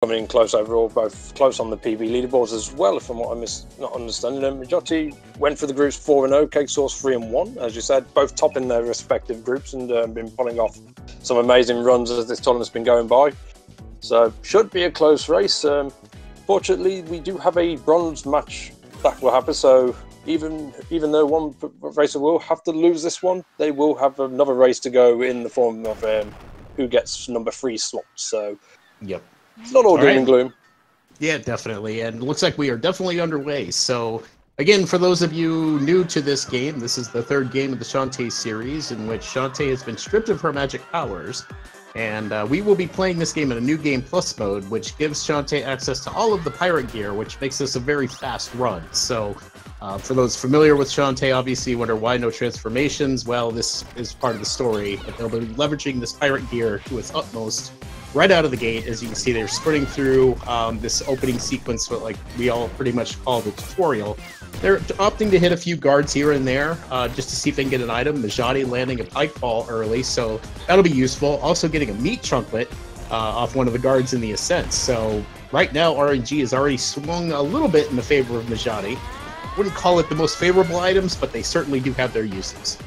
coming in close overall, both close on the PB leaderboards as well, from what I'm not understanding. Mijati went for the groups 4-0, CakeSauc3 and 1, as you said, both top in their respective groups and been pulling off some amazing runs as this tournament's been going by. So, should be a close race. Fortunately, we do have a bronze match that will happen, so even though one racer will have to lose this one, they will have another race to go in the form of who gets number 3 slot. So, yep. It's not all doom and gloom. Yeah, definitely. And it looks like we are definitely underway. So, again, for those of you new to this game, this is the 3rd game of the Shantae series in which Shantae has been stripped of her magic powers. And we will be playing this game in a new game plus mode, which gives Shantae access to all of the pirate gear, which makes this a very fast run. So, for those familiar with Shantae, obviously wonder why no transformations. Well, this is part of the story. But they'll be leveraging this pirate gear to its utmost right out of the gate. As you can see, they're sprinting through this opening sequence, what like we all pretty much call the tutorial. They're opting to hit a few guards here and there just to see if they can get an item. Mijati landing a pike ball early, so that'll be useful. Also getting a meat chunklet off one of the guards in the ascent. So right now, RNG has already swung a little bit in the favor of Mijati. Wouldn't call it the most favorable items, but they certainly do have their uses.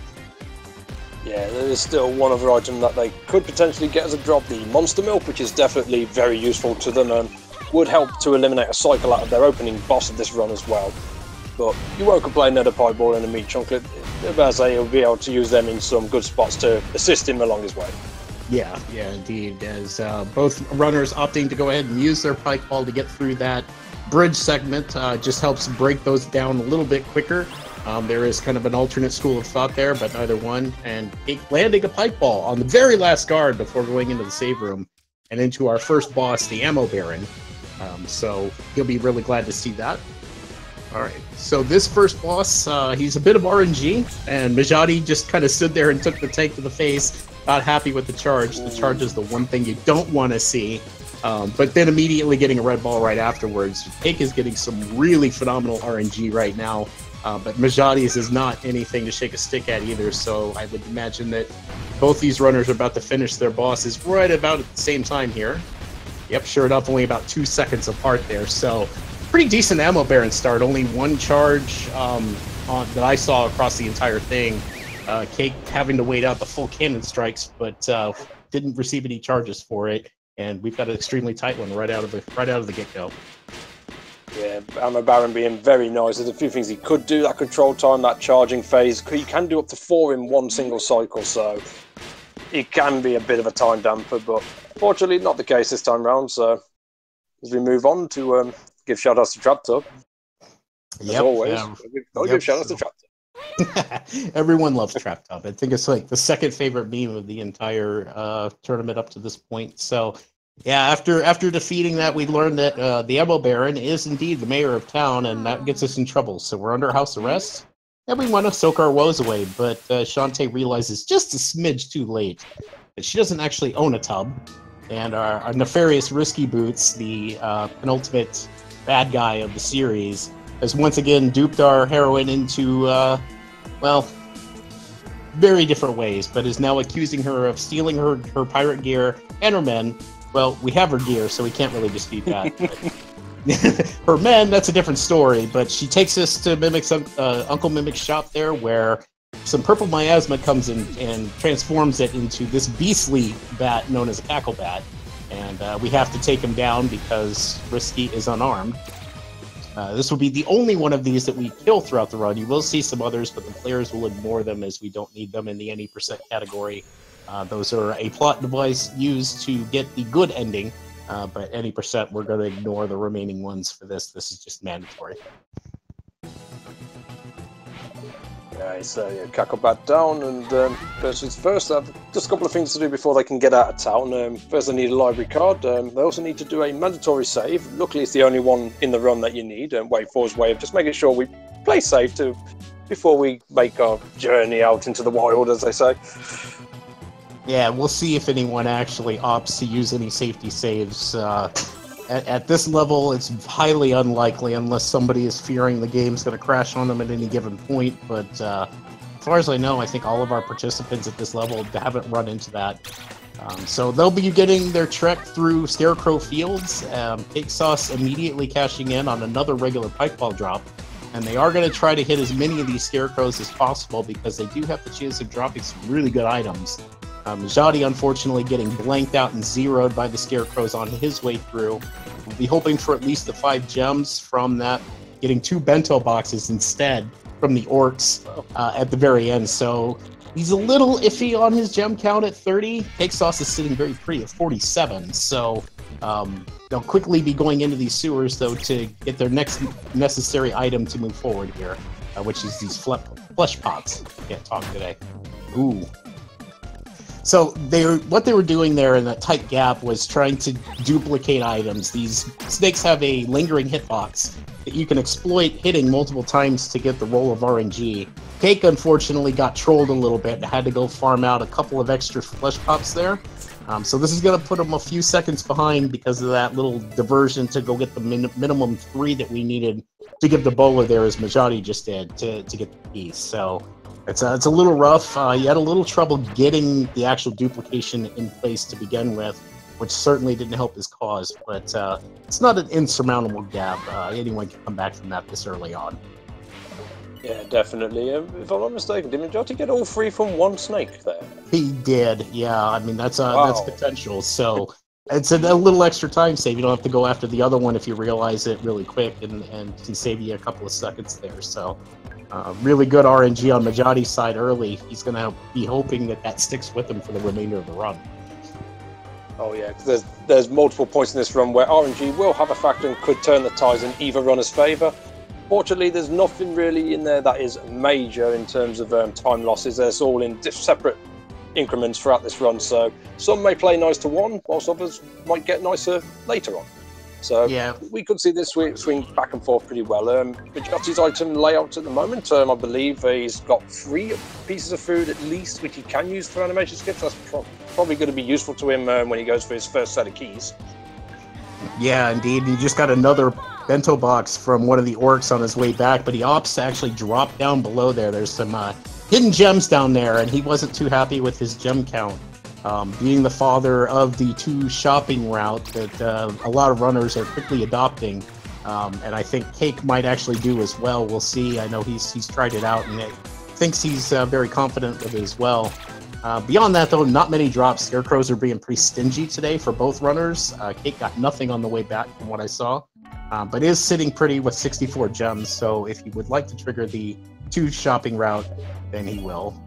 Yeah, there is still one other item that they could potentially get as a drop, the Monster Milk, which is definitely very useful to them and would help to eliminate a cycle out of their opening boss of this run as well. But you won't complain that a pie ball and a meat chunklet, as I say, he'll be able to use them in some good spots to assist him along his way. Yeah, indeed. As both runners opting to go ahead and use their pike ball to get through that bridge segment just helps break those down a little bit quicker. There is kind of an alternate school of thought there, but neither one. And landing a pike ball on the very last guard before going into the save room and into our first boss, the Ammo Baron. So he'll be really glad to see that. All right, so this first boss, he's a bit of RNG, and Mijati just kind of stood there and took the tank to the face, not happy with the charge. The charge is the one thing you don't want to see. But then immediately getting a red ball right afterwards. Cake is getting some really phenomenal RNG right now. But Mijati's is not anything to shake a stick at either, so I would imagine that both these runners are about to finish their bosses right about at the same time here. Yep, sure enough, only about 2 seconds apart there, so pretty decent Ammo Baron start. Only one charge that I saw across the entire thing. Cake having to wait out the full cannon strikes, but didn't receive any charges for it, and we've got an extremely tight one right out of the get-go. Yeah, Ammo Baron being very nice. There's a few things he could do, that control time, that charging phase. He can do up to 4 in one single cycle, so it can be a bit of a time damper, but fortunately not the case this time round. So as we move on to give shout-outs to Trap Tub, as always, I'll give shout-outs to Trap Tub. Everyone loves Trap Tub. I think it's like the second favorite meme of the entire tournament up to this point. So yeah, after defeating that, we learned that the Ammo Baron is indeed the mayor of town, and that gets us in trouble. So we're under house arrest, and we want to soak our woes away. But Shantae realizes just a smidge too late that she doesn't actually own a tub, and our nefarious Risky Boots, the penultimate bad guy of the series, has once again duped our heroine into, well, very different ways, but is now accusing her of stealing her pirate gear and her men. Well, we have her gear, so we can't really dispute that. Her men, that's a different story, but she takes us to Mimic's, Uncle Mimic's shop there, where some purple miasma comes in and transforms it into this beastly bat known as a cackle bat. And we have to take him down because Risky is unarmed. This will be the only one of these that we kill throughout the run. You will see some others, but the players will ignore them as we don't need them in the any percent category. Those are a plot device used to get the good ending, but any percent, we're going to ignore the remaining ones for this. This is just mandatory. Okay, so yeah, Cacklebat down, and first, I have just a couple of things to do before they can get out of town. First, they need a library card. They also need to do a mandatory save. Luckily, it's the only one in the run that you need. Wave 4's way of just making sure we play safe before we make our journey out into the wild, as they say. Yeah, we'll see if anyone actually opts to use any safety saves. At this level, it's highly unlikely unless somebody is fearing the game's going to crash on them at any given point. But as far as I know, I think all of our participants at this level haven't run into that. So they'll be getting their trek through Scarecrow Fields. CakeSauc3 immediately cashing in on another regular pike ball drop. And they are going to try to hit as many of these Scarecrows as possible because they do have the chance of dropping some really good items. Mijati, unfortunately, getting blanked out and zeroed by the Scarecrows on his way through. We'll be hoping for at least the 5 gems from that, getting 2 bento boxes instead from the orcs at the very end. So he's a little iffy on his gem count at 30. CakeSauc3 is sitting very pretty at 47. So they'll quickly be going into these sewers, though, to get their next necessary item to move forward here, which is these flesh pots. Can't talk today. Ooh. So what they were doing there in that tight gap was trying to duplicate items. These snakes have a lingering hitbox that you can exploit hitting multiple times to get the roll of RNG. Cake, unfortunately, got trolled a little bit and had to go farm out a couple of extra flesh pops there. So this is going to put him a few seconds behind because of that little diversion to go get the minimum 3 that we needed to give the bowler there, as Mijati just did, to get the piece. So it's a little rough. You had a little trouble getting the actual duplication in place to begin with, which certainly didn't help his cause. But it's not an insurmountable gap. Anyone can come back from that this early on. Yeah, definitely. If I'm not mistaken, did Mijati get all 3 from one snake there? He did. Yeah, I mean that's potential. So it's a little extra time save. You don't have to go after the other one if you realize it really quick, and can save you a couple of seconds there. So. Really good RNG on Mijati's side early. He's going to be hoping that sticks with him for the remainder of the run. Oh yeah, because there's multiple points in this run where RNG will have a factor and could turn the tides in either runner's favour. Fortunately, there's nothing really in there that is major in terms of time losses. There's all in separate increments throughout this run, so some may play nice to one, whilst others might get nicer later on. So yeah, we could see this swing back and forth pretty well. Mijati's item layout at the moment, I believe he's got 3 pieces of food at least, which he can use for animation skips. That's probably going to be useful to him when he goes for his first set of keys. Yeah, indeed. He just got another bento box from one of the orcs on his way back, but he opts to actually drop down below there. There's some hidden gems down there, and he wasn't too happy with his gem count. Being the father of the 2 shopping route that a lot of runners are quickly adopting, and I think Cake might actually do as well. We'll see. I know he's tried it out and thinks he's very confident with it as well. Beyond that, though, not many drops. Scarecrows are being pretty stingy today for both runners. Cake got nothing on the way back from what I saw, but is sitting pretty with 64 gems. So if he would like to trigger the 2 shopping route, then he will.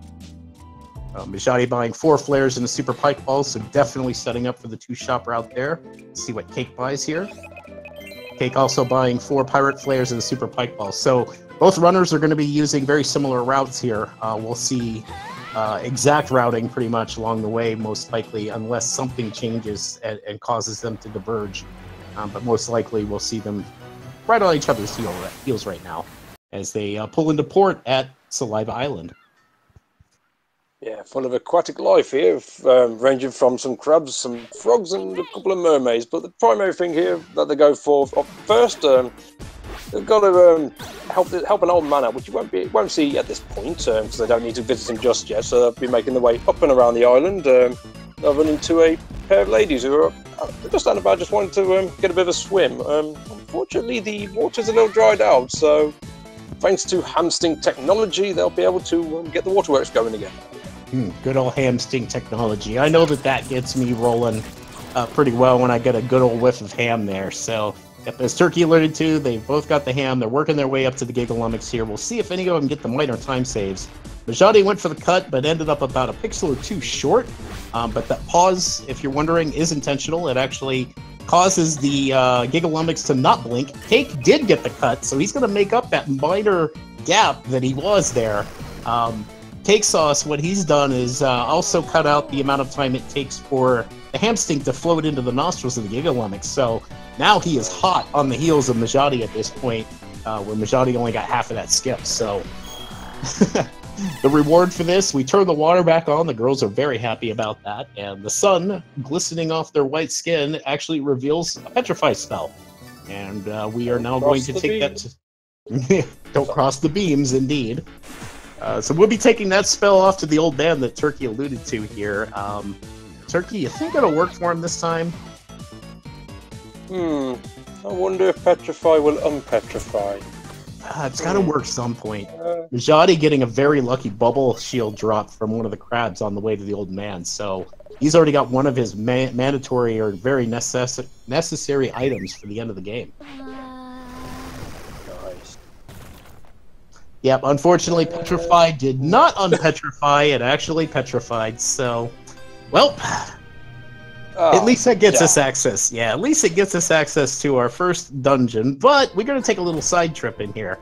Mijati buying 4 flares and a super pike ball, so definitely setting up for the 2 shop route there. Let's see what Cake buys here. Cake also buying 4 pirate flares and a super pike ball. So both runners are going to be using very similar routes here. We'll see exact routing pretty much along the way, most likely, unless something changes and causes them to diverge. But most likely we'll see them right on each other's heels right now as they pull into port at Saliva Island. Yeah, full of aquatic life here, ranging from some crabs, some frogs, and a couple of mermaids. But the primary thing here that they go for first, they've got to help an old man out, which you won't see at this point, because they don't need to visit him just yet. So they'll be making their way up and around the island. They'll run into a pair of ladies who are just standing about, just wanting to get a bit of a swim. Unfortunately, the water's a little dried out, so thanks to hamsting technology, they'll be able to get the waterworks going again. Good old hamsting technology. I know that gets me rolling pretty well when I get a good old whiff of ham there. So, as Turkey alluded to, they've both got the ham. They're working their way up to the Gigalumix here. We'll see if any of them get the minor time saves. Mijati went for the cut, but ended up about a pixel or 2 short. But that pause, if you're wondering, is intentional. It actually causes the Gigalumix to not blink. Cake did get the cut, so he's going to make up that minor gap that he was there. CakeSauc3, what he's done is also cut out the amount of time it takes for the hamsting to float into the nostrils of the Gigalumix. So now he is hot on the heels of Mijati at this point, where Mijati only got half of that skip. So the reward for this, we turn the water back on. The girls are very happy about that. And the sun, glistening off their white skin, actually reveals a petrify spell. And we are now going to take that to... Don't cross the beams, indeed. So we'll be taking that spell off to the old man that Turkey alluded to here. Turkey, you think it'll work for him this time? I wonder if Petrify will unpetrify. It's got to work some point. Mijati getting a very lucky bubble shield drop from one of the crabs on the way to the old man, so he's already got one of his mandatory or very necessary items for the end of the game. Nice. Yep, unfortunately, Petrify did not unpetrify, it actually petrified, so, well, at least that gets us access. Yeah, at least it gets us access to our first dungeon, but we're going to take a little side trip in here.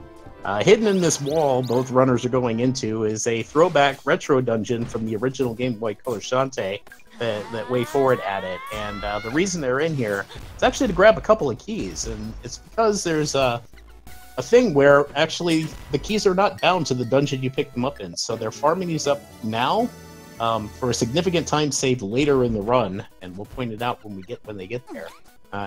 Hidden in this wall both runners are going into is a throwback retro dungeon from the original Game Boy Color Shantae that Way Forward added, and the reason they're in here is actually to grab a couple of keys, and it's because there's a thing where actually the keys are not bound to the dungeon you pick them up in, so they're farming these up now for a significant time saved later in the run, and we'll point it out when they get there.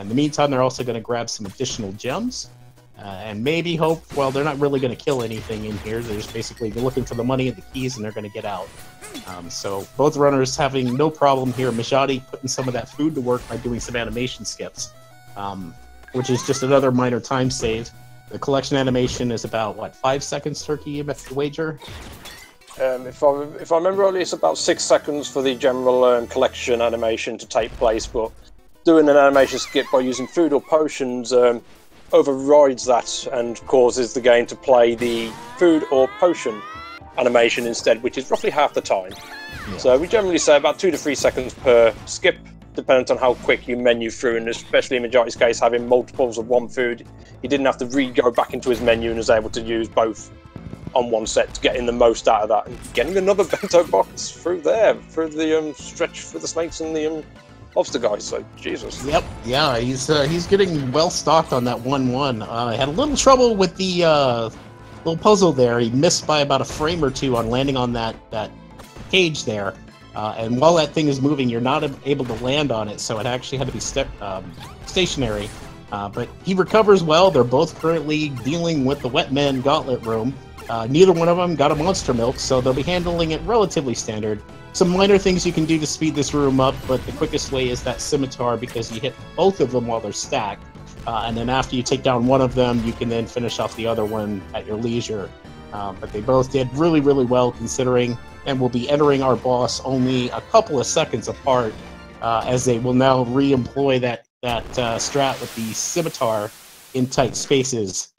In the meantime, they're also going to grab some additional gems, and maybe hope. Well, they're not really going to kill anything in here. They're just basically looking for the money and the keys, and they're going to get out. So both runners having no problem here. Mijati putting some of that food to work by doing some animation skips, which is just another minor time save. The collection animation is about, what, 5 seconds, Turkey, wager? If I remember rightly, it's about 6 seconds for the general collection animation to take place, but doing an animation skip by using food or potions overrides that and causes the game to play the food or potion animation instead, which is roughly half the time. Yeah. So we generally say about 2 to 3 seconds per skip, depending on how quick you menu through, and especially in Mijati's case, having multiples of one food, he didn't have to go back into his menu and was able to use both on one set to getting the most out of that, and getting another bento box through there, through the stretch for the snakes and the lobster guys. So Jesus. Yep. Yeah, he's getting well stocked on that 1-1. Had a little trouble with the little puzzle there. He missed by about a frame or two on landing on that cage there. And while that thing is moving, you're not able to land on it, so it actually had to be stationary. But he recovers well. They're both currently dealing with the Wetman Gauntlet Room. Neither one of them got a monster milk, so they'll be handling it relatively standard. Some minor things you can do to speed this room up, but the quickest way is that scimitar, because you hit both of them while they're stacked. And then after you take down one of them, you can then finish off the other one at your leisure. But they both did really, really well considering, and will be entering our boss only a couple of seconds apart, as they will now re-employ that strat with the scimitar in tight spaces.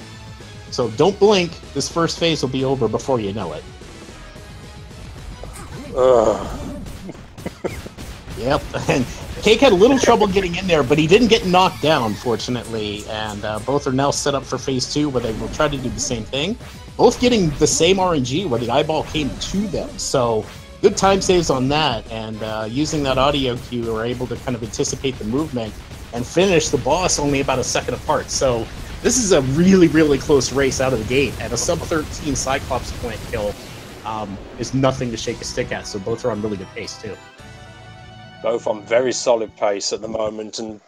So don't blink, this first phase will be over before you know it. Yep, and Cake had a little trouble getting in there, but he didn't get knocked down, fortunately, and both are now set up for phase 2, where they will try to do the same thing. Both getting the same RNG, where the eyeball came to them, so good time saves on that, and using that audio cue, we're able to kind of anticipate the movement and finish the boss only about a second apart. So this is a really, really close race out of the gate, and a sub-13 Cyclops plant kill is nothing to shake a stick at, so both are on really good pace, too. Both on very solid pace at the moment, and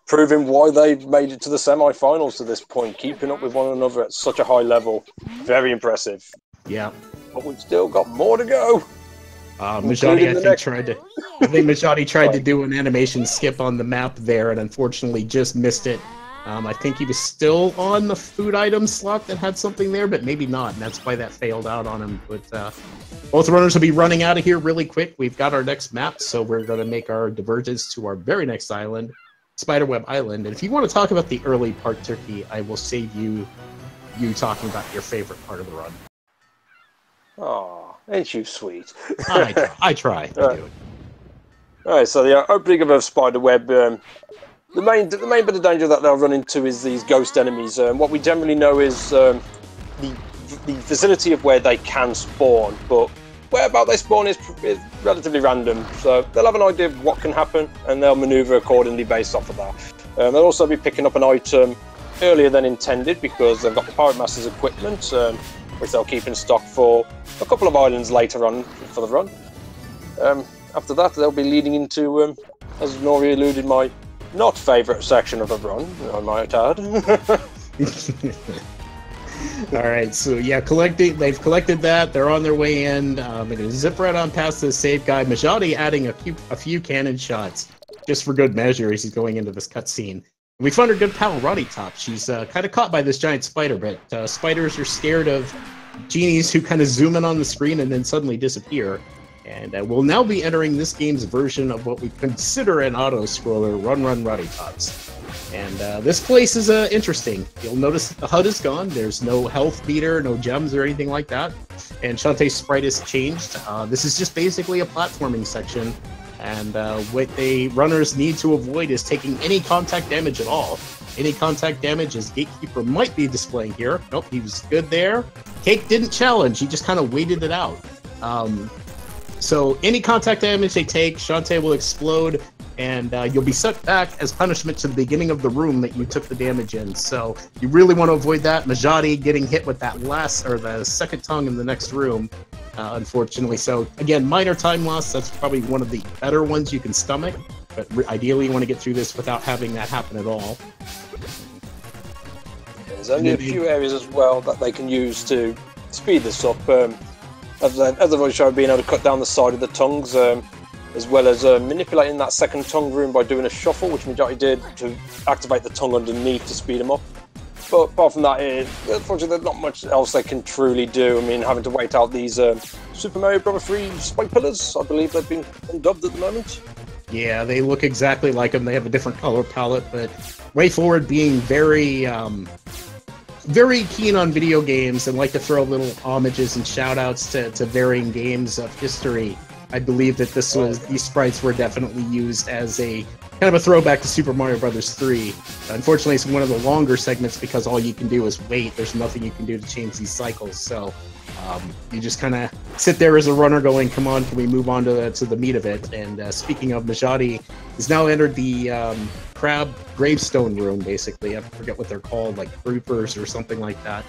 proving why they've made it to the semi-finals to this point, keeping up with one another at such a high level. Very impressive. Yeah. But we've still got more to go. Mijati, I think Mijati tried to do an animation skip on the map there, and unfortunately just missed it. I think he was still on the food item slot that had something there, but maybe not, and that's why that failed out on him. But both runners will be running out of here really quick. We've got our next map, so we're going to make our divergence to our very next island, Spiderweb Island. And if you want to talk about the early part, Turkey, I will save you talking about your favorite part of the run. Oh, ain't you sweet? I try. I do. All right, so the opening of a Spiderweb. The main bit of danger that they'll run into is these ghost enemies. What we generally know is the vicinity of where they can spawn, but whereabout they spawn is relatively random. So they'll have an idea of what can happen, and they'll maneuver accordingly based off of that. They'll also be picking up an item earlier than intended because they've got the Pirate Master's equipment, which they'll keep in stock for a couple of islands later on for the run. After that, they'll be leading into, as Nori alluded, my not favourite section of the run, I might add. All right, so yeah, they've collected that. They're on their way in. They're gonna zip right on past the save guy. Mijati adding a few cannon shots just for good measure as he's going into this cutscene. We found our good pal Roddy Top. She's kind of caught by this giant spider, but spiders are scared of genies who kind of zoom in on the screen and then suddenly disappear. And we'll now be entering this game's version of what we consider an auto-scroller, Run Roddy Tops. And this place is interesting. You'll notice the HUD is gone. There's no health meter, no gems or anything like that. And Shantae's sprite is changed. This is just basically a platforming section. And what the runners need to avoid is taking any contact damage at all. Any contact damage, as Gatekeeper might be displaying here. Nope, he was good there. Cake didn't challenge. He just kind of waited it out. So any contact damage they take, Shantae will explode, and you'll be sucked back as punishment to the beginning of the room that you took the damage in. So you really want to avoid that. Mijati getting hit with that the second tongue in the next room, unfortunately. So again, minor time loss. That's probably one of the better ones you can stomach, but ideally you want to get through this without having that happen at all. There's only a few areas as well that they can use to speed this up. As I've already shown, being able to cut down the side of the tongues, as well as manipulating that second tongue room by doing a shuffle, which Mijati did to activate the tongue underneath to speed them up. But apart from that, unfortunately, there's not much else they can truly do. I mean, having to wait out these Super Mario Bros. 3 spike pillars, I believe they've been dubbed at the moment. Yeah, they look exactly like them. They have a different color palette, but WayForward being very keen on video games and like to throw little homages and shout-outs to varying games of history. I believe that these sprites were definitely used as a kind of a throwback to Super Mario Bros. 3. Unfortunately, it's one of the longer segments because all you can do is wait. There's nothing you can do to change these cycles. So you just kind of sit there as a runner going, come on, can we move on to the meat of it? And speaking of, Mijati has now entered the crab gravestone room, basically. I forget what they're called, like creepers or something like that.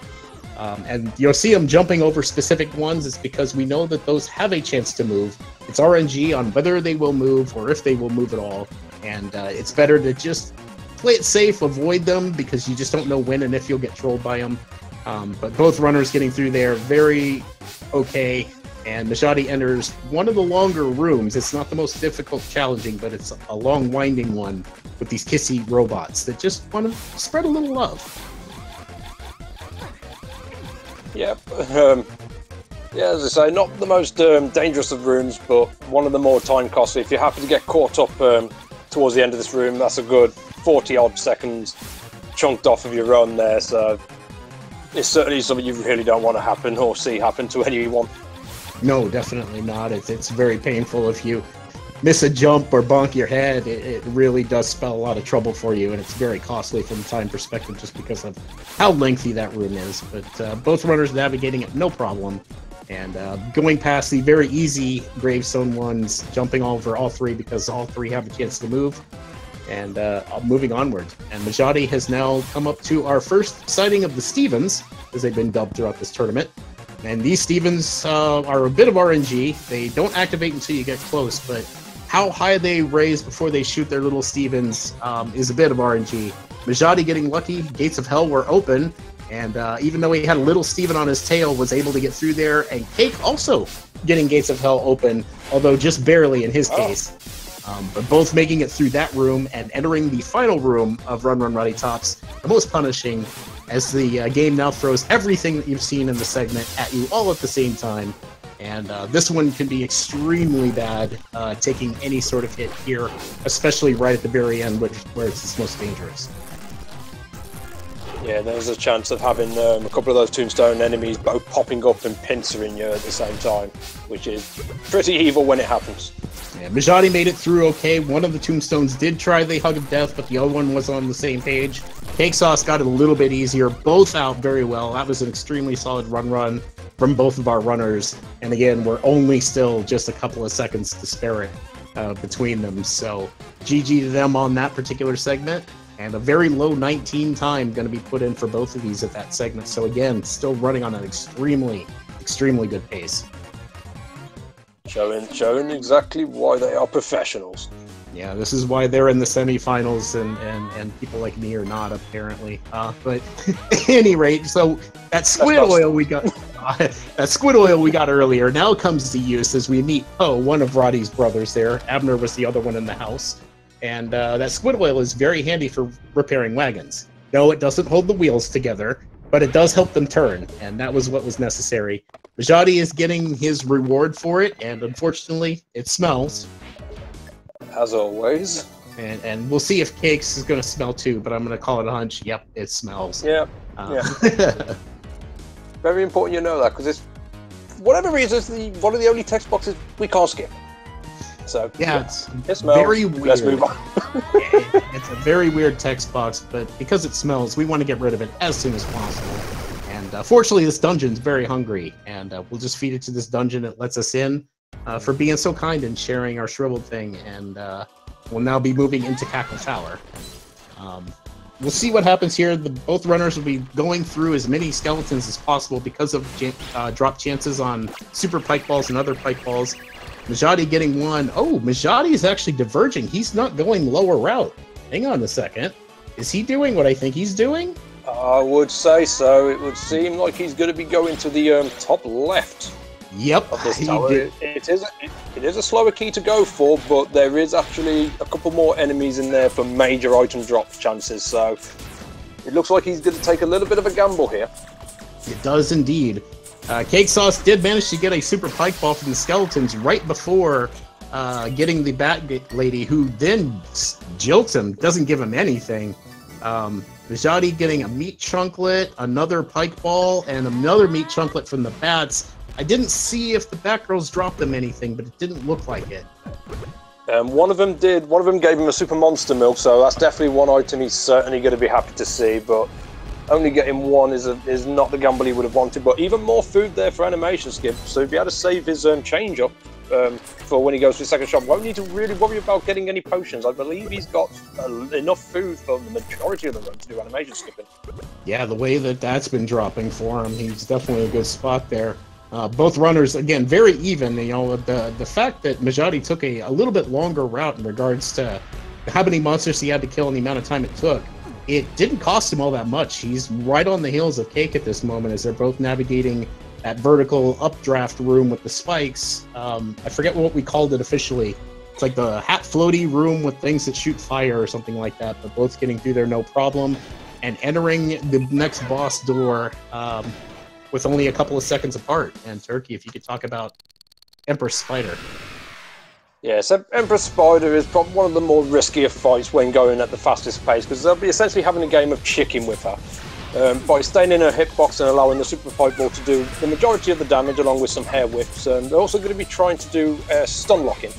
And you'll see them jumping over specific ones. It's because we know that those have a chance to move. It's RNG on whether they will move or if they will move at all. And it's better to just play it safe, avoid them, because you just don't know when and if you'll get trolled by them. But both runners getting through there very okay. And Mijati enters one of the longer rooms. It's not the most difficult, challenging, but it's a long, winding one with these kissy robots that just want to spread a little love. Yep. Yeah, as I say, not the most dangerous of rooms, but one of the more time costly. If you happen to get caught up towards the end of this room, that's a good 40-odd seconds chunked off of your run there. So it's certainly something you really don't want to happen or see happen to anyone. No, definitely not. It's very painful if you miss a jump or bonk your head. It really does spell a lot of trouble for you, and it's very costly from a time perspective just because of how lengthy that room is. But both runners navigating it no problem, and going past the very easy gravestone ones, jumping over all three because all three have a chance to move, and moving onward. And Mijati has now come up to our first sighting of the Stevens, as they've been dubbed throughout this tournament. And these Stevens are a bit of RNG. They don't activate until you get close, but how high they raise before they shoot their little Stevens is a bit of RNG. Mijati getting lucky, Gates of Hell were open, and even though he had a little Steven on his tail, was able to get through there, and Cake also getting Gates of Hell open, although just barely in his case. But both making it through that room and entering the final room of Run Roddy Tops, the most punishing, as the game now throws everything that you've seen in the segment at you all at the same time. And this one can be extremely bad, taking any sort of hit here, especially right at the very end, where it's its most dangerous. Yeah, there's a chance of having a couple of those tombstone enemies both popping up and pincering you at the same time, which is pretty evil when it happens. Yeah, Mijati made it through okay. One of the tombstones did try the Hug of Death, but the other one was on the same page. CakeSauc3 got it a little bit easier, both out very well. That was an extremely solid run from both of our runners. And again, we're only still just a couple of seconds to spare it between them. So GG to them on that particular segment. And a very low 19 time going to be put in for both of these at that segment. So again, still running on an extremely good pace. Showing exactly why they are professionals. Yeah, this is why they're in the semifinals and people like me are not, apparently. But at any rate, so that squid oil we got earlier now comes to use as we meet Poe, one of Roddy's brothers there. Abner was the other one in the house. And that squid oil is very handy for repairing wagons. No, it doesn't hold the wheels together, but it does help them turn, and that was what was necessary. Mijati is getting his reward for it, and unfortunately, it smells. As always. And we'll see if Cakes is going to smell too, but I'm going to call it a hunch. Yep, it smells. Yeah. Very important you know that, because it's, for whatever reason, it's one of the only text boxes we can't skip. So, yeah, it smells. Very weird. Let's move on. It's a very weird text box, but because it smells, we want to get rid of it as soon as possible. And fortunately, this dungeon's very hungry, and we'll just feed it to this dungeon. It lets us in for being so kind and sharing our shriveled thing, and we'll now be moving into Cackle Tower. We'll see what happens here. Both runners will be going through as many skeletons as possible because of drop chances on super pike balls and other pike balls. Mijati getting one. Oh, Mijati is actually diverging. He's not going lower route. Hang on a second. Is he doing what I think he's doing? I would say so. It would seem like he's going to be going to the top left. Yep, of this tower. It is a slower key to go for, but there is actually a couple more enemies in there for major item drop chances, so it looks like he's going to take a little bit of a gamble here. It does indeed. Cake Sauce did manage to get a super pike ball from the skeletons right before getting the bat lady, who then jilts him, doesn't give him anything. Mijati getting a meat chunklet, another pike ball, and another meat chunklet from the bats. I didn't see if the Batgirls dropped them anything, but it didn't look like it. One of them did. One of them gave him a super monster milk, so that's definitely one item he's certainly going to be happy to see. But only getting one is not the gamble he would have wanted. But even more food there for animation skip, so he'll be able to save his change up for when he goes to the second shop. Won't need to really worry about getting any potions. I believe he's got enough food for the majority of the run to do animation skipping. Yeah, the way that's been dropping for him, he's definitely a good spot there. Both runners, again, very even. You know, the fact that Mijati took a little bit longer route in regards to how many monsters he had to kill and the amount of time it took, it didn't cost him all that much. He's right on the heels of Cake at this moment as they're both navigating that vertical updraft room with the spikes. I forget what we called it officially. It's like the hat floaty room with things that shoot fire or something like that, but both getting through there no problem and entering the next boss door with only a couple of seconds apart. And Turkey, if you could talk about Empress Spider. Yes, Empress Spider is probably one of the more riskier fights when going at the fastest pace, because they'll be essentially having a game of chicken with her. By staying in her hitbox and allowing the super pipe ball to do the majority of the damage along with some hair whips. They're also going to be trying to do stun locking,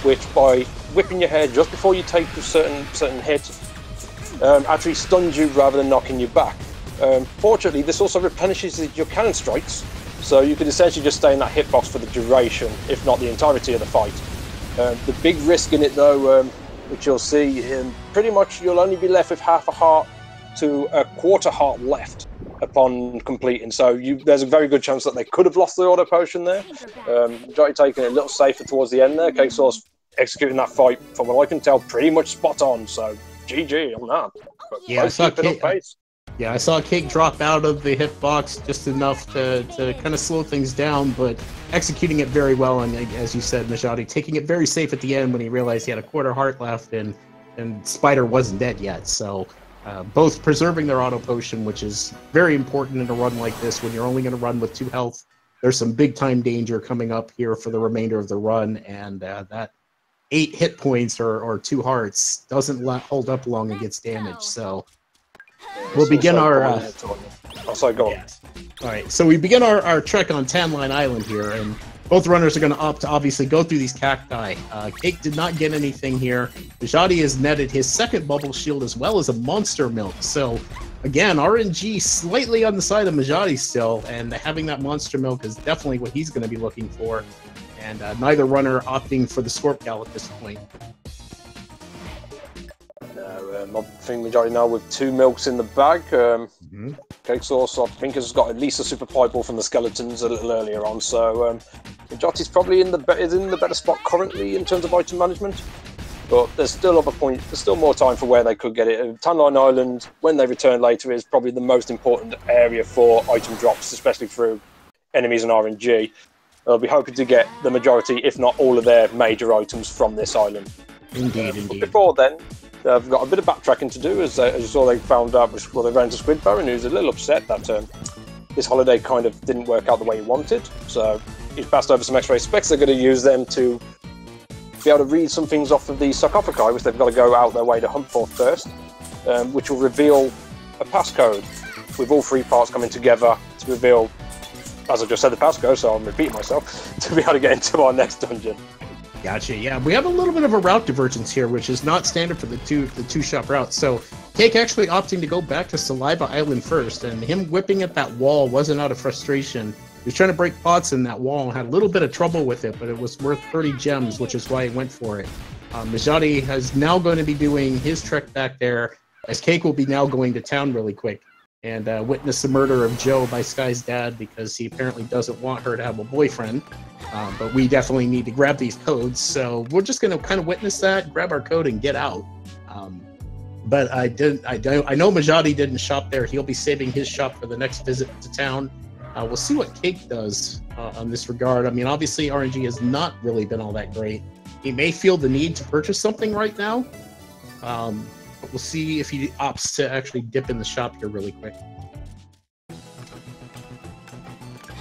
which by whipping your hair just before you take a certain hit, actually stuns you rather than knocking you back. Fortunately, this also replenishes your cannon strikes, so you can essentially just stay in that hitbox for the duration, if not the entirety of the fight. The big risk in it, though, which you'll see, pretty much you'll only be left with half a heart to a quarter heart left upon completing, so there's a very good chance that they could have lost the auto potion there. Mijati taking it a little safer towards the end there. CakeSauc3 executing that fight, from what I can tell, pretty much spot on, so GG on that. But yeah, I saw Cake drop out of the hitbox just enough to kind of slow things down, but executing it very well. And as you said, Mijati taking it very safe at the end when he realized he had a quarter heart left and Spider wasn't dead yet. So both preserving their auto potion, which is very important in a run like this when you're only going to run with 2 health. There's some big time danger coming up here for the remainder of the run, and that 8 hit points or 2 hearts doesn't hold up long and gets damaged. So we'll begin our... sorry, go on. Yes. All right, so we begin our trek on Tan Line Island here, and both runners are going to opt to obviously go through these cacti. Cake did not get anything here. Mijati has netted his second bubble shield as well as a monster milk. So, again, RNG slightly on the side of Mijati still, and having that monster milk is definitely what he's going to be looking for. And neither runner opting for the Scorp Gal at this point. I think Mijati now with 2 milks in the bag. CakeSauc3, I think, has got at least a super pipe ball from the skeletons a little earlier on, so Mijati's probably in the better spot currently in terms of item management. But there's still there's still more time for where they could get it. Tanline Island, when they return later, is probably the most important area for item drops, especially through enemies and RNG. They'll be hoping to get the majority, if not all, of their major items from this island. Indeed, indeed. Before then, they've got a bit of backtracking to do. As you saw, they found out, well, they ran to Squid Baron, who's a little upset that this holiday kind of didn't work out the way he wanted. So he's passed over some X-ray specs. They're going to use them to be able to read some things off of the sarcophagi, which they've got to go out their way to hunt for first, which will reveal a passcode, with all three parts coming together to reveal, as I just said, the passcode, so I'm repeating myself, to be able to get into our next dungeon. Gotcha. Yeah, we have a little bit of a route divergence here, which is not standard for the two shop routes. So Cake actually opting to go back to Saliva Island first, and him whipping at that wall wasn't out of frustration. He was trying to break pots in that wall and had a little bit of trouble with it, but it was worth 30 gems, which is why he went for it. Mijati is now going to be doing his trek back there, as Cake will be now going to town really quick and witness the murder of Joe by Sky's dad, because he apparently doesn't want her to have a boyfriend. But we definitely need to grab these codes, so we're just going to kind of witness that, grab our code, and get out. But I know Mijati didn't shop there. He'll be saving his shop for the next visit to town. We'll see what Cake does on this regard. I mean, obviously RNG has not really been all that great. He may feel the need to purchase something right now, but we'll see if he opts to actually dip in the shop here really quick.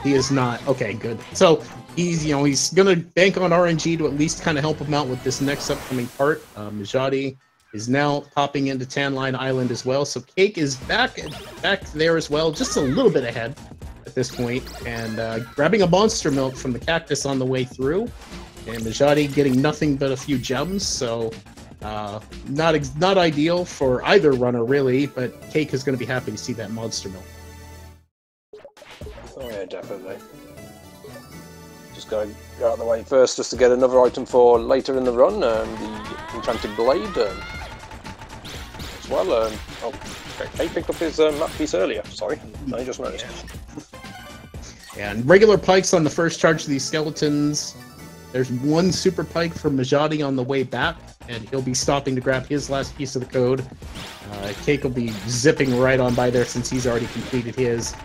He is not. Okay, good. So he's gonna bank on RNG to at least kind of help him out with this next upcoming part. Mijati is now popping into Tanline Island as well, so Cake is back there as well, just a little bit ahead at this point, and grabbing a monster milk from the cactus on the way through, and Mijati getting nothing but a few gems. So not ideal for either runner really, but Cake is going to be happy to see that monster milk. Oh yeah, definitely. Just going to go out of the way first just to get another item for later in the run, the Enchanted Blade as well. Oh, Cake picked up his map piece earlier, sorry, I just noticed. Yeah, and regular pikes on the first charge of these skeletons. There's one super pike for Mijati on the way back, and he'll be stopping to grab his last piece of the code. Cake will be zipping right on by there since he's already completed his.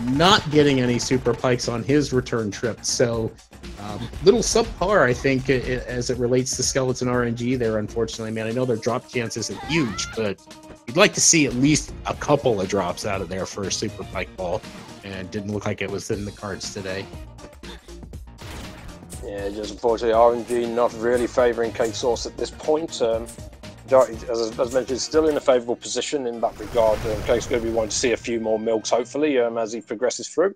Not getting any super pikes on his return trip, so little subpar, I think, as it relates to skeleton RNG there, unfortunately. Man, I know their drop chance isn't huge, but you'd like to see at least a couple of drops out of there for a super pike ball, and it didn't look like it was in the cards today. Yeah, just unfortunately RNG not really favouring CakeSauc3 at this point. As mentioned, still in a favourable position in that regard. Cake's going to be wanting to see a few more milks, hopefully, as he progresses through.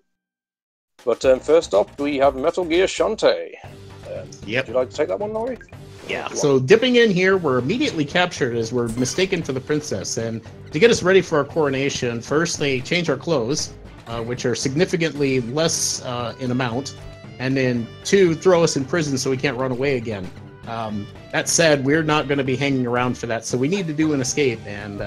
But first up, we have Metal Gear Shantae. Yep. Would you like to take that one, Laurie? Yeah, so dipping in here, we're immediately captured as we're mistaken for the princess. And to get us ready for our coronation, first they change our clothes, which are significantly less in amount. And then 2, throw us in prison so we can't run away again. That said, we're not going to be hanging around for that, so we need to do an escape. And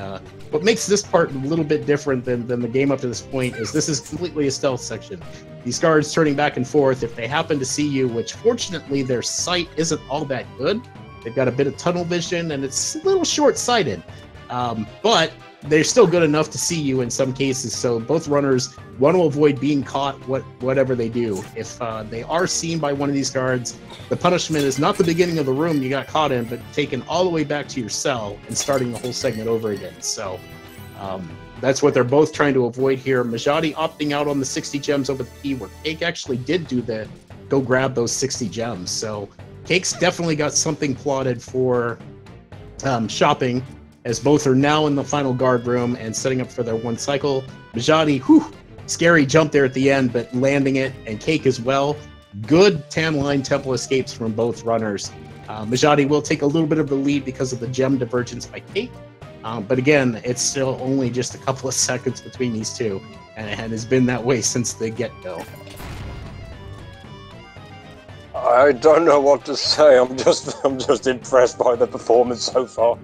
what makes this part a little bit different than the game up to this point is this is completely a stealth section. These guards turning back and forth, if they happen to see you, which fortunately their sight isn't all that good. They've got a bit of tunnel vision, and it's a little short-sighted. But they're still good enough to see you in some cases, so both runners want to avoid being caught whatever they do. If they are seen by one of these guards, the punishment is not the beginning of the room you got caught in, but taken all the way back to your cell and starting the whole segment over again. So that's what they're both trying to avoid here. Mijati opting out on the 60 gems over the key, where Cake actually did do the go grab those 60 gems. So Cake's definitely got something plotted for shopping, as both are now in the final guard room and setting up for their one cycle. Mijati, scary jump there at the end, but landing it, and Cake as well. Good Tanline Temple escapes from both runners. Mijati will take a little bit of the lead because of the gem divergence by Cake, but again, it's still only just a couple of seconds between these two, and has been that way since the get-go. I don't know what to say. I'm just impressed by the performance so far.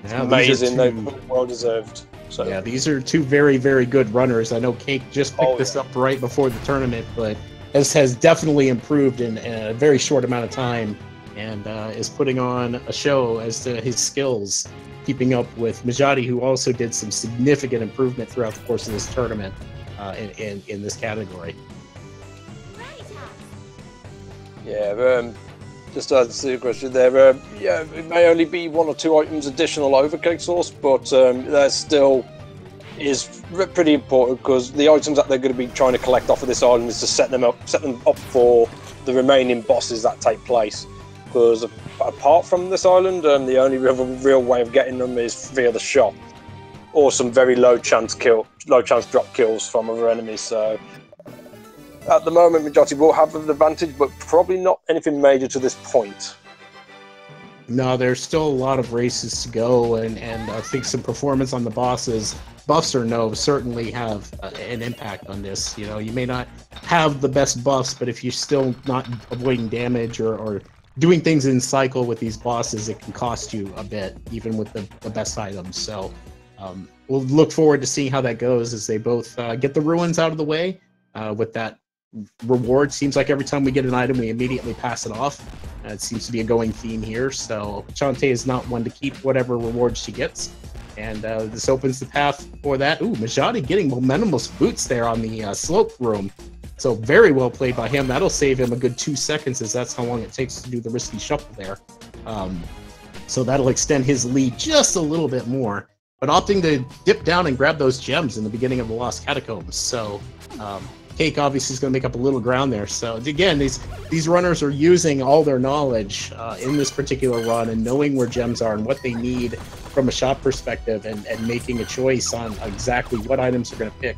It's amazing. They're well deserved. So yeah, these are 2 very, very good runners. I know Cake just picked this up right before the tournament, but this has definitely improved in a very short amount of time. and is putting on a show as to his skills, keeping up with Mijati, who also did some significant improvement throughout the course of this tournament in this category. Yeah, just to answer your question there, yeah, it may only be 1 or 2 items additional over CakeSauc3, but that still is pretty important, because the items that they're going to be trying to collect off of this island is to set them up for the remaining bosses that take place. Because apart from this island, the only real way of getting them is via the shop, or some very low chance drop kills from other enemies. So at the moment, Mijati will have an advantage, but probably not anything major to this point. No, there's still a lot of races to go, and I think some performance on the bosses, buffs or no, certainly have an impact on this. You know, you may not have the best buffs, but if you're still not avoiding damage or doing things in cycle with these bosses, it can cost you a bit, even with the best items. So we'll look forward to seeing how that goes as they both get the ruins out of the way with that reward. Seems like every time we get an item, we immediately pass it off. It seems to be a going theme here. So Shantae is not one to keep whatever reward she gets. And this opens the path for that. Ooh, Mijati getting momentumless boots there on the slope room. So very well played by him. That'll save him a good 2 seconds, as that's how long it takes to do the risky shuffle there. So that'll extend his lead just a little bit more. But opting to dip down and grab those gems in the beginning of the Lost Catacombs. So Cake obviously is going to make up a little ground there. So again, these runners are using all their knowledge in this particular run and knowing where gems are and what they need from a shop perspective, and making a choice on exactly what items they're going to pick.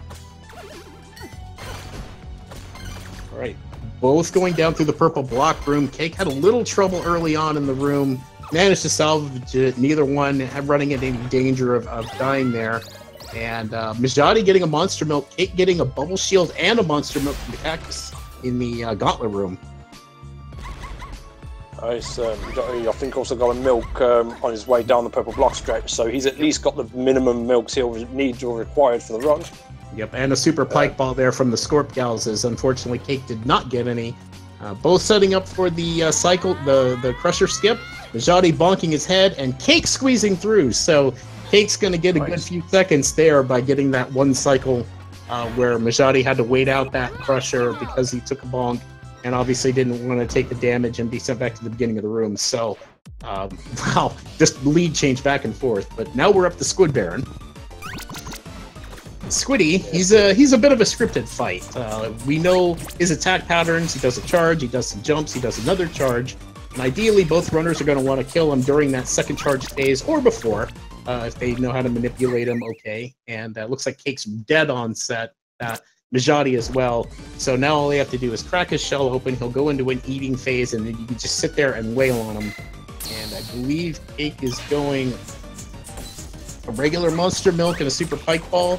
All right, both going down through the purple block room. Cake had a little trouble early on in the room, managed to salvage it. Neither one running into any danger of dying there. And Mijati getting a monster milk, Cake getting a bubble shield and a monster milk from the cactus in the gauntlet room. Nice. Mijati, I think, also got a milk on his way down the purple block stretch, so he's at least got the minimum milks he'll need or required for the run. Yep, and a super pike ball there from the Scorp Gals, as unfortunately Cake did not get any. Both setting up for the cycle, the Crusher skip. Mijati bonking his head, and Cake squeezing through. So Cake's going to get a good few seconds there by getting that one cycle where Mijati had to wait out that Crusher because he took a bonk and obviously didn't want to take the damage and be sent back to the beginning of the room. So, wow, just lead change back and forth. But now we're up to Squid Baron. Squiddy, he's a bit of a scripted fight. We know his attack patterns. He does a charge, he does some jumps, he does another charge. And ideally, both runners are going to want to kill him during that second charge phase or before, if they know how to manipulate him, okay. And looks like Cake's dead on set. Mijati as well. So now all they have to do is crack his shell open. He'll go into an eating phase, and then you can just sit there and wail on him. And I believe Cake is going a regular monster milk and a super pike ball.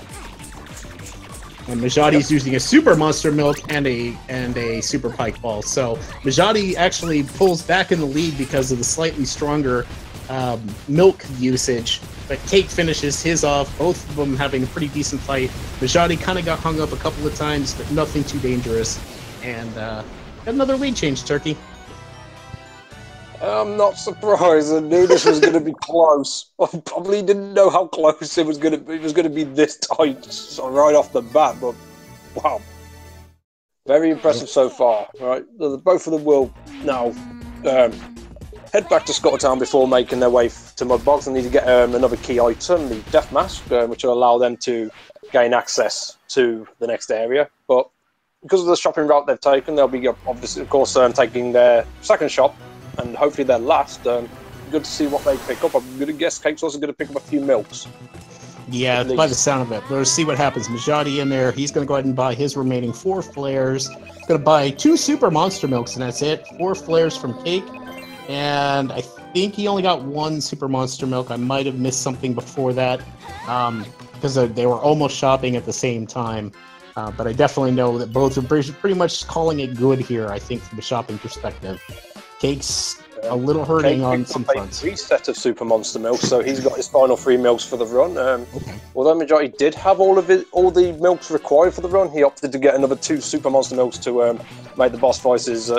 And Mijati's using a super monster milk and a super pike ball. So Mijati actually pulls back in the lead because of the slightly stronger milk usage. But Cake finishes his off, both of them having a pretty decent fight. Mijati kind of got hung up a couple of times, but nothing too dangerous. And got another lead change, Turkey. I'm not surprised. I knew this was going to be close. I probably didn't know how close it was going to be. It was going to be this tight right off the bat, but wow. Very impressive so far. Right, both of them will now head back to Scottown before making their way to Mudbox. They need to get another key item, the Death Mask, which will allow them to gain access to the next area. But because of the shopping route they've taken, they'll be obviously, of course, taking their second shop and hopefully their last. Good to see what they pick up. I'm going to guess Cake's also going to pick up a few milks. Yeah, by the sound of it. Let's see what happens. Mijati in there. He's going to go ahead and buy his remaining 4 flares. He's going to buy 2 super monster milks, and that's it. 4 flares from Cake. And I think he only got 1 super monster milk. I might have missed something before that because they were almost shopping at the same time. But I definitely know that both are pretty much calling it good here, I think, from a shopping perspective. Cake's a little hurting on some fronts. 3 set of super monster milks, so he's got his final 3 milks for the run. Although Mijati did have all the milks required for the run, he opted to get another 2 super monster milks to make the boss fights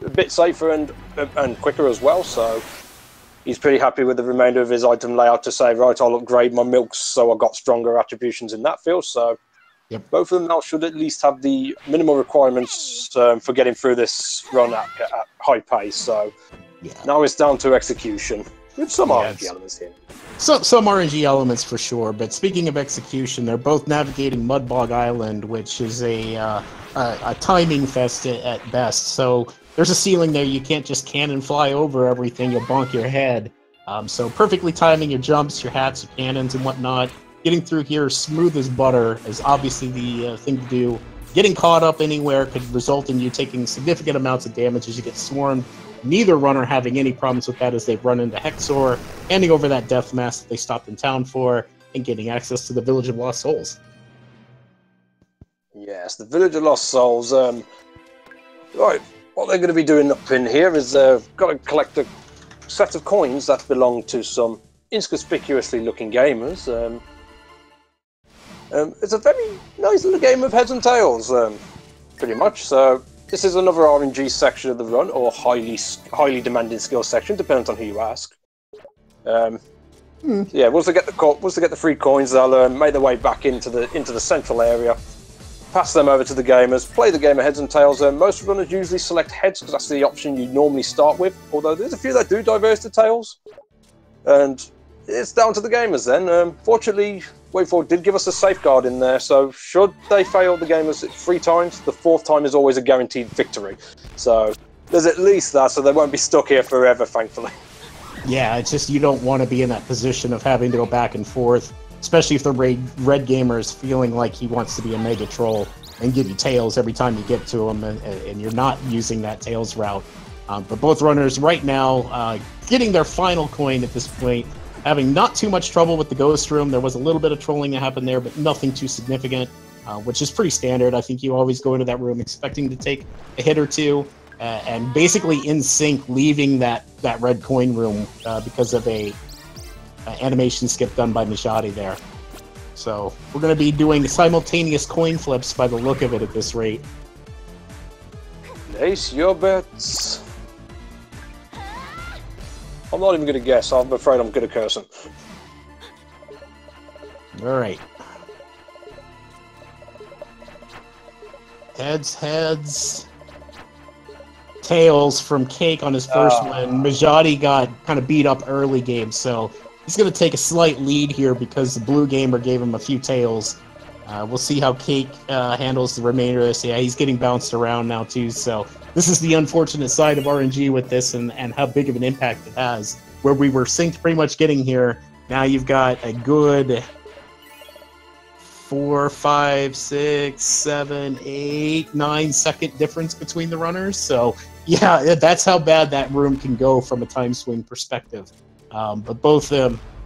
a bit safer and quicker as well. So he's pretty happy with the remainder of his item layout to say, right, I'll upgrade my milks so I've got stronger attributions in that field. So both of them now should at least have the minimal requirements for getting through this run at high pace. So now it's down to execution with some RNG elements here. Some RNG elements for sure, but speaking of execution, they're both navigating Mudbog Island, which is a timing fest at best. So there's a ceiling there. You can't just cannon fly over everything. You'll bonk your head. So perfectly timing your jumps, your hats, your cannons, and whatnot. Getting through here smooth as butter is obviously the thing to do. Getting caught up anywhere could result in you taking significant amounts of damage as you get swarmed. Neither runner having any problems with that as they've run into Hexor, handing over that death mask that they stopped in town for, and getting access to the Village of Lost Souls. Yes, the Village of Lost Souls. Right, what they're going to be doing up in here is they've got to collect a set of coins that belong to some inconspicuously looking gamers. It's a very nice little game of heads and tails, pretty much. So this is another RNG section of the run, or highly demanding skill section, depends on who you ask. Yeah, once they get the free coins, they'll make their way back into the central area, pass them over to the gamers, play the game of heads and tails. Most runners usually select heads because that's the option you normally start with, although there's a few that do diverge to tails. And it's down to the gamers then. Fortunately, Wave4 did give us a safeguard in there, so should they fail the gamers 3 times, the 4th time is always a guaranteed victory. So there's at least that, so they won't be stuck here forever, thankfully. Yeah, it's just you don't want to be in that position of having to go back and forth, especially if the red gamer is feeling like he wants to be a mega troll and give you tails every time you get to him, and you're not using that tails route. But both runners right now getting their final coin at this point, having not too much trouble with the ghost room. There was a little bit of trolling that happened there, but nothing too significant, which is pretty standard. I think you always go into that room expecting to take a hit or two, and basically in sync, leaving that red coin room because of a animation skip done by Mijati there. So we're going to be doing simultaneous coin flips by the look of it at this rate. Place your bets. I'm not even going to guess. I'm afraid I'm going to curse him. All right. Heads. Tails from Cake on his first one. Mijati got kind of beat up early game, so he's going to take a slight lead here because the blue gamer gave him a few tails. We'll see how Cake handles the remainder of this. Yeah, he's getting bounced around now too, so this is the unfortunate side of RNG with this and how big of an impact it has. Where we were synced pretty much getting here, now you've got a good 4, 5, 6, 7, 8, 9 second difference between the runners. So yeah, that's how bad that room can go from a time swing perspective. But both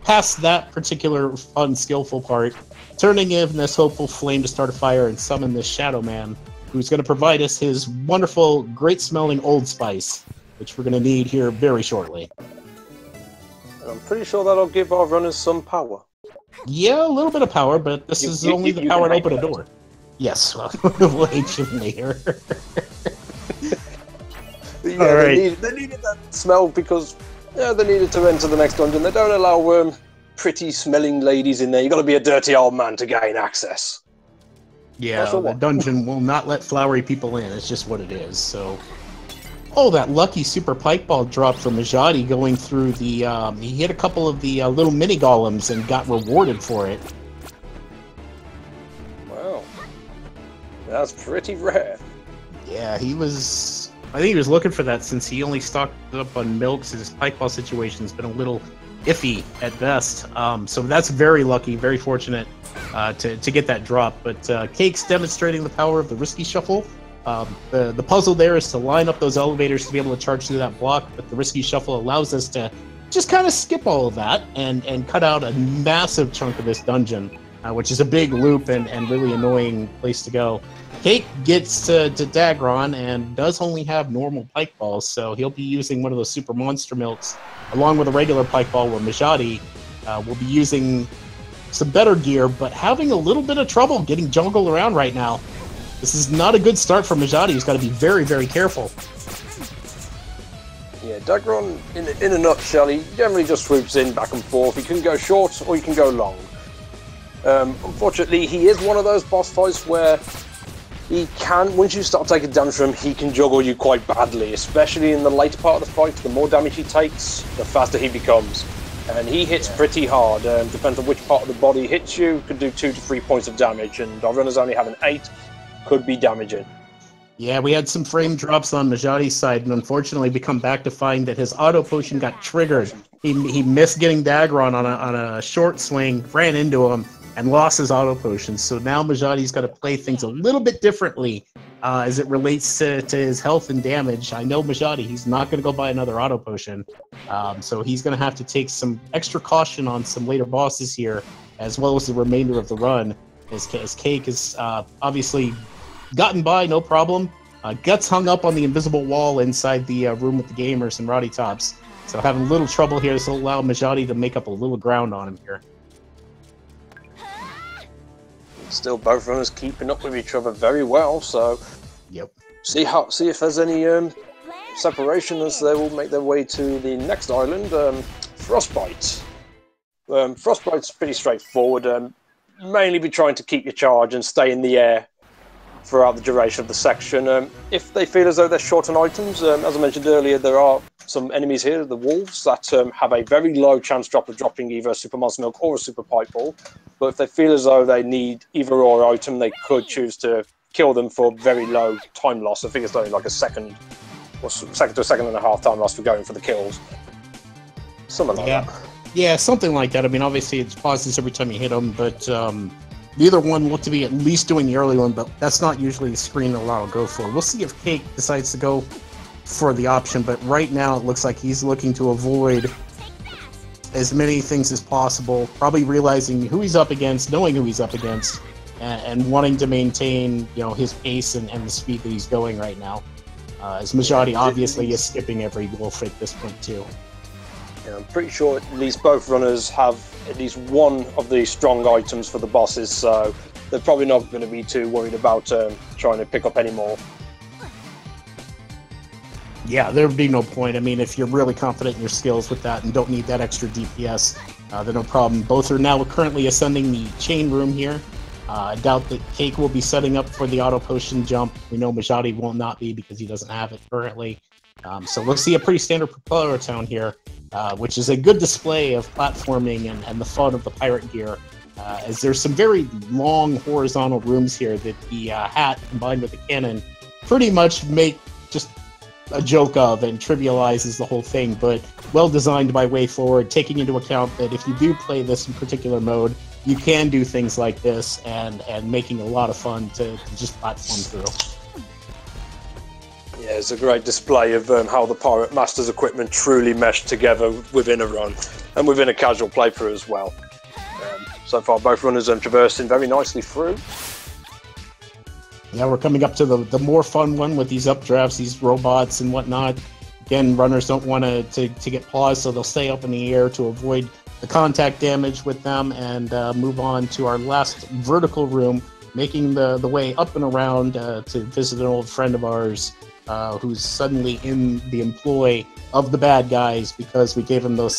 past that particular fun, skillful part, turning in this hopeful flame to start a fire and summon this Shadow Man, who's going to provide us his wonderful, great-smelling Old Spice, which we're going to need here very shortly. I'm pretty sure that'll give our runners some power. Yeah, a little bit of power, but this is only the power to open a door. Yes, we'll hate you later. Yeah, all right. They needed that smell because they needed to enter the next dungeon. They don't allow pretty-smelling ladies in there. You've got to be a dirty old man to gain access. Yeah, the dungeon will not let flowery people in. It's just what it is. So, that lucky super pike ball drop from Mijati going through the. He hit a couple of the little mini golems and got rewarded for it. Wow, that's pretty rare. Yeah, he was. I think he was looking for that since he only stocked up on milks. His pike ball situation's been a little iffy at best. So that's very lucky, very fortunate to get that drop. But Cake's demonstrating the power of the risky shuffle. The puzzle there is to line up those elevators to be able to charge through that block, but the risky shuffle allows us to just kind of skip all of that and cut out a massive chunk of this dungeon, which is a big loop and really annoying place to go. Cake gets to Dagron and does only have normal pike balls, so he'll be using one of those super monster milks along with a regular pike ball, where Mijati will be using some better gear, but having a little bit of trouble getting juggled around right now. This is not a good start for Mijati. He's got to be very, very careful. Yeah, Dagron, in a nutshell, he generally just swoops in back and forth. He can go short or he can go long. Unfortunately, he is one of those boss fights where he can, once you start taking damage from him, he can juggle you quite badly, especially in the later part of the fight. The more damage he takes, the faster he becomes. And he hits pretty hard. Depends on which part of the body hits you, could do 2 to 3 points of damage, and our runners only have an 8, could be damaging. Yeah, we had some frame drops on Mijati's side, and unfortunately we come back to find that his auto potion got triggered. He missed getting Dagron on a short swing, ran into him, and lost his auto potion. So now Mijati's got to play things a little bit differently as it relates to his health and damage. I know Mijati, he's not going to go buy another auto potion. So he's going to have to take some extra caution on some later bosses here, as well as the remainder of the run, as Cake is obviously gotten by, no problem. Guts hung up on the invisible wall inside the room with the gamers and Roddy Tops. So having a little trouble here. This will allow Mijati to make up a little ground on him here. Still, both runners keeping up with each other very well. So, yep. See if there's any separation as they will make their way to the next island, Frostbite. Frostbite's pretty straightforward. Mainly be trying to keep your charge and stay in the air throughout the duration of the section. If they feel as though they're short on items, as I mentioned earlier, there are some enemies here, the wolves, that have a very low chance drop of dropping either a Super Monster Milk or a Super Pipe Ball. But if they feel as though they need either or item, they could choose to kill them for very low time loss. I think it's only like a second to a second and a half time loss for going for the kills. Something like that. Yeah, something like that. I mean, obviously it pauses every time you hit them, but the other one looked to be at least doing the early one, but that's not usually the screen that I'll go for. We'll see if Cake decides to go for the option, but right now it looks like he's looking to avoid as many things as possible, probably realizing who he's up against, knowing who he's up against, and wanting to maintain, his pace and the speed that he's going right now. As Mijati obviously is skipping every wolf at this point too. Yeah, I'm pretty sure at least both runners have at least one of the strong items for the bosses, so they're probably not going to be too worried about trying to pick up any more. Yeah, there would be no point. I mean, if you're really confident in your skills with that and don't need that extra DPS, then no problem. Both are now currently ascending the chain room here. I doubt that Cake will be setting up for the auto potion jump. We know Mijati will not be because he doesn't have it currently. So we'll see a pretty standard propeller town here, which is a good display of platforming and the fun of the pirate gear. As there's some very long horizontal rooms here that the hat combined with the cannon pretty much make just a joke of and trivializes the whole thing, but well designed by Way Forward, taking into account that if you do play this in particular mode, you can do things like this and making a lot of fun to just platform through. Yeah, it's a great display of how the Pirate Master's equipment truly meshed together within a run and within a casual playthrough as well. So far, both runners are traversing very nicely through. Yeah, we're coming up to the more fun one with these updrafts, these robots and whatnot. Again, runners don't want to get paused, so they'll stay up in the air to avoid the contact damage with them and move on to our last vertical room, making the way up and around to visit an old friend of ours who's suddenly in the employ of the bad guys because we gave him that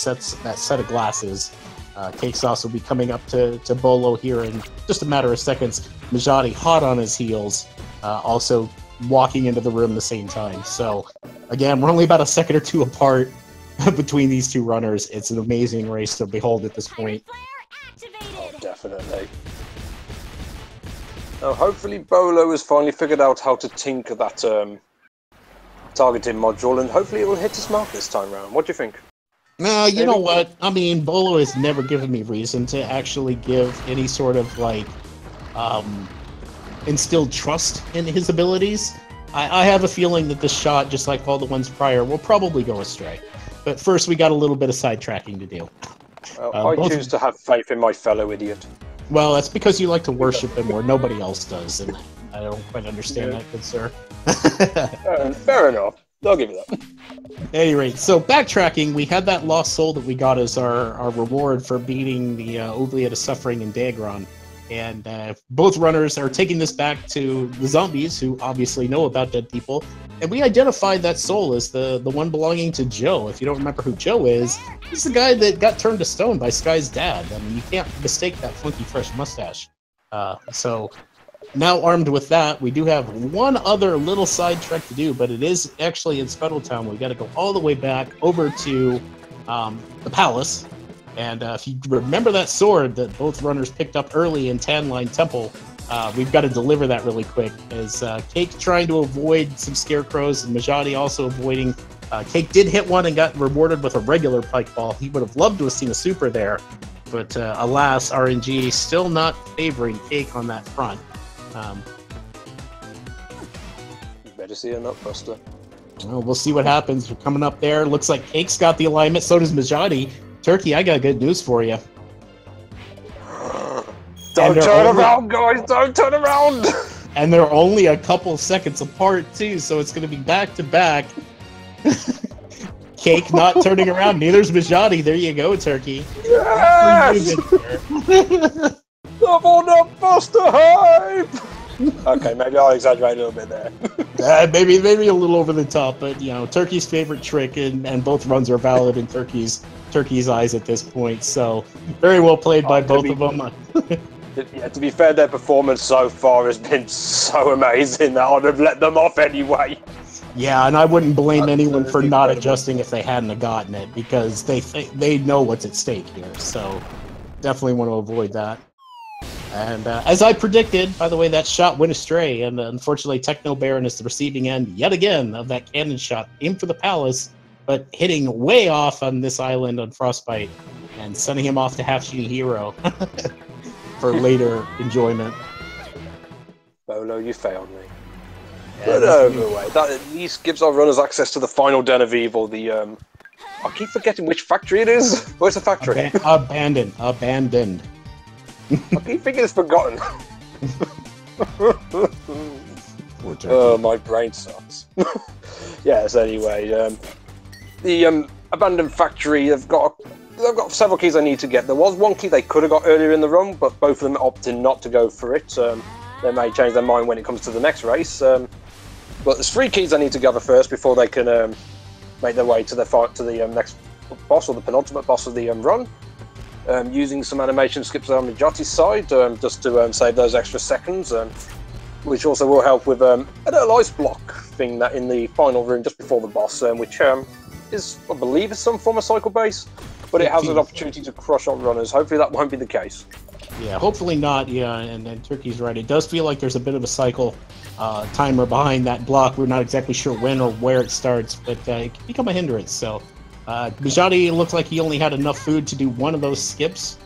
set of glasses. CakeSauc will be coming up to Bolo here in just a matter of seconds. Mijati hot on his heels, also walking into the room at the same time. So, again, we're only about a second or two apart between these two runners. It's an amazing race to behold at this point. Oh, definitely. Now, hopefully Bolo has finally figured out how to tinker that targeting module, and hopefully it will hit his mark this time round. What do you think? No, you know what? I mean, Bolo has never given me reason to actually give any sort of, instilled trust in his abilities. I have a feeling that this shot, just like all the ones prior, will probably go astray. But first, we got a little bit of sidetracking to do. I choose to have faith in my fellow idiot. Well, that's because you like to worship him where nobody else does, and I don't quite understand that, good sir. Fair enough. I'll give you that. At any rate, so backtracking, we had that lost soul that we got as our reward for beating the Oubliette of Suffering in Dagron. And both runners are taking this back to the zombies, who obviously know about dead people, And we identified that soul as the one belonging to Joe. If you don't remember who Joe is, he's the guy that got turned to stone by Sky's dad. I mean, you can't mistake that funky fresh mustache. So now armed with that, we do have one other little side trek to do, but it is actually in Scuttletown. We got to go all the way back over to the palace. And if you remember that sword that both runners picked up early in Tanline Temple, we've got to deliver that really quick, as Cake trying to avoid some scarecrows and Mijati also avoiding. Cake did hit one and got rewarded with a regular pike ball. He would have loved to have seen a super there, but alas, RNG still not favoring Cake on that front. You better see a nutbuster. Well, we'll see what happens. We're coming up there. Looks like Cake's got the alignment, so does Mijati. Turkey, I got good news for you. Don't turn around, guys! Don't turn around! And they're only a couple seconds apart, too, so it's going to be back-to-back. Cake not turning around. Neither's Mijati. There you go, Turkey. Yes! Double nutbuster hype! Okay, maybe I'll exaggerate a little bit there. Maybe a little over the top, but, you know, Turkey's favorite trick, and both runs are valid in Turkey's eyes at this point, so very well played by both of them. Yeah, to be fair, their performance so far has been so amazing that I'd have let them off anyway. Yeah, and I wouldn't blame anyone for not adjusting if they hadn't have gotten it, because they know what's at stake here, so definitely want to avoid that. And as I predicted, by the way, that shot went astray, and unfortunately Techno Baron is the receiving end yet again of that cannon shot, aimed for the palace, but hitting way off on this island on Frostbite, and sending him off to Half Genie Hero for later enjoyment. Bolo, you failed me. But anyway, that at least gives our runners access to the final Den of Evil. I keep forgetting which factory it is. Where's the factory? Abandoned. I keep thinking it's forgotten. Oh, my brain sucks. Yes, anyway, the abandoned factory, they've got several keys they need to get. There was one key they could have got earlier in the run, but both of them opted not to go for it. They may change their mind when it comes to the next race. But there's 3 keys they need to gather first before they can make their way to the next boss, or the penultimate boss of the run. Using some animation skips on Mijati's side, just to save those extra seconds, which also will help with a little ice block thing that in the final room just before the boss, which is, I believe, is some form of cycle base, but it has an opportunity to crush on runners. Hopefully that won't be the case. Yeah, hopefully not. Yeah, and Turkey's right. It does feel like there's a bit of a cycle timer behind that block. We're not exactly sure when or where it starts, but it can become a hindrance. So Mijati looks like he only had enough food to do one of those skips.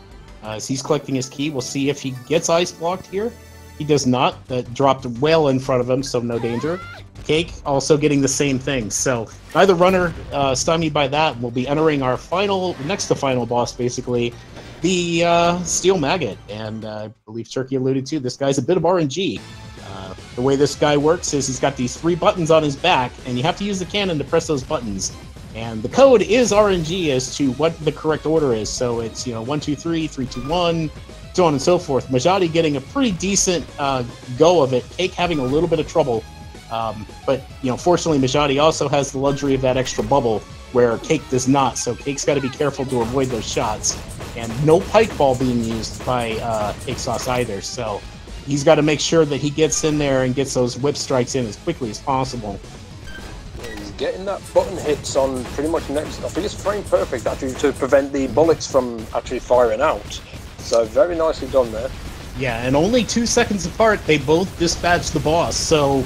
As he's collecting his key, we'll see if he gets ice blocked here. He does not. That dropped well in front of him, so no danger. Cake also getting the same thing. So neither runner stymied by that. Will be entering our next to final boss, basically, the Steel Maggot. And I believe Turkey alluded to, this guy's a bit of RNG. The way this guy works is he's got these 3 buttons on his back, and you have to use the cannon to press those buttons. And the code is RNG as to what the correct order is. So it's, 1, 2, 3, 3, 2, 1, so on and so forth. Mijati getting a pretty decent go of it. Cake having a little bit of trouble. But, fortunately, Mijati also has the luxury of that extra bubble, where Cake does not. So Cake's got to be careful to avoid those shots. And no pike ball being used by CakeSauc3 either. So he's got to make sure that he gets in there and gets those whip strikes in as quickly as possible. He's getting that button hits on pretty much next. I think it's frame perfect, actually, to prevent the bullets from actually firing out. So very nicely done there. Yeah, and only 2 seconds apart, they both dispatched the boss. So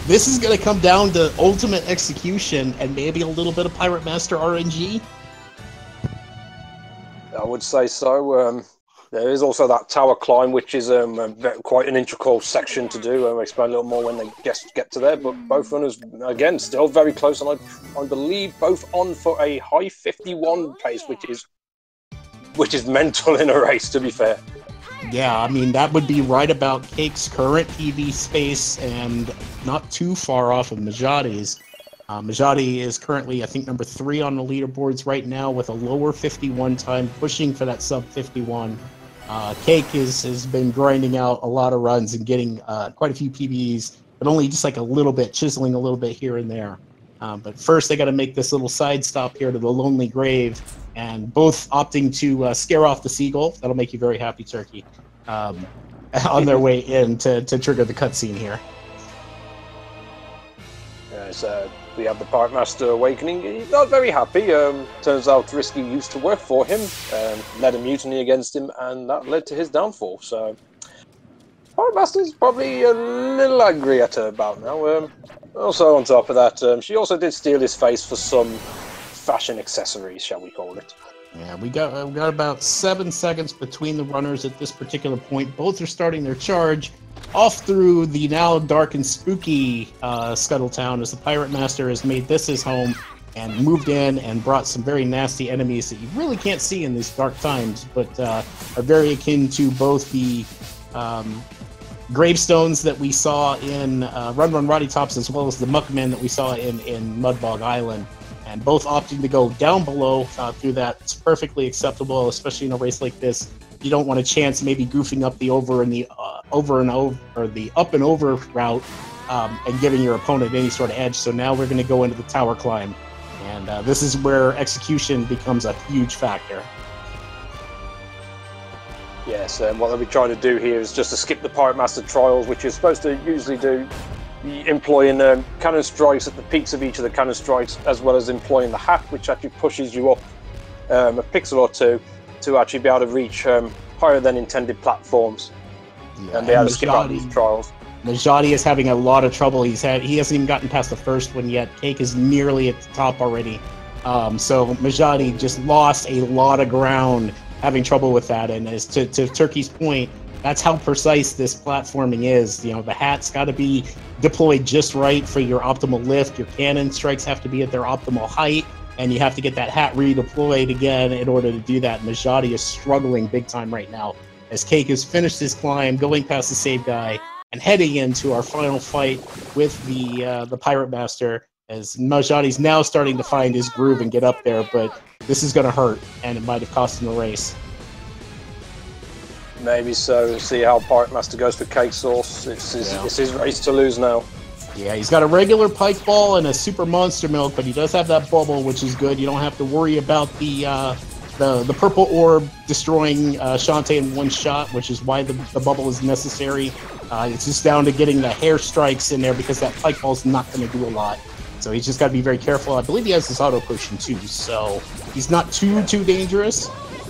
this is going to come down to ultimate execution and maybe a little bit of Pirate Master RNG. I would say so. There is also that tower climb, which is quite an integral section to do. I'll explain a little more when they get to there. But both runners, again, still very close, and I believe both on for a high 51 pace, which is mental in a race, to be fair. Yeah, I mean, that would be right about Cake's current PB space and not too far off of Mijati's. Mijati is currently, I think, number 3 on the leaderboards right now with a lower 51 time, pushing for that sub 51. Cake has been grinding out a lot of runs and getting quite a few PBs but only just like a little bit, chiseling a little bit here and there. But first, they got to make this little side stop here to the Lonely Grave, and both opting to scare off the seagull. That'll make you very happy, Turkey. On their way in to trigger the cutscene here. So we have the Pirate Master awakening. He's not very happy. Turns out Risky used to work for him, led a mutiny against him, and that led to his downfall. So Pirate Master's probably a little angry at her about now. Also, on top of that, she also did steal his face for some fashion accessories, shall we call it. Yeah, we got about 7 seconds between the runners at this particular point. Both are starting their charge off through the now dark and spooky Scuttletown, as the Pirate Master has made this his home and moved in and brought some very nasty enemies that you really can't see in these dark times, but are very akin to both the gravestones that we saw in Run Run Roddy Tops, as well as the Muckmen that we saw in Mudbog Island. And both opting to go down below through that. It's perfectly acceptable, especially in a race like this. You don't want a chance maybe goofing up the the up and over route and giving your opponent any sort of edge. So now we're going to go into the tower climb, and this is where execution becomes a huge factor. Yes, and what they'll be trying to do here is just to skip the Pirate Master trials, which you're supposed to usually do, employing cannon strikes at the peaks of each of the cannon strikes, as well as employing the hat, which actually pushes you up a pixel or two to actually be able to reach higher than intended platforms, and be able to skip out these trials. Mijati is having a lot of trouble. He hasn't even gotten past the first one yet. Cake is nearly at the top already. So Mijati just lost a lot of ground having trouble with that, and as to Turkey's point, that's how precise this platforming is. You know, the hat's got to be deployed just right for your optimal lift. Your cannon strikes have to be at their optimal height, and you have to get that hat redeployed again in order to do that. Mijati is struggling big time right now, as Cake has finished his climb, going past the save guy, and heading into our final fight with the Pirate Master, as Mijati's now starting to find his groove and get up there, but this is going to hurt, and it might have cost him the race. Maybe so. We'll see how Pirate Master goes for Cake Sauce. It's his race to lose now. Yeah, he's got a regular pike ball and a super monster milk, but he does have that bubble, which is good. You don't have to worry about the purple orb destroying Shantae in one shot, which is why the bubble is necessary. It's just down to getting the hair strikes in there, because that pike ball is not going to do a lot. So he's just got to be very careful. I believe he has this auto potion too, so he's not too dangerous.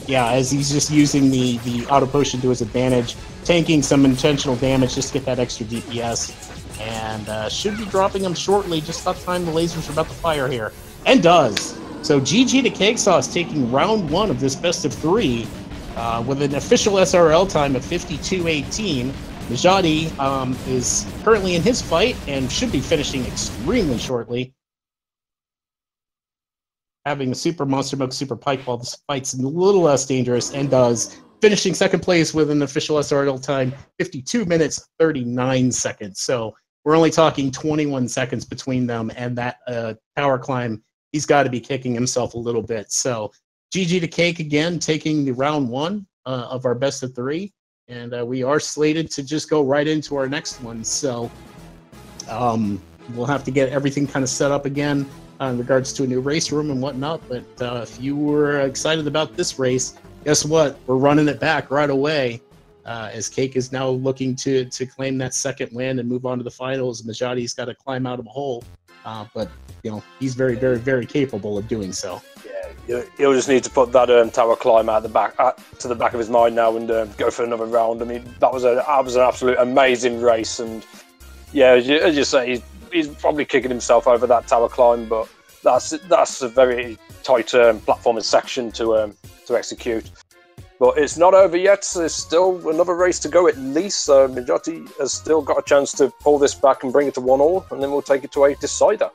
Yeah, as he's just using the auto potion to his advantage, tanking some intentional damage just to get that extra DPS, and should be dropping him shortly, just about time the lasers are about to fire here. And does. So GG to CakeSauc3 taking round one of this best of three with an official SRL time of 52:18. Mijati is currently in his fight and should be finishing extremely shortly. Having the Super Monster Milk Super Pike Ball, this fight's a little less dangerous, and does. Finishing second place with an official SRL time, 52 minutes, 39 seconds. So we're only talking 21 seconds between them, and that tower climb, he's got to be kicking himself a little bit. So GG to Cake again, taking the round one of our best of three. And we are slated to just go right into our next one. So we'll have to get everything kind of set up again in regards to a new race room and whatnot. But if you were excited about this race, guess what? We're running it back right away, as Cake is now looking to claim that second win and move on to the finals. Mijati's got to climb out of a hole, but you know, he's very, very, very capable of doing so. Yeah, he'll just need to put that tower climb out the back to the back of his mind now and go for another round. I mean, that was an absolute amazing race, and yeah, as you say, he's probably kicking himself over that tower climb, but that's a very tight platforming section to execute. But it's not over yet. There's still another race to go at least. So Mijati has still got a chance to pull this back and bring it to 1-1, and then we'll take it to a decider.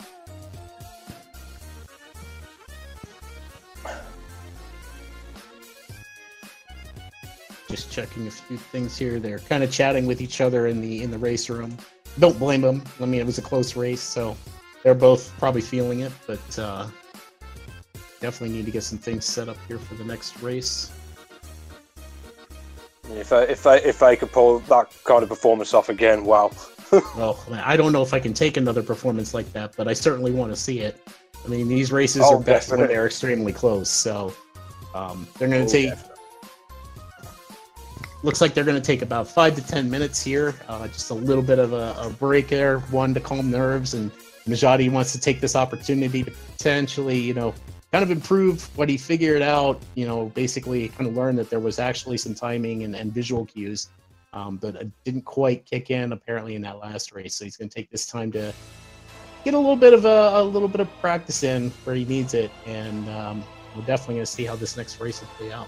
Just checking a few things here. They're kind of chatting with each other in the race room. Don't blame them. I mean, it was a close race, so they're both probably feeling it, but definitely need to get some things set up here for the next race. If they could pull that kind of performance off again, wow. Well, I don't know if I can take another performance like that, but I certainly want to see it. I mean, these races are best when they're extremely close, so they're going to take. Definitely. Looks like they're going to take about 5 to 10 minutes here. Just a little bit of a break there, one to calm nerves, and Mijati wants to take this opportunity to potentially, kind of improve what he figured out. Basically, kind of learn that there was actually some timing and visual cues, but it didn't quite kick in apparently in that last race. So he's going to take this time to get a little bit of practice in where he needs it, and we're definitely going to see how this next race will play out.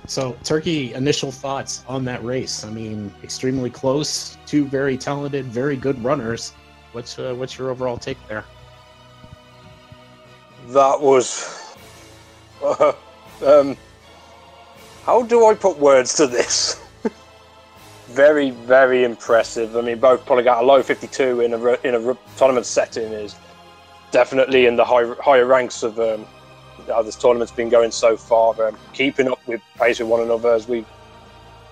So, Turkey, initial thoughts on that race? I mean, extremely close, two very talented, very good runners. What's your overall take there? That was... how do I put words to this? Very, very impressive. I mean, both probably got a low 52 in a tournament setting is definitely in the higher ranks of how this tournament's been going so far. Keeping up with pace with one another as we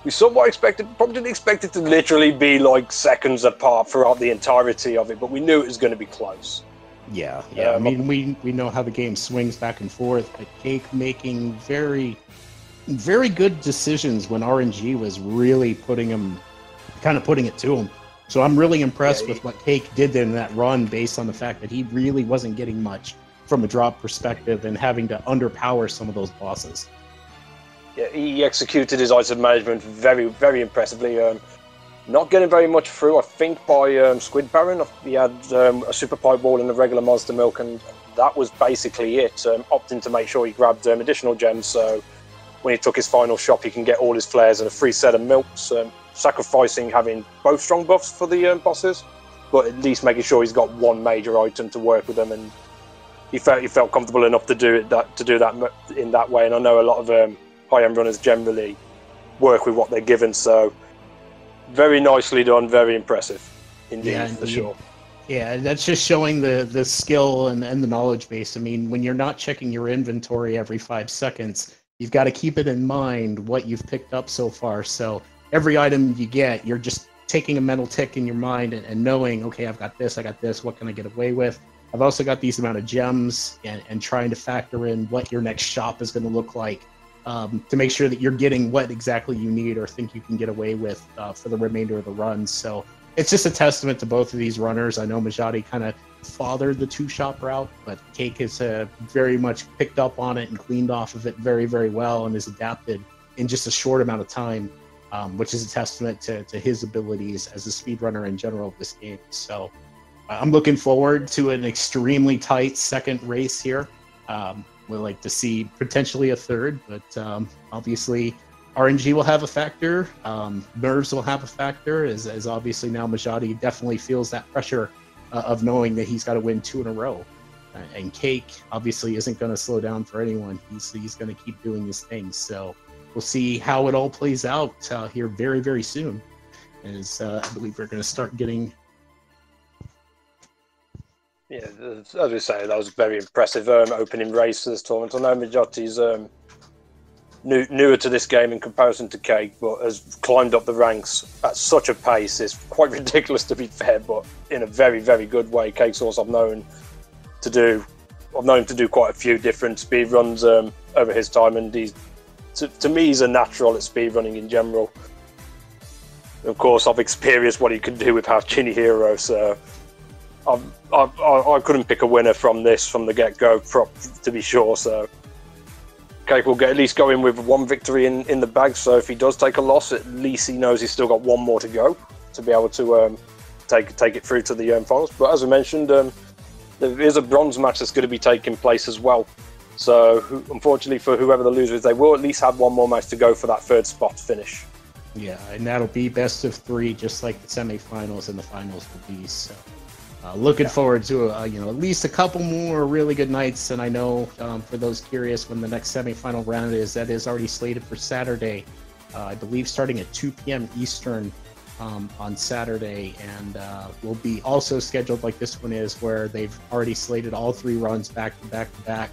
somewhat expected, probably didn't expect it to literally be like seconds apart throughout the entirety of it, but we knew it was going to be close. Yeah. I mean, we know how the game swings back and forth, but Cake making very, very good decisions when RNG was really putting it to him. So I'm really impressed with what Cake did in that run, based on the fact that he really wasn't getting much from a drop perspective and having to underpower some of those bosses. Yeah, he executed his item management very, very impressively. Not getting very much through, I think, by Squid Baron. He had a super pipe wall and a regular monster milk, and that was basically it. Opting to make sure he grabbed additional gems, so when he took his final shop, he can get all his flares and a free set of milks. Sacrificing having both strong buffs for the bosses, but at least making sure he's got one major item to work with them, and he felt comfortable enough to do that in that way. And I know a lot of high-end runners generally work with what they're given, so very nicely done, very impressive indeed, for sure. Yeah, that's just showing the skill and the knowledge base. I mean, when you're not checking your inventory every 5 seconds, you've got to keep it in mind what you've picked up so far. So every item you get, you're just taking a mental tick in your mind and knowing, okay, I got this, what can I get away with? I've also got these amount of gems, and trying to factor in what your next shop is going to look like, to make sure that you're getting what exactly you need or think you can get away with for the remainder of the run. So it's just a testament to both of these runners. I know Mijati kind of fathered the two-shop route, but Cake has very much picked up on it and cleaned off of it very, very well, and has adapted in just a short amount of time, which is a testament to his abilities as a speedrunner in general of this game. So I'm looking forward to an extremely tight second race here. We'd like to see potentially a third, but obviously RNG will have a factor. Nerves will have a factor, as obviously now Mijati definitely feels that pressure of knowing that he's got to win 2 in a row. And Cake obviously isn't going to slow down for anyone. He's going to keep doing his thing. So we'll see how it all plays out here very, very soon. As I believe we're going to start getting... Yeah, as we say, that was a very impressive opening race for this tournament. I know Mijati's newer to this game in comparison to Cake, but has climbed up the ranks at such a pace. It's quite ridiculous, to be fair, but in a very, very good way. CakeSauc3 I've known him to do quite a few different speed runs over his time, and to me, he's a natural at speed running in general. Of course, I've experienced what he can do with Half Genie Hero, so I couldn't pick a winner from the get-go, to be sure. So Cake will at least go in with one victory in the bag. So if he does take a loss, at least he knows he's still got one more to go to be able to take it through to the finals. But as I mentioned, there is a bronze match that's going to be taking place as well. So unfortunately for whoever the loser is, they will at least have one more match to go for that third spot finish. Yeah, and that'll be best of 3, just like the semifinals and the finals will be. So looking forward to at least a couple more really good nights. And I know for those curious when the next semifinal round is, that is already slated for Saturday, I believe starting at 2 p.m. Eastern on Saturday, and will be also scheduled like this one is, where they've already slated all 3 runs back to back to back.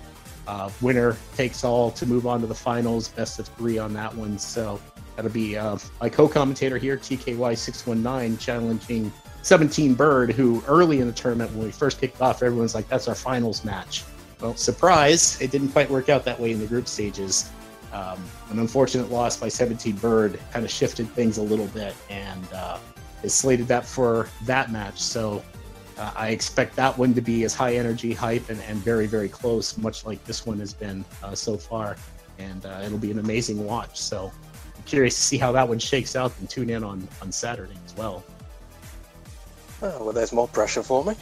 Winner takes all to move on to the finals, best of 3 on that one. So that'll be my co-commentator here, TKY619, challenging 17 Bird, who early in the tournament, when we first kicked off, everyone's like, that's our finals match. Well, surprise, it didn't quite work out that way in the group stages. An unfortunate loss by 17 Bird kind of shifted things a little bit, and is slated that for that match. So I expect that one to be as high energy, hype, and very, very close, much like this one has been so far. And it'll be an amazing watch. So I'm curious to see how that one shakes out, and tune in on Saturday as well. Oh, well, there's more pressure for me.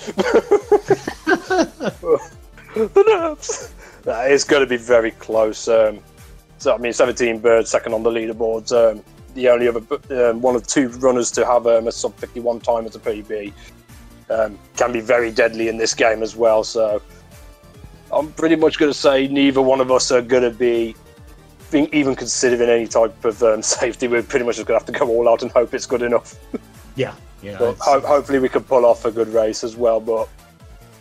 The nerves. It's going to be very close. So, I mean, 17 Bird, second on the leaderboards. The only other one of 2 runners to have a sub 51 time as a PB. Can be very deadly in this game as well. So, I'm pretty much going to say neither one of us are going to be even considering any type of safety. We're pretty much just going to have to go all out and hope it's good enough. Yeah. But hopefully we can pull off a good race as well. But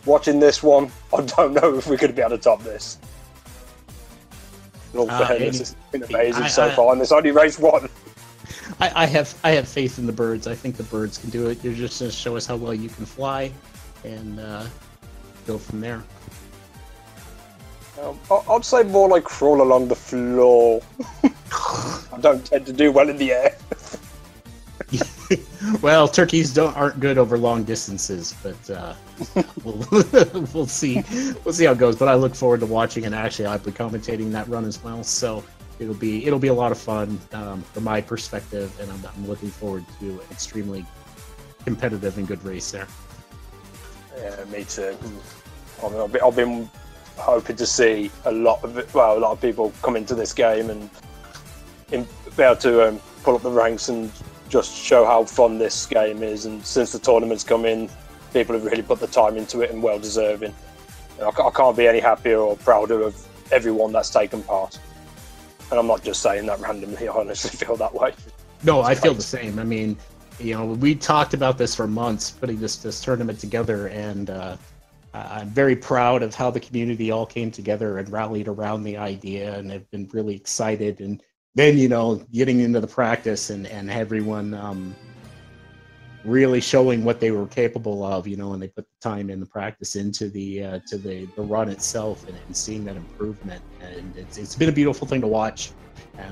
watching this one, I don't know if we're going to be able to top this. In all fairness, it's been amazing so far, and there's only race 1. I have faith in the Birds. I think the Birds can do it. You're just going to show us how well you can fly, and go from there. I'd say more like crawl along the floor. I don't tend to do well in the air. Well, turkeys aren't good over long distances, but we'll see. We'll see how it goes. But I look forward to watching, and actually, I'll be commentating that run as well. So it'll be a lot of fun from my perspective, and I'm looking forward to an extremely competitive and good race there. Yeah, me too. I've been hoping to see a lot of people come into this game and be able to pull up the ranks and just show how fun this game is. And since the tournament's come in, people have really put the time into it, and well deserving. I can't be any happier or prouder of everyone that's taken part. And I'm not just saying that randomly. I honestly feel that way. No, I feel the same. I mean, we talked about this for months, putting this tournament together, and I'm very proud of how the community all came together and rallied around the idea, and have been really excited. And then, getting into the practice and everyone really showing what they were capable of, and they put the time in the practice into the run itself, and seeing that improvement. And it's been a beautiful thing to watch.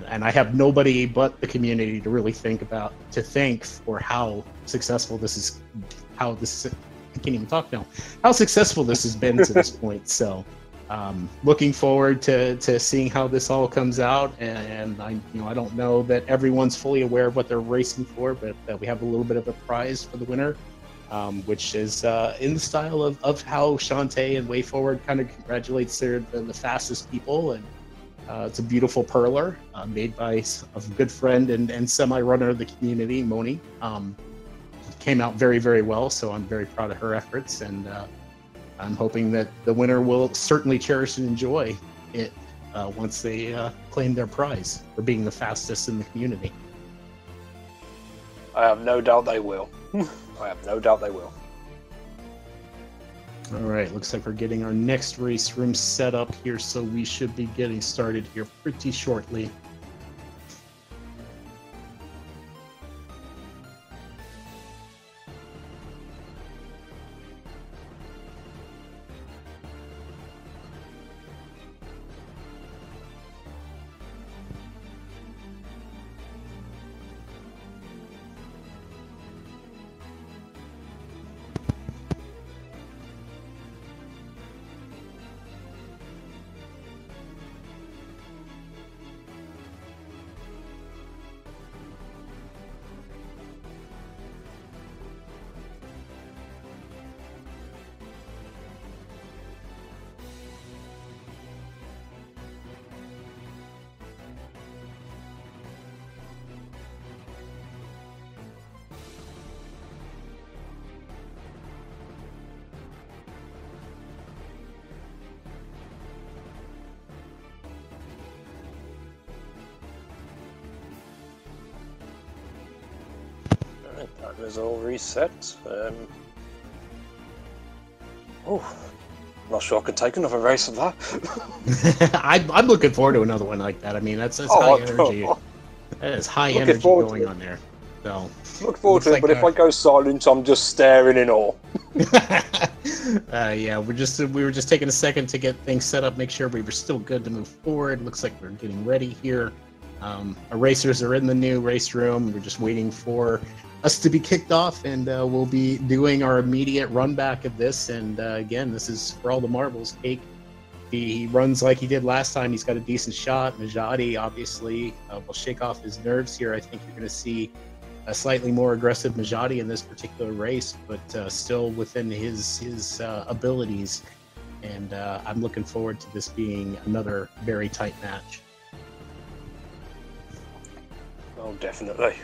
And I have nobody but the community to really thank for how successful this is, I can't even talk now, how successful this has been to this point. So looking forward to seeing how this all comes out, and I don't know that everyone's fully aware of what they're racing for, but we have a little bit of a prize for the winner, which is in the style of how Shantae and Way Forward kind of congratulates the fastest people, and it's a beautiful perler made by a good friend and semi-runner of the community, Moni. Came out very, very well, so I'm very proud of her efforts, and I'm hoping that the winner will certainly cherish and enjoy it once they claim their prize for being the fastest in the community. I have no doubt they will. I have no doubt they will. All right, looks like we're getting our next race room set up here, so we should be getting started here pretty shortly. That was all reset. Not sure I could take another race of that. I'm looking forward to another one like that. I mean, that's high energy. That is high energy going on there. So look forward to it, but if I go silent, I'm just staring in awe. Yeah, we were just taking a second to get things set up, make sure we were still good to move forward. Looks like we're getting ready here. Our racers are in the new race room. We're just waiting for us to be kicked off, and we'll be doing our immediate run back of this. And again, this is for all the marbles. Cake, he runs like he did last time. He's got a decent shot. Mijati obviously will shake off his nerves here. I think you're going to see a slightly more aggressive Mijati in this particular race, but still within his abilities. And I'm looking forward to this being another very tight match. Oh, definitely.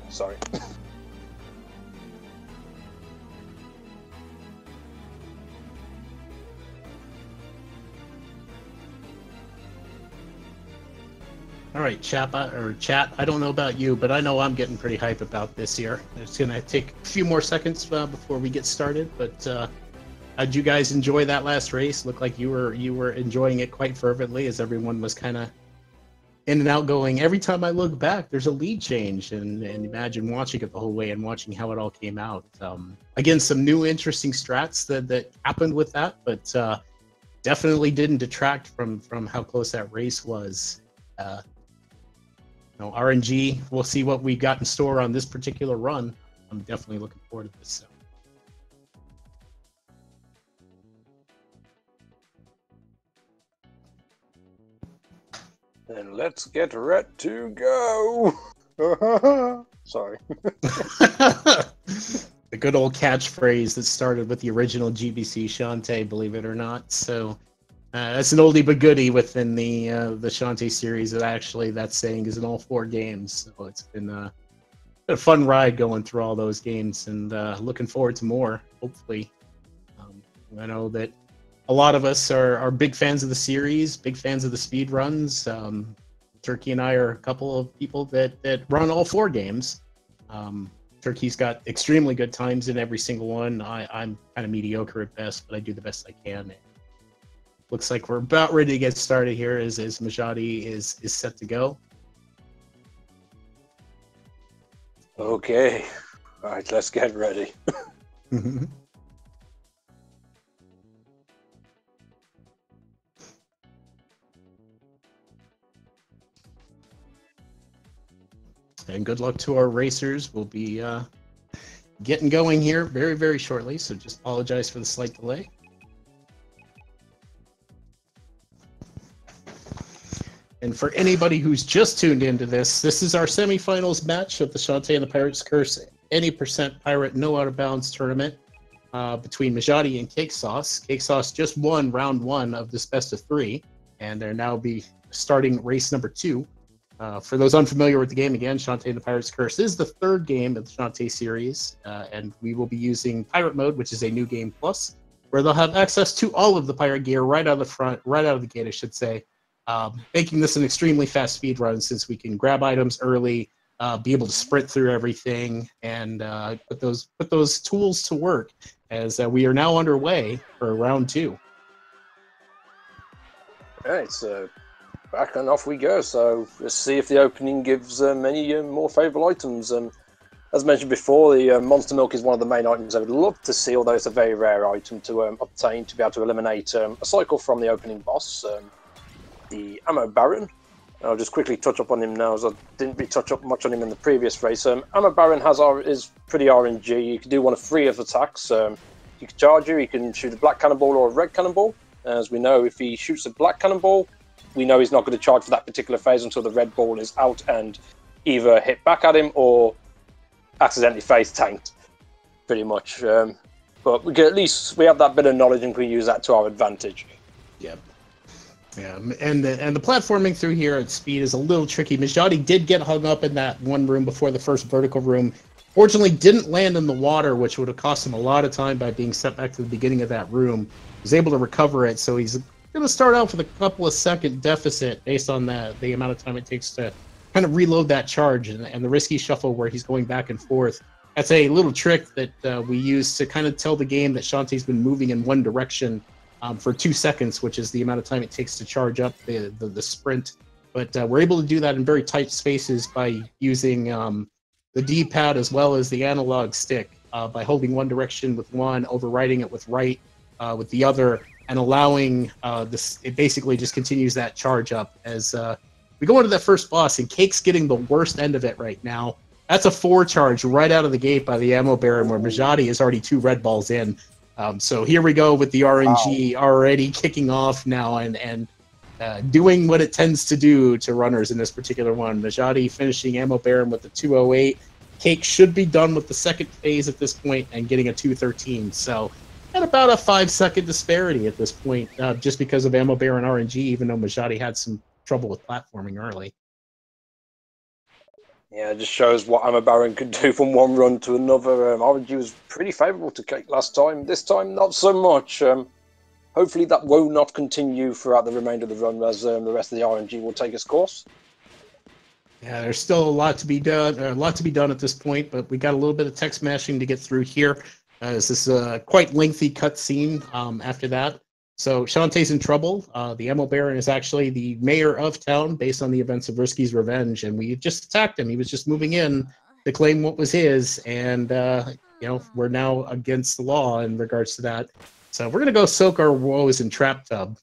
Sorry. All right, chat. I don't know about you, but I know I'm getting pretty hype about this year. It's going to take a few more seconds before we get started. But how'd you guys enjoy that last race? Looked like you were enjoying it quite fervently, as everyone was kind of in and out going. Every time I look back, there's a lead change, and imagine watching it the whole way and watching how it all came out. Again, some new interesting strats that happened with that, but definitely didn't detract from how close that race was. RNG, we'll see what we got in store on this particular run. I'm definitely looking forward to this. So. Then let's get ready to go. Sorry. The good old catchphrase that started with the original GBC Shantae, believe it or not. So that's an oldie but goodie within the Shantae series. That saying is in all 4 games. So it's been a fun ride going through all those games, and looking forward to more, hopefully. I know that a lot of us are big fans of the series, big fans of the speed runs. Turkey and I are a couple of people that run all 4 games. Turkey's got extremely good times in every single one. I'm kind of mediocre at best, but I do the best I can. Looks like we're about ready to get started here as Mijati is set to go. Okay. All right, let's get ready. And good luck to our racers. We'll be getting going here very, very shortly, so just apologize for the slight delay. And for anybody who's just tuned into this is our semifinals match of the Shantae and the Pirates Curse Any Percent Pirate No Out of Bounds tournament between Mijati and CakeSauc3. CakeSauc3 just won round 1 of this best of 3, and they're now be starting race number 2. For those unfamiliar with the game, again, Shantae and the Pirates Curse is the 3rd game of the Shantae series, and we will be using Pirate Mode, which is a new game plus, where they'll have access to all of the pirate gear right out of the gate, I should say. Making this an extremely fast speed run, since we can grab items early, be able to sprint through everything, and put those tools to work as we are now underway for round 2. All right, so back and off we go. So let's see if the opening gives any more favourable items. As mentioned before, the Monster Milk is one of the main items I would love to see, although it's a very rare item to obtain to be able to eliminate a cycle from the opening boss. The Ammo Baron. I'll just quickly touch up on him now, as I didn't really touch up much on him in the previous race. Ammo Baron is pretty RNG. You can do one of 3 of attacks. He can charge you, he can shoot a black cannonball or a red cannonball. As we know, if he shoots a black cannonball, we know he's not going to charge for that particular phase until the red ball is out and either hit back at him or accidentally face tanked, pretty much. But we have that bit of knowledge and we can use that to our advantage. Yep. Yeah, and the platforming through here at speed is a little tricky. Mijati did get hung up in that one room before the first vertical room. Fortunately, didn't land in the water, which would have cost him a lot of time by being set back to the beginning of that room. He was able to recover it, so he's going to start out with a couple of second deficit based on the amount of time it takes to kind of reload that charge, and the risky shuffle where he's going back and forth. That's a little trick that we use to kind of tell the game that Shantae's been moving in one direction for 2 seconds, which is the amount of time it takes to charge up the sprint. But we're able to do that in very tight spaces by using the D-pad as well as the analog stick, by holding one direction with one, overriding it with right with the other, and allowing this. It basically just continues that charge up as we go into that first boss, and Cake's getting the worst end of it right now. That's a 4 charge right out of the gate by the Ammo Baron, where Mijati is already 2 red balls in. So here we go with the RNG already kicking off now and doing what it tends to do to runners in this particular one. Mijati finishing Ammo Baron with the 208. Cake should be done with the second phase at this point and getting a 213. So at about a 5-second disparity at this point, just because of Ammo Baron RNG, even though Mijati had some trouble with platforming early. Yeah, it just shows what Ammo Baron could do from one run to another. RNG was pretty favourable to Cake last time. This time, not so much. Hopefully that will not continue throughout the remainder of the run, as the rest of the RNG will take its course. Yeah, there's still a lot to be done. At this point, but we got a little bit of text mashing to get through here. This is a quite lengthy cutscene after that. So Shantae's in trouble. The Ammo Baron is actually the mayor of town based on the events of Risky's revenge, and we just attacked him. He was just moving in to claim what was his, and we're now against the law in regards to that. So we're gonna go soak our woes in Trap Tub.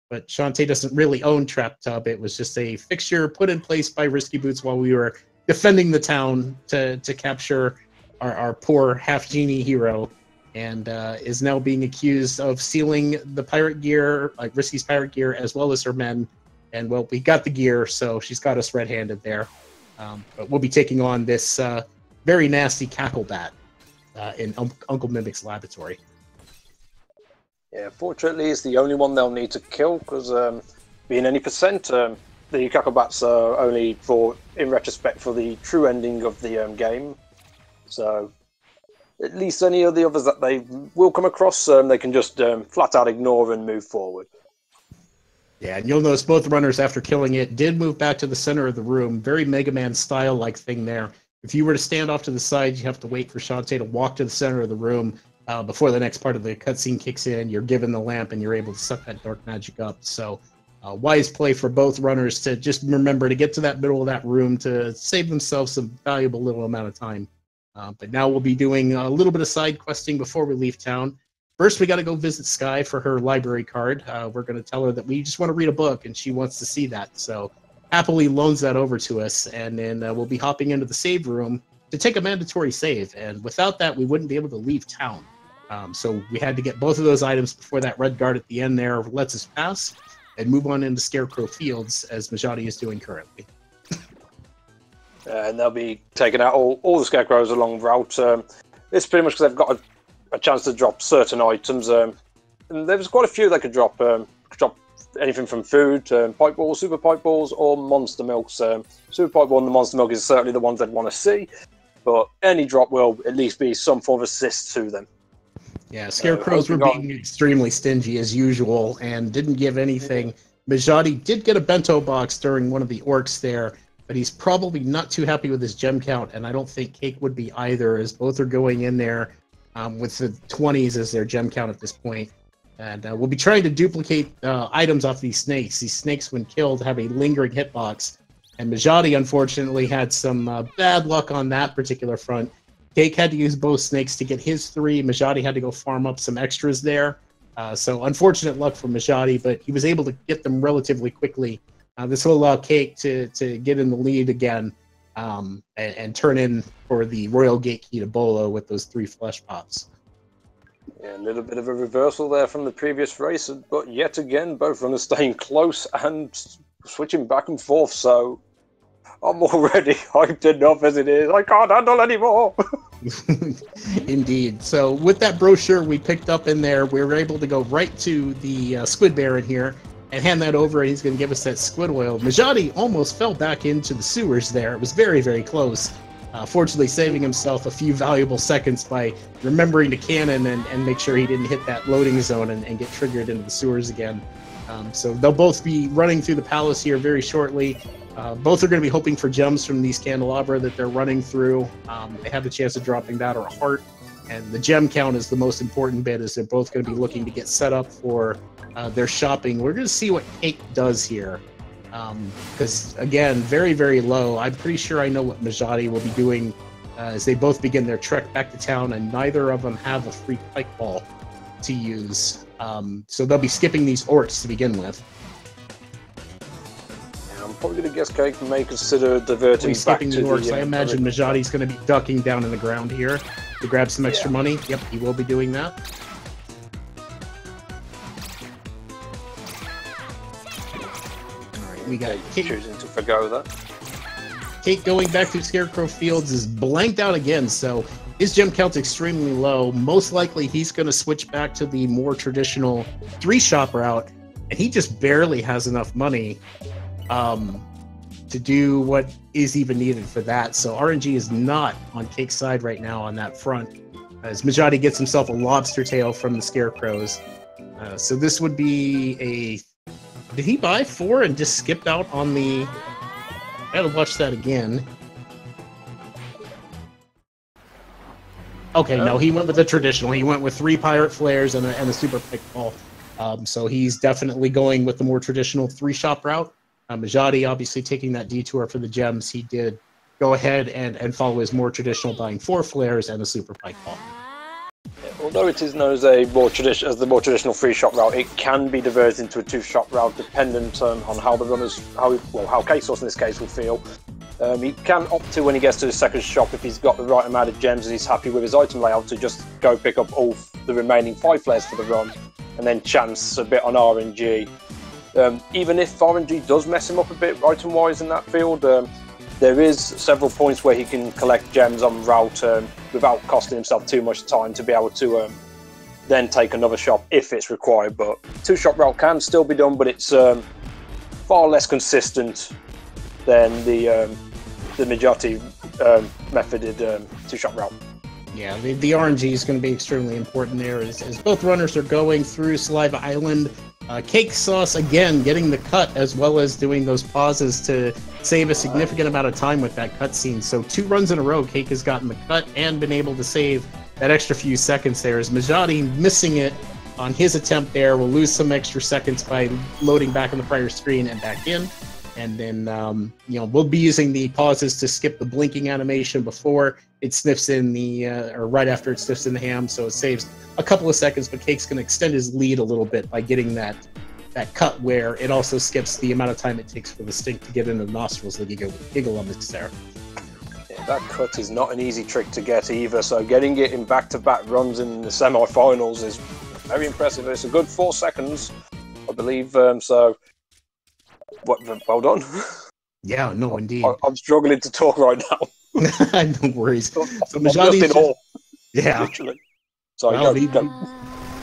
But Shantae doesn't really own Trap Tub. It was just a fixture put in place by Risky Boots while we were defending the town to capture our poor half-genie hero, and is now being accused of stealing the pirate gear, like Risky's pirate gear, as well as her men. And, well, we got the gear, so she's got us red-handed there. But we'll be taking on this very nasty Cacklebat in Uncle Mimic's laboratory. Yeah, fortunately, it's the only one they'll need to kill, because being any percent, the Cacklebats are only in retrospect, for the true ending of the game. So at least any of the others that they will come across, they can just flat out ignore and move forward. Yeah, and you'll notice both runners, after killing it, did move back to the center of the room. Very Mega Man style-like thing there. If you were to stand off to the side, you have to wait for Shantae to walk to the center of the room before the next part of the cutscene kicks in. You're given the lamp, and you're able to suck that dark magic up. So wise play for both runners to just remember to get to that middle of that room to save themselves some valuable little amount of time. But now we'll be doing a little bit of side questing before we leave town. First, we got to go visit Sky for her library card. We're going to tell her that we just want to read a book, and she wants to see that. So happily loans that over to us, and then we'll be hopping into the save room to take a mandatory save. And without that, we wouldn't be able to leave town. So we had to get both of those items before that red guard at the end there lets us pass and move on into Scarecrow Fields, as Mijati is doing currently. And they'll be taking out all the Scarecrows along the route. It's pretty much because they've got a chance to drop certain items. And there's quite a few they could drop. Drop anything from food, pipe balls, super pipe balls, or monster milks. Super pipe ball and the monster milk is certainly the ones they'd want to see. But any drop will at least be some form of assist to them. Yeah, Scarecrows were being extremely stingy as usual and didn't give anything. Mijati did get a bento box during one of the orcs there, but he's probably not too happy with his gem count, and I don't think Cake would be either, as both are going in there with the 20s as their gem count at this point. And we'll be trying to duplicate items off these snakes. These snakes, when killed, have a lingering hitbox, and Mijati, unfortunately, had some bad luck on that particular front. Cake had to use both snakes to get his 3. Mijati had to go farm up some extras there. So unfortunate luck for Mijati, but he was able to get them relatively quickly. This will allow Cake to get in the lead again and turn in for the Royal Gate Key to Bolo with those 3 flesh pots. Yeah, a little bit of a reversal there from the previous race, but yet again, both runners staying close and switching back and forth, so I'm already hyped enough as it is. I can't handle anymore. Indeed. So with that brochure we picked up in there, we were able to go right to the Squid Baron here and hand that over, and he's going to give us that squid oil. Mijati almost fell back into the sewers there. It was very, very close. Fortunately, saving himself a few valuable seconds by remembering to cannon and make sure he didn't hit that loading zone and get triggered into the sewers again. So they'll both be running through the palace here very shortly. Both are going to be hoping for gems from these candelabra that they're running through. They have the chance of dropping that or a heart. And the gem count is the most important bit, as they're both going to be looking to get set up for their shopping. We're going to see what Cake does here. Because, again, very, very low. I'm pretty sure I know what Mijati will be doing as they both begin their trek back to town, and neither of them have a free pike ball to use. So they'll be skipping these orts to begin with. Yeah, I'm probably going to guess Cake may consider diverting back to the orcs. I imagine Mijati's going to be ducking down in the ground here to grab some extra money. Yep, he will be doing that. We got Cake choosing to forgo that. Cake going back to Scarecrow Fields is blanked out again, so his gem count's extremely low. Most likely he's going to switch back to the more traditional 3-shop route, and he just barely has enough money to do what is even needed for that. So RNG is not on Cake's side right now on that front, as Mijati gets himself a lobster tail from the Scarecrows. So this would be a... Did he buy 4 and just skipped out on the... I gotta watch that again. Okay, no, he went with the traditional. He went with 3 pirate flares and a super pick ball. So he's definitely going with the more traditional 3-shop route. Mijati obviously taking that detour for the gems. He did go ahead and follow his more traditional, buying 4 flares and a super pike ball. Although it is known as the more traditional 3-shop route, it can be diverted into a 2-shop route dependent on how the runners, how CakeSauc3 in this case will feel. He can opt to, when he gets to the second shop, if he's got the right amount of gems and he's happy with his item layout, to just go pick up all the remaining 5 flares for the run, and then chance a bit on RNG. Even if RNG does mess him up a bit item-wise in that field, there is several points where he can collect gems on route without costing himself too much time to be able to then take another shop if it's required. But 2-shop route can still be done, but it's far less consistent than the Mijati methoded 2-shop route. Yeah, the RNG is going to be extremely important there as both runners are going through Saliva Island. CakeSauc3 again getting the cut, as well as doing those pauses to save a significant amount of time with that cutscene. So 2 runs in a row, Cake has gotten the cut and been able to save that extra few seconds there. As Mijati missing it on his attempt there, will lose some extra seconds by loading back on the prior screen and back in. And then, we'll be using the pauses to skip the blinking animation before it sniffs in or right after it sniffs in the ham. So it saves a couple of seconds, but Cake's going to extend his lead a little bit by getting that cut where it also skips the amount of time it takes for the stink to get into the nostrils of the Gigalumix there. Yeah, that cut is not an easy trick to get either. So getting it in back-to-back runs in the semi-finals is very impressive. It's a good 4 seconds, I believe. Well done. Yeah, no, indeed. I'm struggling to talk right now. No worries. So Mijati's in awe. Yeah. Literally. Sorry, well, go.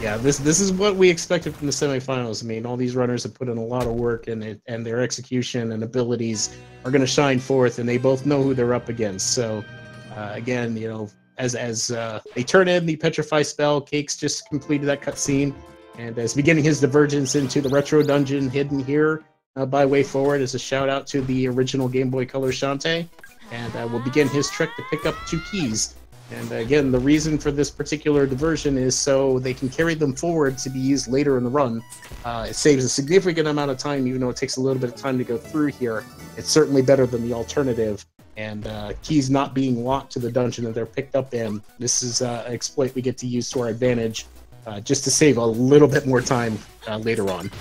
Yeah, this is what we expected from the semifinals. I mean, all these runners have put in a lot of work, and their execution and abilities are going to shine forth, and they both know who they're up against. So, again, as they turn in the Petrify spell, Cake's just completed that cutscene, and is beginning his divergence into the retro dungeon hidden here. By Way Forward as a shout out to the original Game Boy Color Shantae, and will begin his trek to pick up 2 keys. And again, the reason for this particular diversion is so they can carry them forward to be used later in the run. It saves a significant amount of time, even though it takes a little bit of time to go through here. It's certainly better than the alternative. And keys not being locked to the dungeon that they're picked up in, this is an exploit we get to use to our advantage, just to save a little bit more time later on.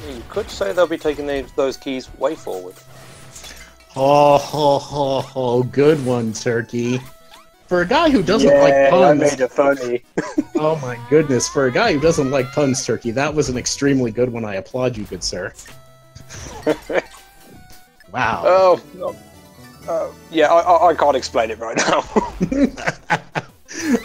You could say they'll be taking those keys way forward. Oh, good one, Turkey. For a guy who doesn't like puns... I made it funny. Oh my goodness, for a guy who doesn't like puns, Turkey, that was an extremely good one. I applaud you, good sir. Wow. Oh, yeah, I can't explain it right now.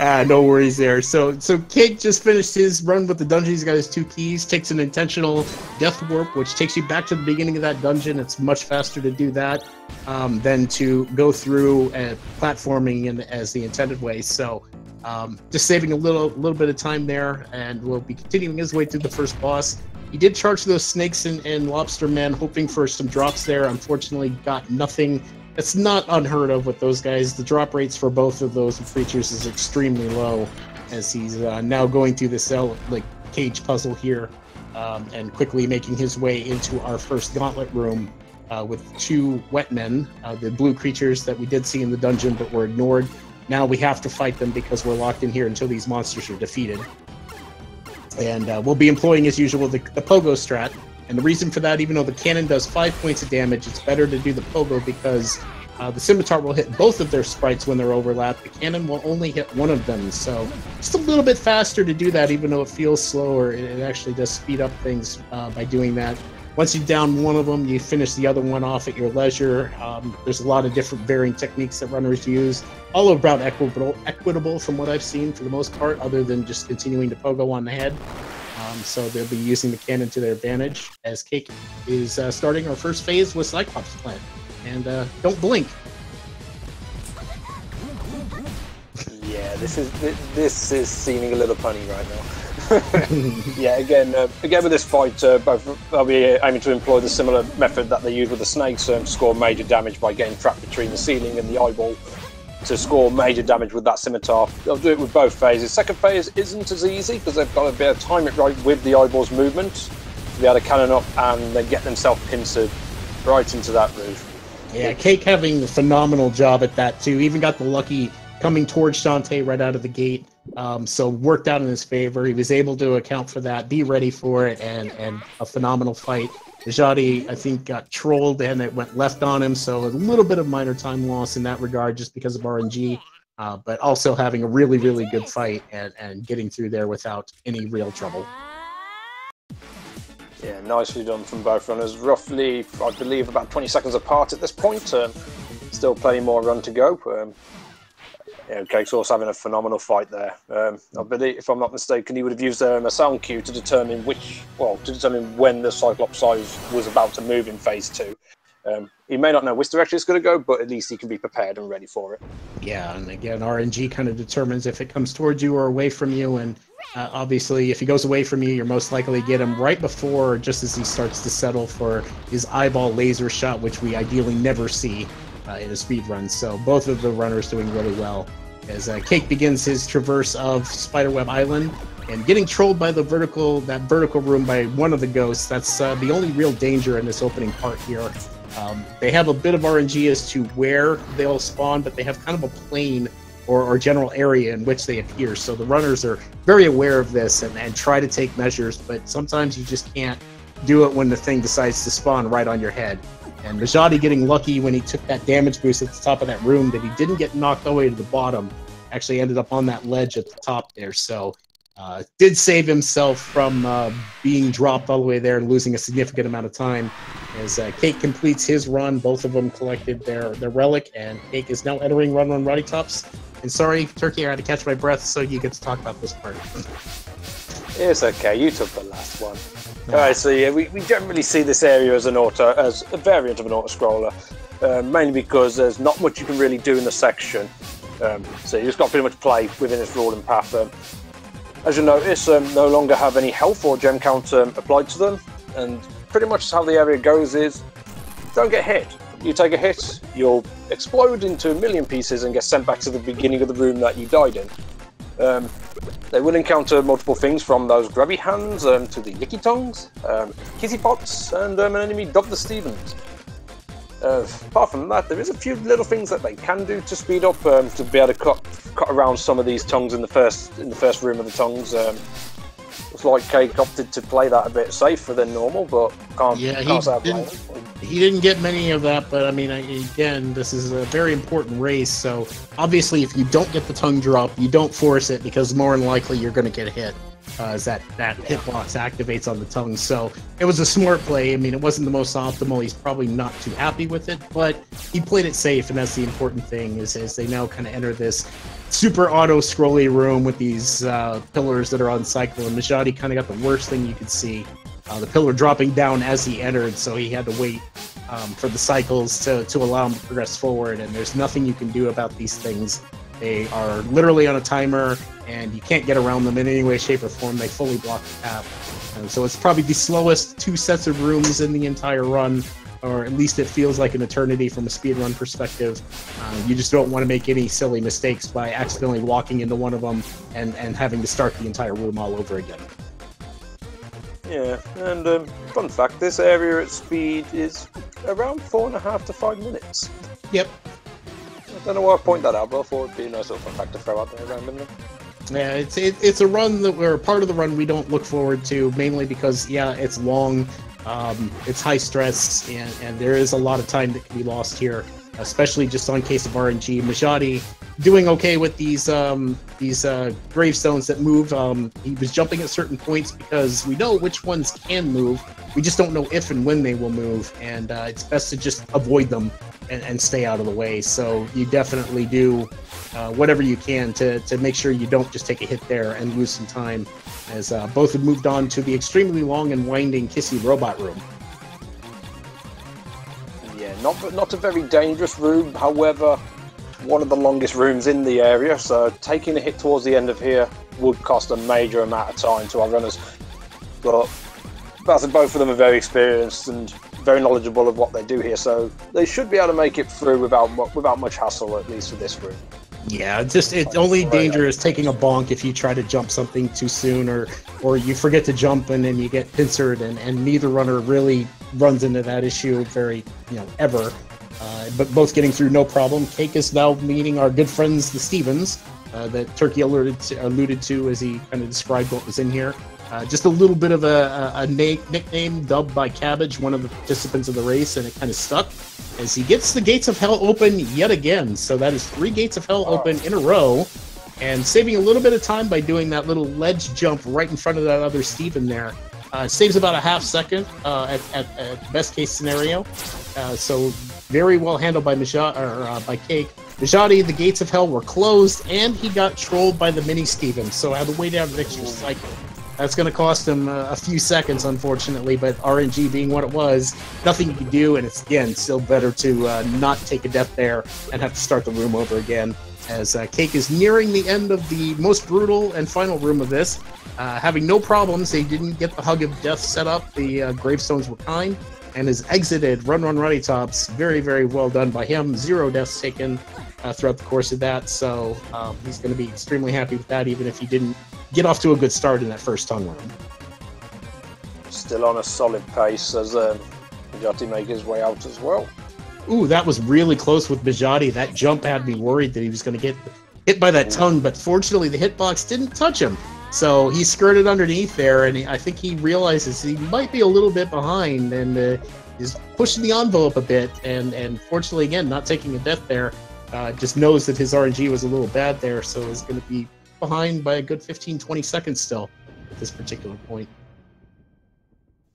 No worries there. So Cake just finished his run with the dungeon. He's got his 2 keys, takes an intentional death warp, which takes you back to the beginning of that dungeon. It's much faster to do that than to go through platforming in as the intended way. So just saving a little bit of time there, and we'll be continuing his way through the first boss. He did charge those snakes and lobster men, hoping for some drops there. Unfortunately, got nothing. It's not unheard of with those guys. The drop rates for both of those creatures is extremely low, as he's now going through the cell cage puzzle here, and quickly making his way into our first gauntlet room with 2 wet men, the blue creatures that we did see in the dungeon but were ignored. Now we have to fight them because we're locked in here until these monsters are defeated. And we'll be employing, as usual, the pogo strat. And the reason for that, even though the cannon does 5 points of damage, it's better to do the pogo because the scimitar will hit both of their sprites when they're overlapped. The cannon will only hit one of them. So just a little bit faster to do that, even though it feels slower. It actually does speed up things by doing that. Once you down one of them, you finish the other one off at your leisure. There's a lot of different varying techniques that runners use, all about equitable from what I've seen for the most part, other than just continuing to pogo on the head. So they'll be using the cannon to their advantage, as Cake is starting our first phase with Cyclops Plant. And don't blink. Yeah, this is seeming a little punny right now. Yeah, again with this fight, both they'll be aiming to employ the similar method that they use with the snakes, to score major damage by getting trapped between the ceiling and the eyeball. To score major damage with that scimitar. They'll do it with both phases. Second phase isn't as easy because they've got to be able to time it right with the eyeball's movement to be able to cannon up and then get themselves pincered right into that roof. Yeah, Cake having a phenomenal job at that too. Even got the lucky coming towards Shantae right out of the gate. So worked out in his favor. He was able to account for that, be ready for it, and a phenomenal fight. Mijati, I think, got trolled and it went left on him, so a little bit of minor time loss in that regard just because of RNG, but also having a really, really good fight and getting through there without any real trouble. Yeah, nicely done from both runners. Roughly, I believe, about 20 seconds apart at this point. Still plenty more run to go. CakeSauc3 having a phenomenal fight there. I believe, if I'm not mistaken, he would have used a sound cue to determine when the Cyclops size was about to move in phase 2. He may not know which direction it's going to go, but at least he can be prepared and ready for it. Yeah, and again, RNG kind of determines if it comes towards you or away from you, and obviously, if he goes away from you, you're most likely to get him right before, just as he starts to settle for his eyeball laser shot, which we ideally never see in a speed run. So both of the runners doing really well as Cake begins his traverse of Spiderweb Island and getting trolled by that vertical room by one of the ghosts. That's the only real danger in this opening part here. They have a bit of RNG as to where they'll spawn, but they have kind of a plane or general area in which they appear. So the runners are very aware of this and try to take measures, but sometimes you just can't do it when the thing decides to spawn right on your head. And Mijati getting lucky when he took that damage boost at the top of that room that he didn't get knocked all the way to the bottom, actually ended up on that ledge at the top there. So did save himself from being dropped all the way there and losing a significant amount of time. As Cake completes his run, both of them collected their relic, and Cake is now entering Run Run Roddy Tops. And sorry, Turkey, I had to catch my breath so you get to talk about this part. It's okay, you took the last one. Alright, so yeah, we generally see this area as a variant of an auto-scroller, mainly because there's not much you can really do in the section. So you just got to pretty much play within its rolling path. As you notice, no longer have any health or gem count applied to them, and pretty much how the area goes is, don't get hit. You take a hit, you'll explode into a million pieces and get sent back to the beginning of the room that you died in. They will encounter multiple things from those grubby hands to the yicky tongues, kissy pots, and an enemy Dr. Stevens. Apart from that, there is a few little things that they can do to speed up, to be able to cut around some of these tongues in the first room of the tongues. Looks like Cake opted to play that a bit safer than normal, but can't say I blame him. He didn't get many of that, but I mean, again, this is a very important race, so obviously if you don't get the tongue drop, you don't force it, because more than likely you're going to get hit, as that hitbox activates on the tongue. So it was a smart play. I mean, it wasn't the most optimal. He's probably not too happy with it, but he played it safe, and that's the important thing, is as they now kind of enter this super auto-scrolly room with these pillars that are on cycle, and Mijati kind of got the worst thing you could see. The pillar dropping down as he entered, so he had to wait for the cycles to allow him to progress forward, and there's nothing you can do about these things. They are literally on a timer, and you can't get around them in any way, shape, or form. They fully block the path. And so it's probably the slowest 2 sets of rooms in the entire run, or at least it feels like an eternity from a speedrun perspective. You just don't want to make any silly mistakes by accidentally walking into one of them and having to start the entire room all over again. Yeah, and fun fact, this area at speed is around 4.5 to 5 minutes. Yep. I don't know why I point that out, but I thought it'd be a nice little fun fact to throw out there randomly. Yeah, it's a run that we're part of the run we don't look forward to, mainly because, yeah, it's long, it's high stress, and there is a lot of time that can be lost here, especially just on case of RNG. Mijati doing okay with these gravestones that move. He was jumping at certain points because we know which ones can move. We just don't know if and when they will move, and it's best to just avoid them and stay out of the way. So you definitely do whatever you can to make sure you don't just take a hit there and lose some time, as both have moved on to the extremely long and winding Kissy robot room. Yeah, not a very dangerous room, however, one of the longest rooms in the area, so taking a hit towards the end of here would cost a major amount of time to our runners. But both of them are very experienced and very knowledgeable of what they do here, so they should be able to make it through without much hassle, at least for this room. Yeah, it's only danger is taking a bonk if you try to jump something too soon, or you forget to jump and then you get pincered, and neither runner really runs into that issue ever. But both getting through no problem. Cake is now meeting our good friends, the Stevens, that Turkey alluded to as he kind of described what was in here. Just a little bit of a nickname dubbed by Cabbage, one of the participants of the race, and it kind of stuck as he gets the gates of hell open yet again. So that is 3 gates of hell open in a row, and saving a little bit of time by doing that little ledge jump right in front of that other Steven there. Saves about a half second at best case scenario. So very well handled by by Cake. Mijati, the gates of hell were closed, and he got trolled by the mini Steven, so had to wait out an extra cycle. That's going to cost him a few seconds, unfortunately, but RNG being what it was, nothing you can do, and it's, again, still better to not take a death there and have to start the room over again, as Cake is nearing the end of the most brutal and final room of this. Having no problems, they didn't get the hug of death set up, the gravestones were kind, and has exited Run Ruddy Tops. Very, very well done by him. 0 deaths taken throughout the course of that, so he's going to be extremely happy with that, even if he didn't get off to a good start in that first tongue run. Still on a solid pace as Mijati make his way out as well. Ooh, that was really close with Mijati. That jump had me worried that he was going to get hit by that tongue, but fortunately the hitbox didn't touch him. So he skirted underneath there, and I think he realizes he might be a little bit behind and is pushing the envelope a bit. And fortunately, again, not taking a death there, just knows that his RNG was a little bad there, so is going to be behind by a good 15-20 seconds still at this particular point.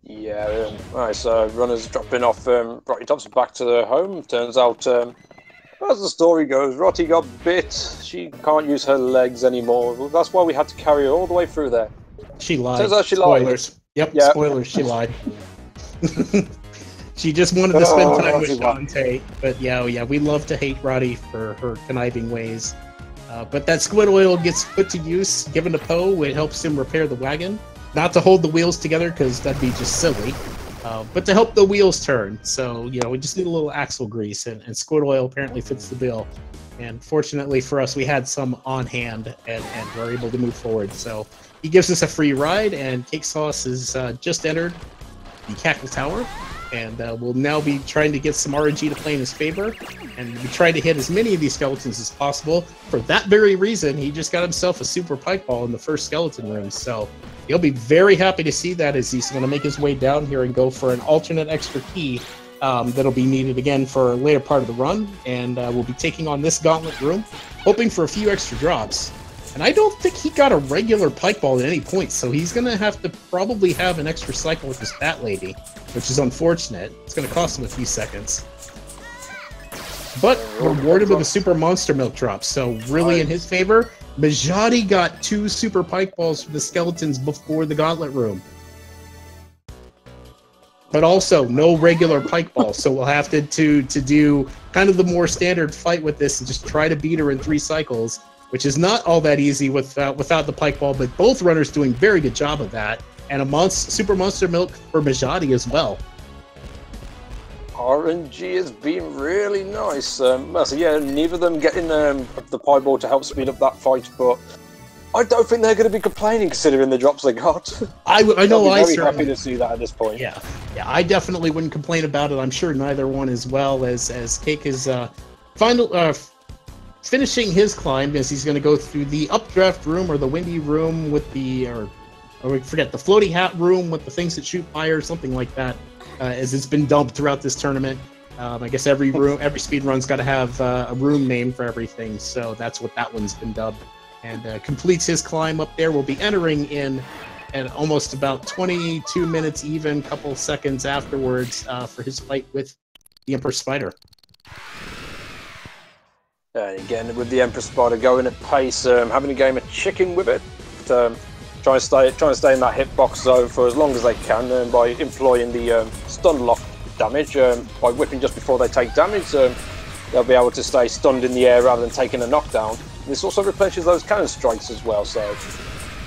Yeah, nice. Runners dropping off Rocky Tops back to their home. Turns out, as the story goes, Rotti got bit. She can't use her legs anymore. Well, that's why we had to carry her all the way through there. She lied. Turns out she Spoilers. lied. Yep, spoilers. She lied. She just wanted to spend time with Shantae. But yeah, we love to hate Rotti for her conniving ways. But that squid oil gets put to use, given to Poe. It helps him repair the wagon. Not to hold the wheels together, because that'd be just silly. But to help the wheels turn. So, we just need a little axle grease, and squid oil apparently fits the bill. And fortunately for us, we had some on hand, and we're able to move forward. So he gives us a free ride, and Cake Sauce has just entered the Cackle Tower. And we'll now be trying to get some RNG to play in his favor, and we try to hit as many of these skeletons as possible. For that very reason, he just got himself a super pike ball in the first skeleton room, so he'll be very happy to see that as he's going to make his way down here and go for an alternate extra key that'll be needed again for a later part of the run, and we'll be taking on this gauntlet room, hoping for a few extra drops. And I don't think he got a regular pike ball at any point, so he's going to have to probably have an extra cycle with this Bat Lady, which is unfortunate. It's going to cost him a few seconds. but rewarded with a super monster milk drop. So really in his favor, Mijati got 2 super pike balls for the skeletons before the gauntlet room. But also no regular pike balls, so we'll have to do kind of the more standard fight with this and just try to beat her in 3 cycles, which is not all that easy without the pike ball, but both runners doing very good job of that. And a super monster milk for Mijati as well. RNG has been really nice. So yeah, neither of them getting the pie ball to help speed up that fight, but I don't think they're going to be complaining considering the drops they got. I know I'm very happy to see that at this point. Yeah, I definitely wouldn't complain about it. I'm sure neither one as well as Cake is finishing his climb as he's going to go through the updraft room or the windy room with the we forget the floaty hat room with the things that shoot fire, something like that, as it's been dubbed throughout this tournament. I guess every speed run's got to have a room name for everything, so that's what that one's been dubbed. And completes his climb up there. We'll be entering in at almost about 22 minutes even, couple seconds afterwards for his fight with the Emperor Spider. Again, with the Emperor Spider going at pace, having a game of chicken with it, trying to stay in that hitbox zone for as long as they can, by employing the stun lock damage, by whipping just before they take damage, they'll be able to stay stunned in the air rather than taking a knockdown. This also replenishes those cannon strikes as well, so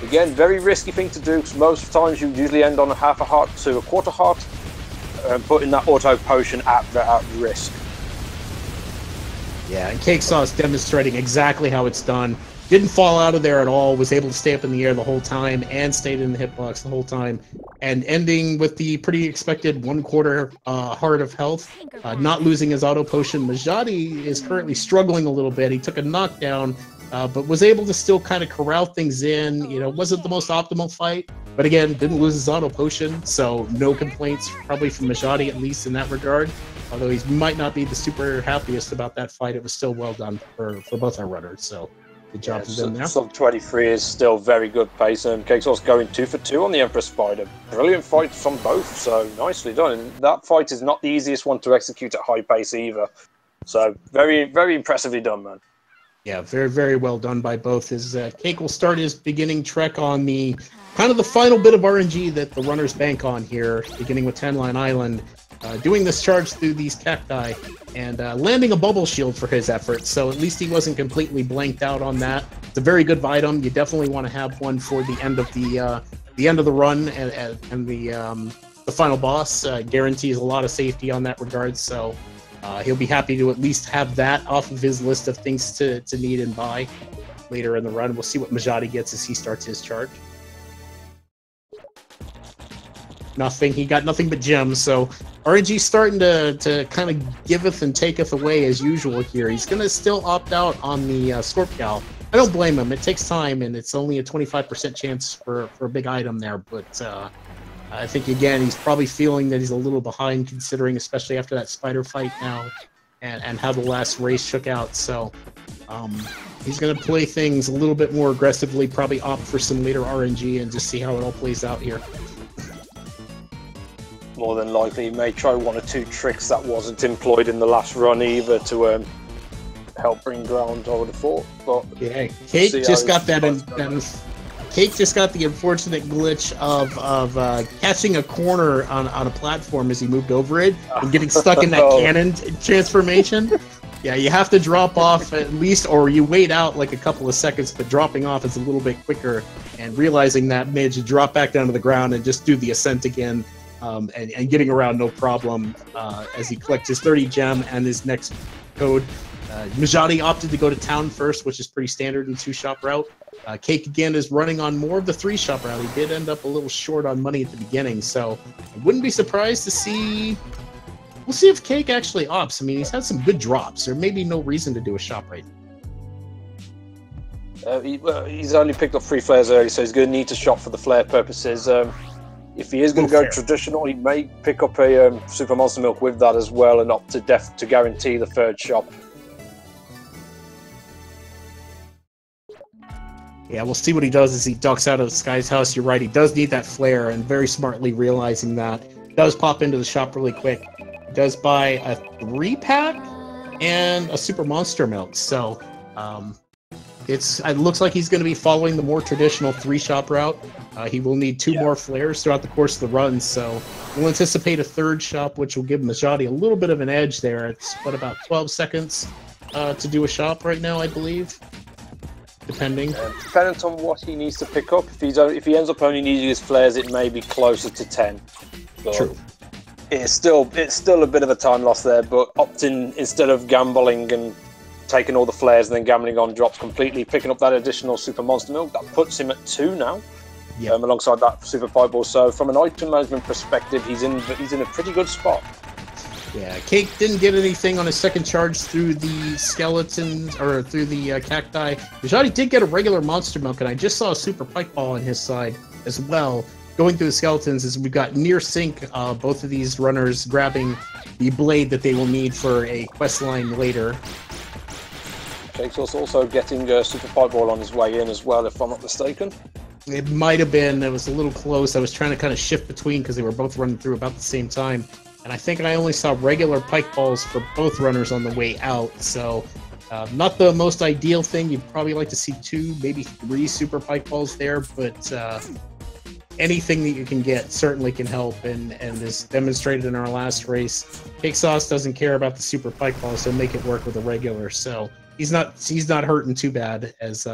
again, very risky thing to do because most times you usually end on a half a heart to a quarter heart, putting that auto potion at risk. Yeah, and CakeSauc is demonstrating exactly how it's done. Didn't fall out of there at all, was able to stay up in the air the whole time and stayed in the hitbox the whole time, and ending with the pretty expected 1/4 heart of health, not losing his auto potion. Mijati is currently struggling a little bit. He took a knockdown, but was able to still kind of corral things in. You know, wasn't the most optimal fight, but again, didn't lose his auto potion, so no complaints probably from Mijati, at least in that regard. Although he might not be the super happiest about that fight, it was still well done for both our runners, so good job to them there. Sub 23 is still very good pace, and CakeSauc's going 2 for 2 on the Emperor Spider. Brilliant fights from both, so nicely done. And that fight is not the easiest one to execute at high pace either. So very, very impressively done, man. Yeah, very, very well done by both. His Cake will start his beginning trek on the kind of the final bit of RNG that the runners bank on here, beginning with 10-Line Island. Doing this charge through these cacti and landing a bubble shield for his efforts, so at least he wasn't completely blanked out on that. It's a very good item. You definitely want to have one for the end of the run and the final boss. Guarantees a lot of safety on that regard, so he'll be happy to at least have that off of his list of things to need and buy later in the run. We'll see what Mijati gets as he starts his charge. Nothing. He got nothing but gems, so RNG starting to kind of giveth and taketh away as usual here. He's going to still opt out on the Scorpcal. I don't blame him. It takes time, and it's only a 25% chance for a big item there, but I think, again, he's probably feeling that he's a little behind, considering, especially after that spider fight now, and how the last race shook out, so he's going to play things a little bit more aggressively, probably opt for some later RNG, and just see how it all plays out here. More than likely, he may try 1 or 2 tricks that wasn't employed in the last run either to help bring ground, I would have thought. But yeah, Cake just got Cake just got the unfortunate glitch of catching a corner on a platform as he moved over it and getting stuck in that cannon transformation. Yeah, you have to drop off at least, or you wait out like a couple of seconds, but dropping off is a little bit quicker, and realizing that made you drop back down to the ground and just do the ascent again. And getting around no problem as he collects his 30 gem and his next code. Mijati opted to go to town first, which is pretty standard in 2-shop route. Cake, again, is running on more of the 3-shop route. He did end up a little short on money at the beginning, so I wouldn't be surprised to see... We'll see if Cake actually opts. I mean, he's had some good drops. There may be no reason to do a shop right now. He's only picked up 3 flares early, so he's going to need to shop for the flare purposes. If he is going to go traditional, he may pick up a Super Monster Milk with that as well and opt to guarantee the 3rd shop. Yeah, we'll see what he does as he ducks out of Sky's house. You're right, he does need that flare, and very smartly realizing that. Does pop into the shop really quick. Does buy a 3-pack and a Super Monster Milk. So it looks like he's going to be following the more traditional 3-shop route. He will need 2 more flares throughout the course of the run, so we'll anticipate a 3rd shop, which will give Mijati a little bit of an edge there. It's about 12 seconds to do a shop right now, I believe, depending. Depending on what he needs to pick up. If he ends up only needing his flares, it may be closer to 10. But True. It's still a bit of a time loss there, but opting, instead of gambling and taking all the flares and then gambling on drops completely, picking up that additional Super Monster Milk, that puts him at 2 now. Alongside that Super Fight Ball. So from an item management perspective, he's in a pretty good spot. Yeah, Cake didn't get anything on his second charge through the skeletons or through the cacti. Mijati did get a regular Monster Milk, and I just saw a Super Pike Ball on his side as well. Going through the skeletons, as we've got near sync, both of these runners grabbing the blade that they will need for a quest line later. CakeSauc3 also getting a Super Fight Ball on his way in as well, if I'm not mistaken. It might have been. It was a little close. I was trying to kind of shift between because they were both running through about the same time. And I think I only saw regular pike balls for both runners on the way out. So not the most ideal thing. You'd probably like to see 2, maybe 3 super pike balls there. But anything that you can get certainly can help. And as demonstrated in our last race, CakeSauc3 doesn't care about the super pike balls. So make it work with a regular. So he's not hurting too bad as...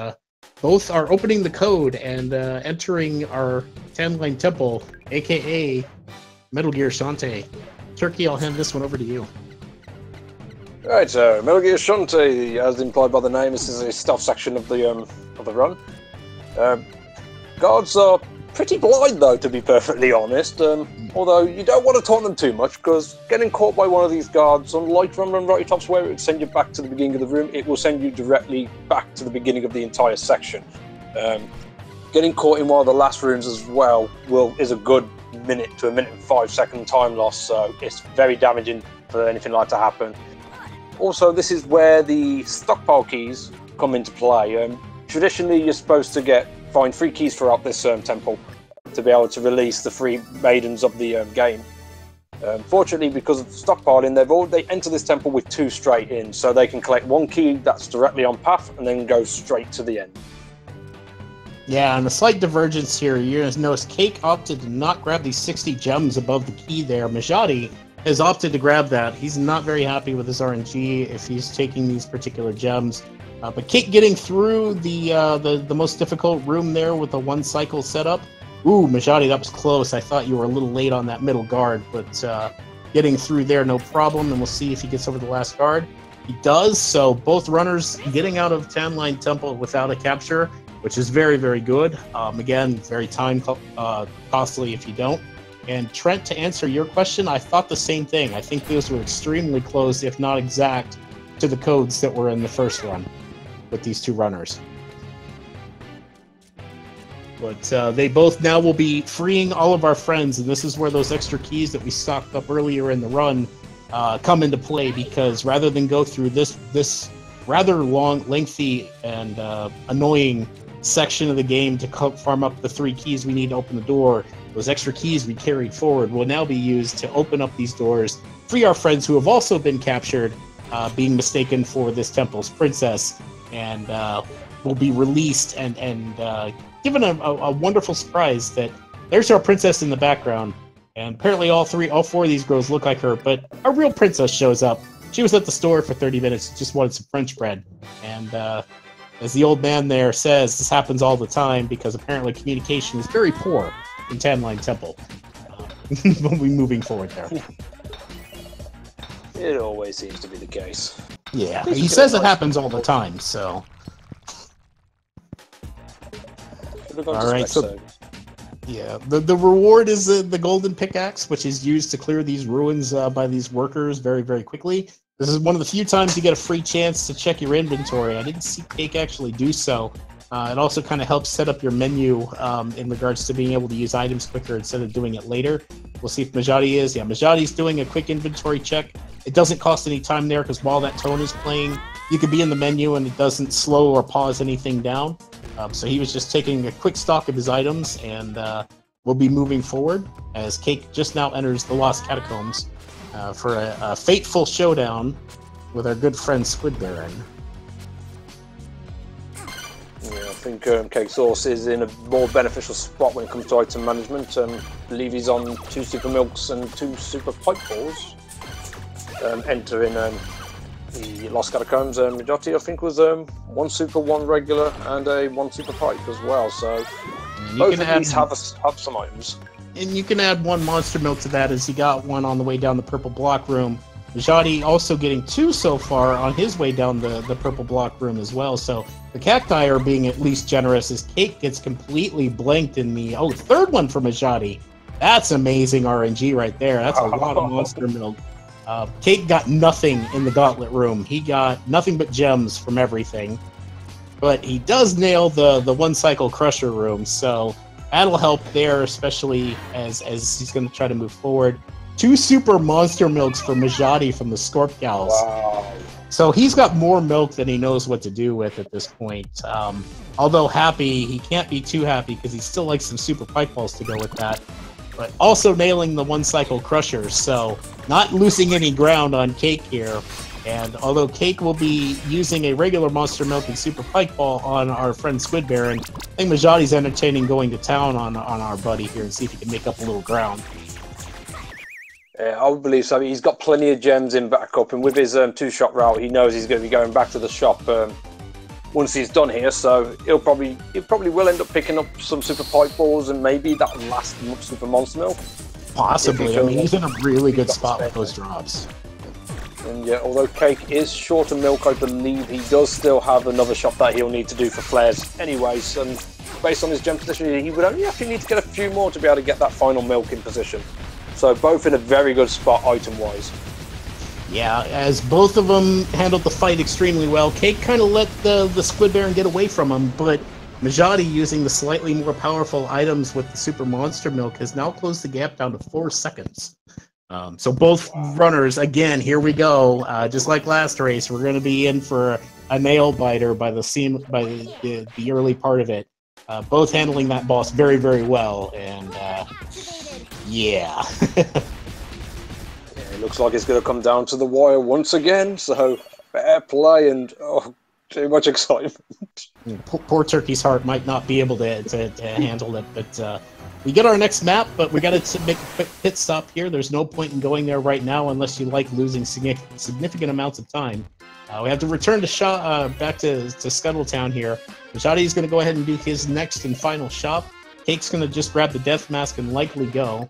both are opening the code and entering our 10-line temple, a.k.a. Metal Gear Shantae. Turkey, I'll hand this one over to you. Right, so Metal Gear Shantae, as implied by the name, this is a stealth section of the run. Guards are pretty blind, though, to be perfectly honest. Although you don't want to taunt them too much, because getting caught by one of these guards, unlike Run Run Righty Tops, where it would send you back to the beginning of the room, it will send you directly back to the beginning of the entire section. Getting caught in one of the last rooms as well is a good minute to a minute and 5 second time loss, so it's very damaging for anything like to happen. Also, this is where the stockpile keys come into play. Traditionally, you're supposed to find 3 keys throughout this temple to be able to release the 3 maidens of the game. Fortunately, because of the stockpiling, they enter this temple with 2 straight in, so they can collect 1 key that's directly on path and then go straight to the end. Yeah, and a slight divergence here. You're going to notice Cake opted to not grab these 60 gems above the key there. Mijati has opted to grab that. He's not very happy with his RNG if he's taking these particular gems. But Cake getting through the most difficult room there with the 1 cycle setup. Ooh, Mijati, that was close. I thought you were a little late on that middle guard, but getting through there, no problem. And we'll see if he gets over the last guard. He does, so both runners getting out of 10-line temple without a capture, which is very, very good. Again, very time costly if you don't. And Trent, to answer your question, I thought the same thing. I think those were extremely close, if not exact, to the codes that were in the first run with these 2 runners. But they both now will be freeing all of our friends, and this is where those extra keys that we stocked up earlier in the run come into play, because rather than go through this rather long, lengthy, and annoying section of the game to farm up the 3 keys we need to open the door, those extra keys we carried forward will now be used to open up these doors, free our friends who have also been captured, being mistaken for this temple's princess, and will be released and given a wonderful surprise that there's our princess in the background, and apparently all 4 of these girls look like her, but a real princess shows up. She was at the store for 30 minutes, just wanted some French bread, and as the old man there says, this happens all the time because apparently communication is very poor in 10-line temple. We'll be moving forward there. It always seems to be the case. Yeah, he says it happens all the time, so... All right, so yeah, the reward is the golden pickaxe, which is used to clear these ruins by these workers very, very quickly. This is one of the few times you get a free chance to check your inventory. I didn't see Cake actually do so. It also kind of helps set up your menu in regards to being able to use items quicker instead of doing it later. We'll see if Mijati is. Yeah, Mijati's doing a quick inventory check. It doesn't cost any time there because while that tone is playing, you could be in the menu and it doesn't slow or pause anything down. So he was just taking a quick stock of his items, and we'll be moving forward as Cake just now enters the Lost Catacombs for a fateful showdown with our good friend Squid Baron. Yeah, I think CakeSauc is in a more beneficial spot when it comes to item management. I believe he's on 2 super milks and 2 super pipe balls. Entering the Lost Catacombs, Mijati, I think, was 1 super, 1 regular, and a 1 super pipe as well. So both of these have some items. And you can add 1 monster milk to that, as he got 1 on the way down the purple block room. Mijati also getting 2 so far on his way down the purple block room as well. So the cacti are being at least generous, as Cake gets completely blanked in the 3rd one for Mijati. That's amazing RNG right there. That's a lot of monster milk. Cake got nothing in the gauntlet room. He got nothing but gems from everything. But he does nail the 1 cycle crusher room, so that'll help there, especially as he's going to try to move forward. 2 super monster milks for Mijati from the Scorp Gals. Wow. So he's got more milk than he knows what to do with at this point. Although happy, he can't be too happy because he still likes some super pipe balls to go with that. But also nailing the 1 cycle crusher, so not losing any ground on Cake here. And although Cake will be using a regular monster milk and super pike ball on our friend Squid Baron, I think Mijati's entertaining going to town on our buddy here and see if he can make up a little ground. Yeah, I would believe so. He's got plenty of gems in backup, and with his 2-shot route, he knows he's going to be going back to the shop once he's done here. So he probably will end up picking up some super pipe balls and maybe that last super monster milk. Possibly. I mean, he's in a really good spot with those drops. And yeah, although Cake is short of milk, I believe he does still have another shop that he'll need to do for flares anyways. And based on his gem position, he would only actually need to get a few more to be able to get that final milk in position. So both in a very good spot item-wise. Yeah, as both of them handled the fight extremely well. Cake kind of let the Squid Baron get away from him, but Mijati, using the slightly more powerful items with the Super Monster Milk, has now closed the gap down to 4 seconds. So both runners, again, here we go. Just like last race, we're going to be in for a nail biter by the early part of it. Both handling that boss very, very well, and yeah. It looks like it's going to come down to the wire once again, so fair play and too much excitement. Poor Turkey's heart might not be able to handle it, but we get our next map, but we got to make a quick pit stop here. There's no point in going there right now unless you like losing significant amounts of time. We have to return to back to Scuttletown here. Mijati is going to go ahead and do his next and final shop. Cake's going to just grab the death mask and likely go.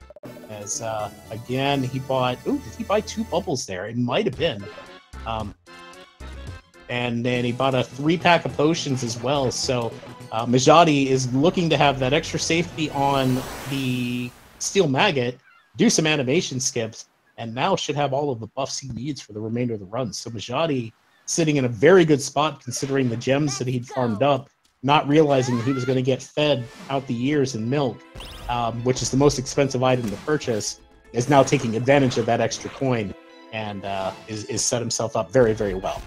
As, again, he bought... Ooh, did he buy 2 bubbles there? It might have been. And then he bought a 3-pack of potions as well. So Mijati is looking to have that extra safety on the Steel Maggot, do some animation skips, and now should have all of the buffs he needs for the remainder of the run. So Mijati sitting in a very good spot considering the gems that he'd farmed up, not realizing that he was going to get fed out the years in milk, which is the most expensive item to purchase, is now taking advantage of that extra coin and is set himself up very, very well.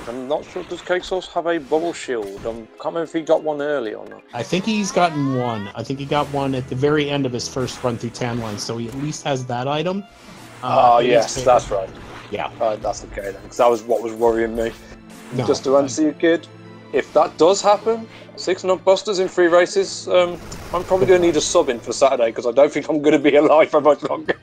I'm not sure, does CakeSauc have a bubble shield? I can't remember if he got one early or not. I think he's gotten one. I think he got one at the very end of his first run through Tanline, so he at least has that item. Yes, that's right. Yeah. That's okay then, because that was what was worrying me. No, just to answer you, kid, if that does happen, 6 Nutbusters in 3 races, I'm probably going to need a sub in for Saturday, because I don't think I'm going to be alive for much longer.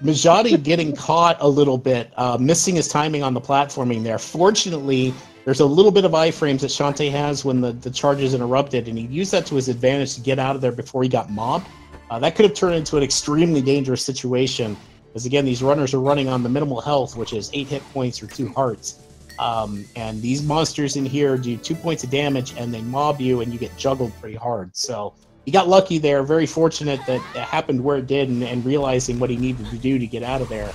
Mijati getting caught a little bit, missing his timing on the platforming there. Fortunately, there's a little bit of iframes that Shantae has when the charge is interrupted, and he used that to his advantage to get out of there before he got mobbed. That could have turned into an extremely dangerous situation, because again, these runners are running on the minimal health, which is 8 hit points or 2 hearts. And these monsters in here do 2 points of damage, and they mob you, and you get juggled pretty hard. So he got lucky there, very fortunate that it happened where it did, and realizing what he needed to do to get out of there.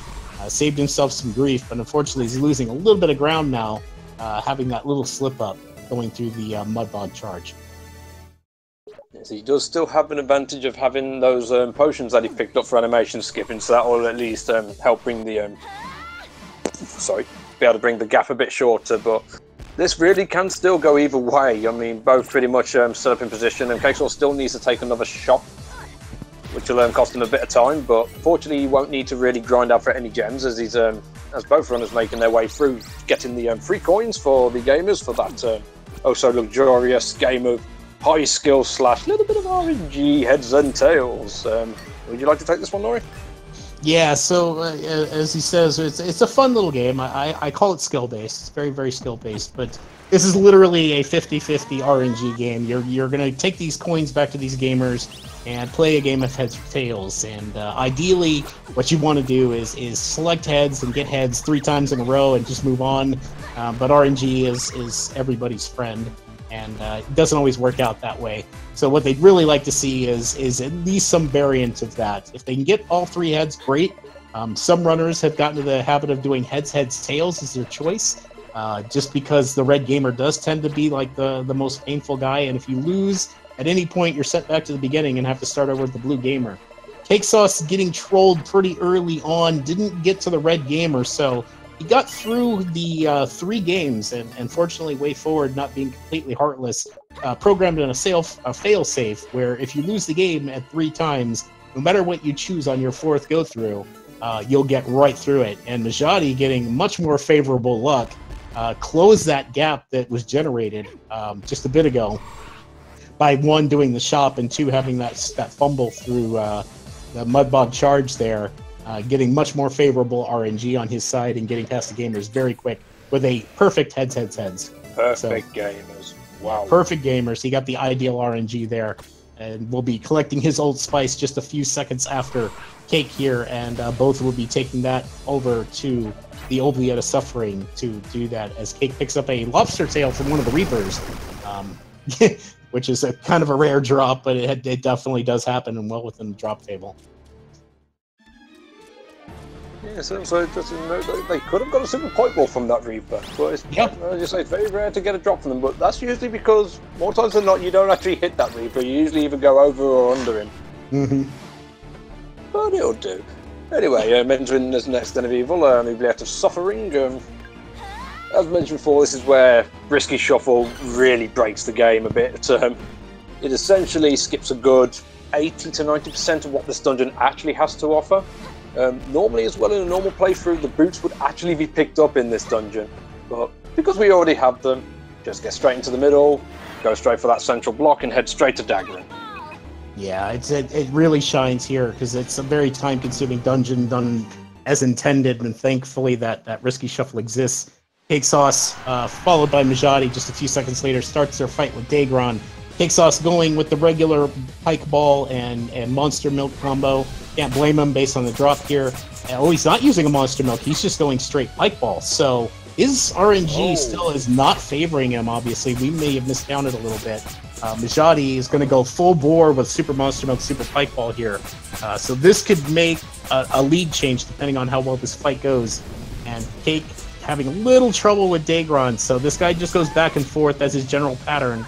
Saved himself some grief, but unfortunately he's losing a little bit of ground now, having that little slip-up going through the Mudbog charge. Yes, he does still have an advantage of having those potions that he picked up for animation skipping, so that will at least help bring the... be able to bring the gap a bit shorter, but this really can still go either way. I mean, both pretty much set up in position, and CakeSauc still needs to take another shot, which will cost him a bit of time, but fortunately he won't need to really grind out for any gems as he's as both runners making their way through getting the free coins for the gamers for that oh so luxurious game of high skill / little bit of RNG heads and tails. Would you like to take this one, Nori? Yeah, so as he says, it's a fun little game. I call it skill-based. It's very, very skill-based, but this is literally a 50-50 RNG game. You're going to take these coins back to these gamers and play a game of heads or tails. And ideally, what you want to do is select heads and get heads 3 times in a row and just move on. But RNG is everybody's friend, and it doesn't always work out that way. So what they'd really like to see is at least some variant of that. If they can get all 3 heads, great. Some runners have gotten to the habit of doing heads, tails as their choice, just because the red gamer does tend to be like the most painful guy, and if you lose at any point, you're sent back to the beginning and have to start over with the blue gamer. CakeSauc3 getting trolled pretty early on, didn't get to the red gamer, so he got through the 3 games, and fortunately, way forward, not being completely heartless, programmed in a fail-safe, where if you lose the game at 3 times, no matter what you choose on your 4th go-through, you'll get right through it. And Mijati, getting much more favorable luck, closed that gap that was generated just a bit ago by 1, doing the shop, and 2, having that fumble through the Mudbog charge there. Getting much more favorable RNG on his side and getting past the gamers very quick with a perfect heads. Perfect gamers. Wow. Perfect gamers. He got the ideal RNG there, and will be collecting his Old Spice just a few seconds after Cake here, and both will be taking that over to the Obliette of Suffering to do that, as Cake picks up a lobster tail from one of the Reapers, which is a kind of a rare drop, but it definitely does happen and well within the drop table. Yeah, so they could have got a super pipe ball from that Reaper, but it's, it's very rare to get a drop from them, but that's usually because more times than not you don't actually hit that Reaper, you usually either go over or under him. Mm-hmm. But it'll do. Anyway, entering this next Den of Evil, Oubliette of Suffering. As mentioned before, this is where Risky Shuffle really breaks the game a bit. It essentially skips a good 80 to 90% of what this dungeon actually has to offer. Normally, as well, in a normal playthrough, the boots would actually be picked up in this dungeon, but because we already have them, just get straight into the middle, go straight for that central block, and head straight to daggering. Yeah, it really shines here because it's a very time-consuming dungeon done as intended, and thankfully that Risky Shuffle exists. CakeSauc3, followed by Mijati just a few seconds later, starts their fight with Dagron. CakeSauc3 going with the regular Pike Ball and Monster Milk combo. Can't blame him based on the drop here. Oh, he's not using a Monster Milk. He's just going straight Pike Ball. So his RNG still is not favoring him, obviously. We may have miscounted a little bit. Mijati is going to go full bore with Super Monster Milk, Super Pike Ball here. So this could make a lead change depending on how well this fight goes. And Cake having a little trouble with Dagron. So this guy just goes back and forth as his general pattern.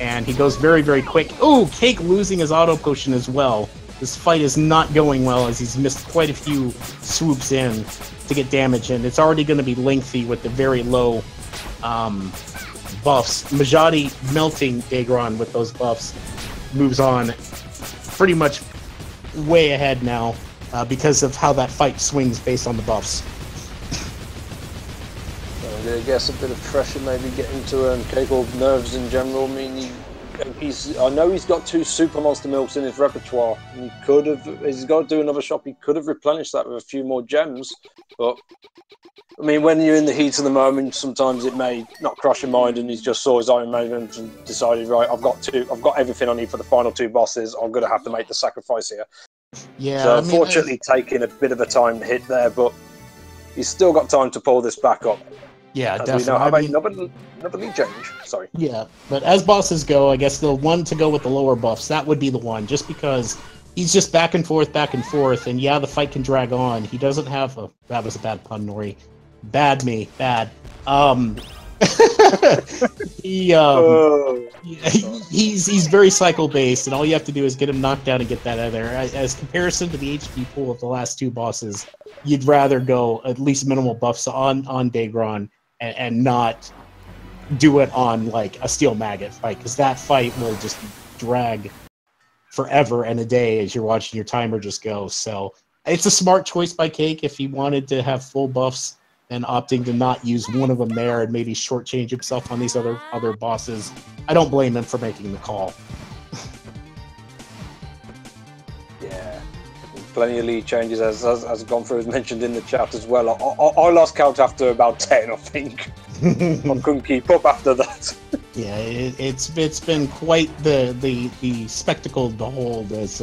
And he goes very, very quick. Oh, Cake losing his auto potion as well. This fight is not going well as he's missed quite a few swoops in to get damage in. It's already going to be lengthy with the very low buffs. Mijati melting Dagron with those buffs moves on pretty much way ahead now because of how that fight swings based on the buffs. I guess a bit of pressure maybe getting to Cake, or nerves in general. I mean, I know he's got 2 Super Monster Milks in his repertoire. He could have, he's got to do another shop. He could have replenished that with a few more gems. But I mean, when you're in the heat of the moment, sometimes it may not cross your mind, and he's just saw his Iron Man and decided, right, I've got everything I need for the final 2 bosses. I'm going to have to make the sacrifice here. Yeah. So unfortunately, taking a bit of a time hit there, but he's still got time to pull this back up. Yeah, as definitely. We know, another lead change. Sorry. Yeah, but as bosses go, I guess the one to go with the lower buffs, that would be the one, just because he's just back and forth, and yeah, the fight can drag on. He doesn't have a... That was a bad pun, Nori. Bad. He's very cycle-based, and all you have to do is get him knocked down and get that out of there. As comparison to the HP pool of the last 2 bosses, you'd rather go at least minimal buffs on Dagron and not do it on like a Steel Maggot fight, because that fight will just drag forever and a day as you're watching your timer just go. So it's a smart choice by Cake if he wanted to have full buffs and opting to not use one of them there and maybe shortchange himself on these other bosses. I don't blame him for making the call. Yeah, plenty of lead changes as gone through, as mentioned in the chat as well. I lost count after about 10, I think. I couldn't keep up after that. Yeah, it's been quite the spectacle to behold as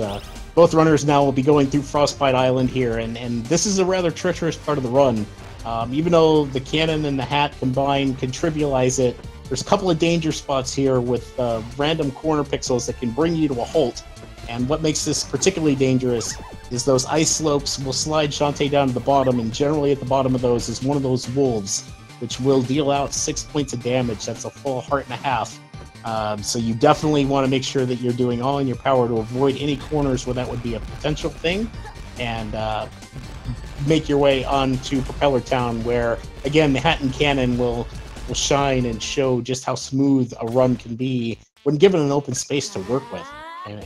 both runners now will be going through Frostbite Island here, and this is a rather treacherous part of the run. Even though the cannon and the hat combined can trivialize it, there's a couple of danger spots here with random corner pixels that can bring you to a halt. And what makes this particularly dangerous is those ice slopes will slide Shantae down to the bottom, and generally at the bottom of those is one of those wolves, which will deal out 6 points of damage. That's a full heart and a half. So you definitely want to make sure that you're doing all in your power to avoid any corners where that would be a potential thing, and make your way onto Propeller Town, where again the hat and cannon will shine and show just how smooth a run can be when given an open space to work with. And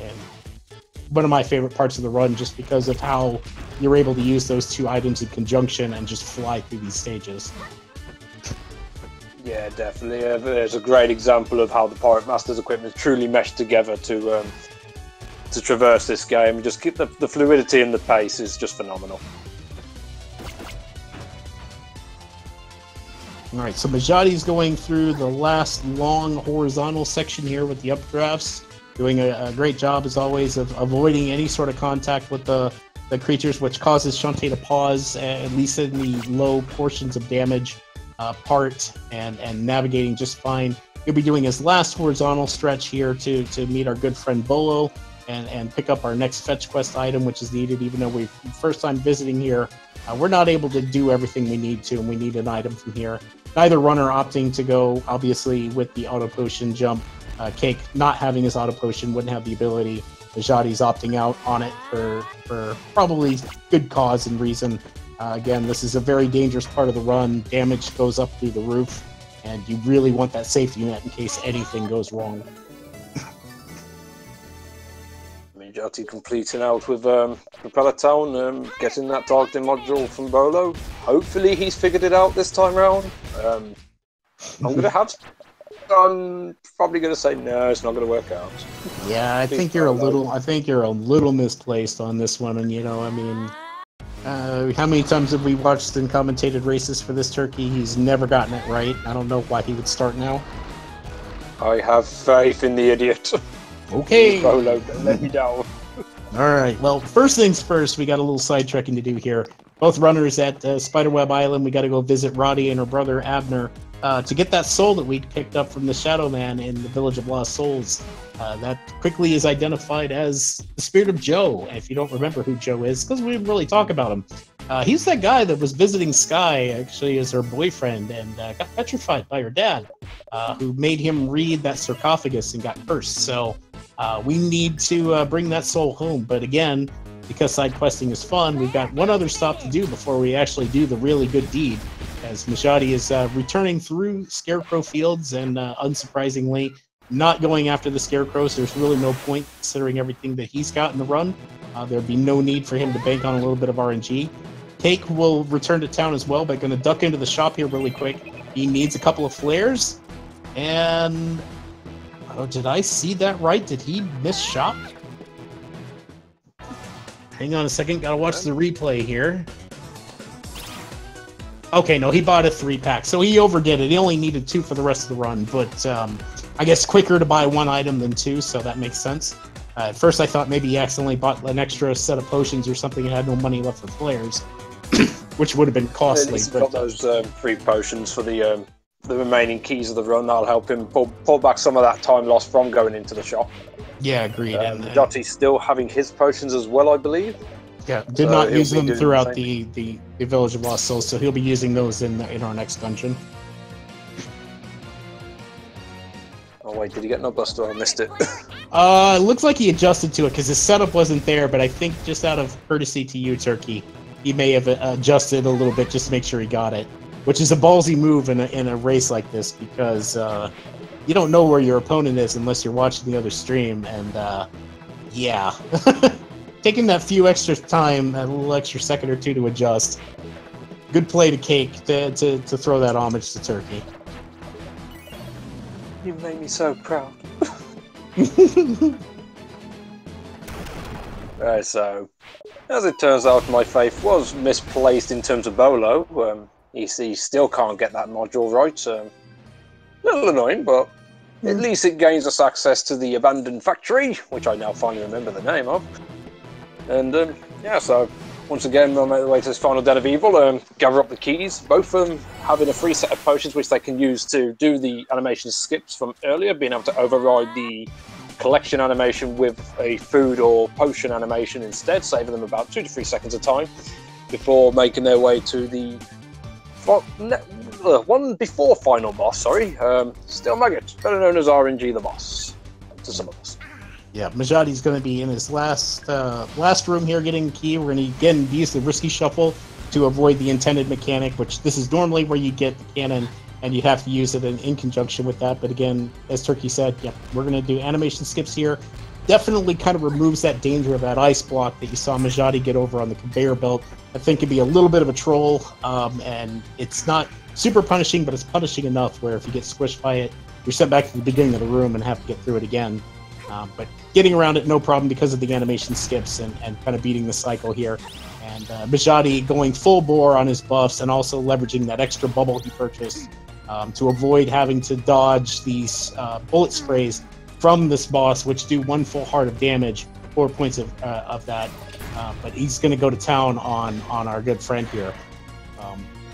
one of my favorite parts of the run, just because of how you're able to use those two items in conjunction and just fly through these stages. Yeah, definitely. There's a great example of how the Pirate Master's equipment truly meshed together to traverse this game. Just keep the fluidity and the pace is just phenomenal. All right, so Mijati's going through the last long horizontal section here with the updrafts, doing a great job, as always, of avoiding any sort of contact with the creatures, which causes Shantae to pause, at least in the low portions of damage part, and navigating just fine. He'll be doing his last horizontal stretch here to meet our good friend Bolo and pick up our next fetch quest item, which is needed, even though we're first time visiting here. We're not able to do everything we need to, and we need an item from here. Neither runner opting to go, obviously, with the auto potion jump. Cake not having his auto potion wouldn't have the ability. Mijati's opting out on it for probably good cause and reason. Again, this is a very dangerous part of the run. Damage goes up through the roof, and you really want that safety net in case anything goes wrong. Mijati completing out with Propeller Town, getting that targeting module from Bolo. Hopefully he's figured it out this time round. I'm probably going to say no, it's not going to work out. Yeah, I think you're a little misplaced on this one, and I mean, how many times have we watched and commentated races for this turkey? He's never gotten it right. I don't know why he would start now. I have faith in the idiot. Okay. Bolo, don't let me down. All right. Well, first things first, we got a little sidetracking to do here. Both runners at Spiderweb Island. We got to go visit Roddy and her brother Abner to get that soul that we picked up from the Shadow Man in the Village of Lost Souls. That quickly is identified as the spirit of Joe. If you don't remember who Joe is, because we didn't really talk about him. He's that guy that was visiting Sky, actually, as her boyfriend, and got petrified by her dad, who made him read that sarcophagus and got cursed. So we need to bring that soul home. But again, because side questing is fun, we've got one other stop to do before we actually do the really good deed, as Mijati is returning through Scarecrow Fields and, unsurprisingly, not going after the Scarecrows. There's really no point, considering everything that he's got in the run. There'd be no need for him to bank on a little bit of RNG. Cake will return to town as well, but going to duck into the shop here really quick. He needs a couple of flares. And... oh, did I see that right? Did he miss shop? Hang on a second. Gotta watch the replay here. Okay, no, he bought a 3-pack, so he overdid it. He only needed 2 for the rest of the run, but I guess quicker to buy 1 item than 2, so that makes sense. At first, I thought maybe he accidentally bought an extra set of potions or something and had no money left for flares, which would have been costly. He's got those 3 potions for the remaining keys of the run. That'll help him pull back some of that time lost from going into the shop. Yeah, agreed. Mijati's still having his potions as well, I believe. Yeah, did not use them throughout the Village of Lost Souls, so he'll be using those in our next dungeon. Oh wait, did he get no buster? I missed it. It looks like he adjusted to it because his setup wasn't there, but I think just out of courtesy to you, Turkey, he may have adjusted a little bit just to make sure he got it, which is a ballsy move in a race like this, because you don't know where your opponent is unless you're watching the other stream, and Yeah. Taking that few extra time, a little extra second or two to adjust. Good play to Cake to throw that homage to Turkey. You made me so proud. Right, so as it turns out, my faith was misplaced in terms of Bolo. He still can't get that module right. A little annoying, but at least it gains us access to the abandoned factory, which I now finally remember the name of. And yeah, so once again, I'll make the way to this final den of evil, gather up the keys, both of them having a free set of potions which they can use to do the animation skips from earlier, being able to override the collection animation with a food or potion animation instead, saving them about 2 to 3 seconds of time before making their way to the one before final boss, Steel Maggot, better known as RNG the boss to some of us. Yeah, Mijati's going to be in his last room here getting the key. We're going to again use the risky shuffle to avoid the intended mechanic, which this is normally where you get the cannon and you have to use it in conjunction with that. But again, as Turkey said, yep, we're going to do animation skips here. Definitely kind of removes that danger of that ice block that you saw Mijati get over on the conveyor belt. I think it'd be a little bit of a troll, and it's not super punishing, but it's punishing enough where if you get squished by it, you're sent back to the beginning of the room and have to get through it again. But getting around it, no problem because of the animation skips and kind of beating the cycle here. And Mijati going full bore on his buffs and also leveraging that extra bubble he purchased to avoid having to dodge these bullet sprays from this boss, which do 1 full heart of damage, 4 points of that. But he's going to go to town on our good friend here.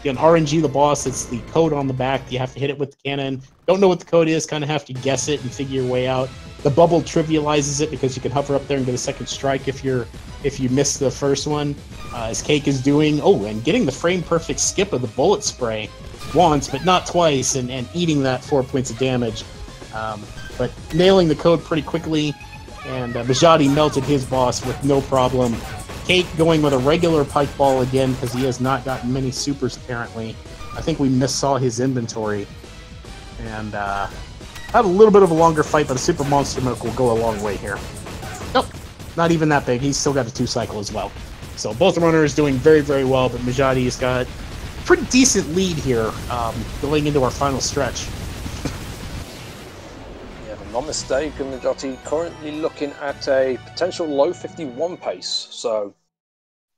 Again, RNG the boss, it's the code on the back. You have to hit it with the cannon. Don't know what the code is, kind of have to guess it and figure your way out. The bubble trivializes it because you can hover up there and get a second strike if you miss the first one, as Cake is doing. Oh, and getting the frame perfect skip of the bullet spray once, but not twice, and eating that 4 points of damage. But nailing the code pretty quickly, and Mijati melted his boss with no problem. Cake going with a regular pike ball again because he has not gotten many supers apparently. I think we missaw his inventory. And had a little bit of a longer fight, but a super monster milk will go a long way here. Nope, not even that big. He's still got a 2-cycle as well. So both runners doing very, very well, but Mijati's got a pretty decent lead here going into our final stretch. Not mistaken, Mijati currently looking at a potential low 51 pace. So,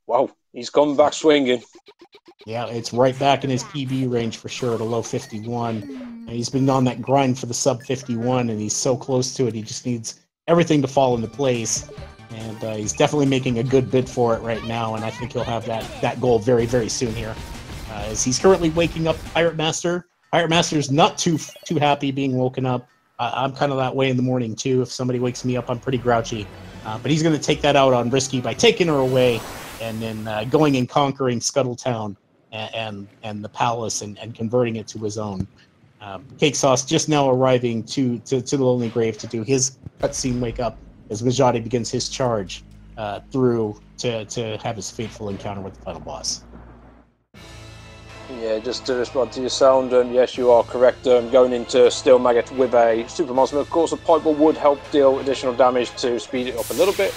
wow, he's come back swinging. Yeah, it's right back in his PB range for sure, at a low 51. And he's been on that grind for the sub 51, and he's so close to it. He just needs everything to fall into place. And he's definitely making a good bid for it right now, and I think he'll have that goal very, very soon here. As he's currently waking up Pirate Master. Pirate Master's not too happy being woken up. I'm kind of that way in the morning, too. If somebody wakes me up, I'm pretty grouchy. But he's going to take that out on Risky by taking her away and then going and conquering Scuttletown and the palace and converting it to his own. CakeSauc3 just now arriving to the Lonely Grave to do his cutscene wake up as Mijati begins his charge through to have his fateful encounter with the final boss. Yeah, just to respond to your sound, yes, you are correct. Going into Steel Maggot with a Super Monster Milk, of course, a pipe ball would help deal additional damage to speed it up a little bit,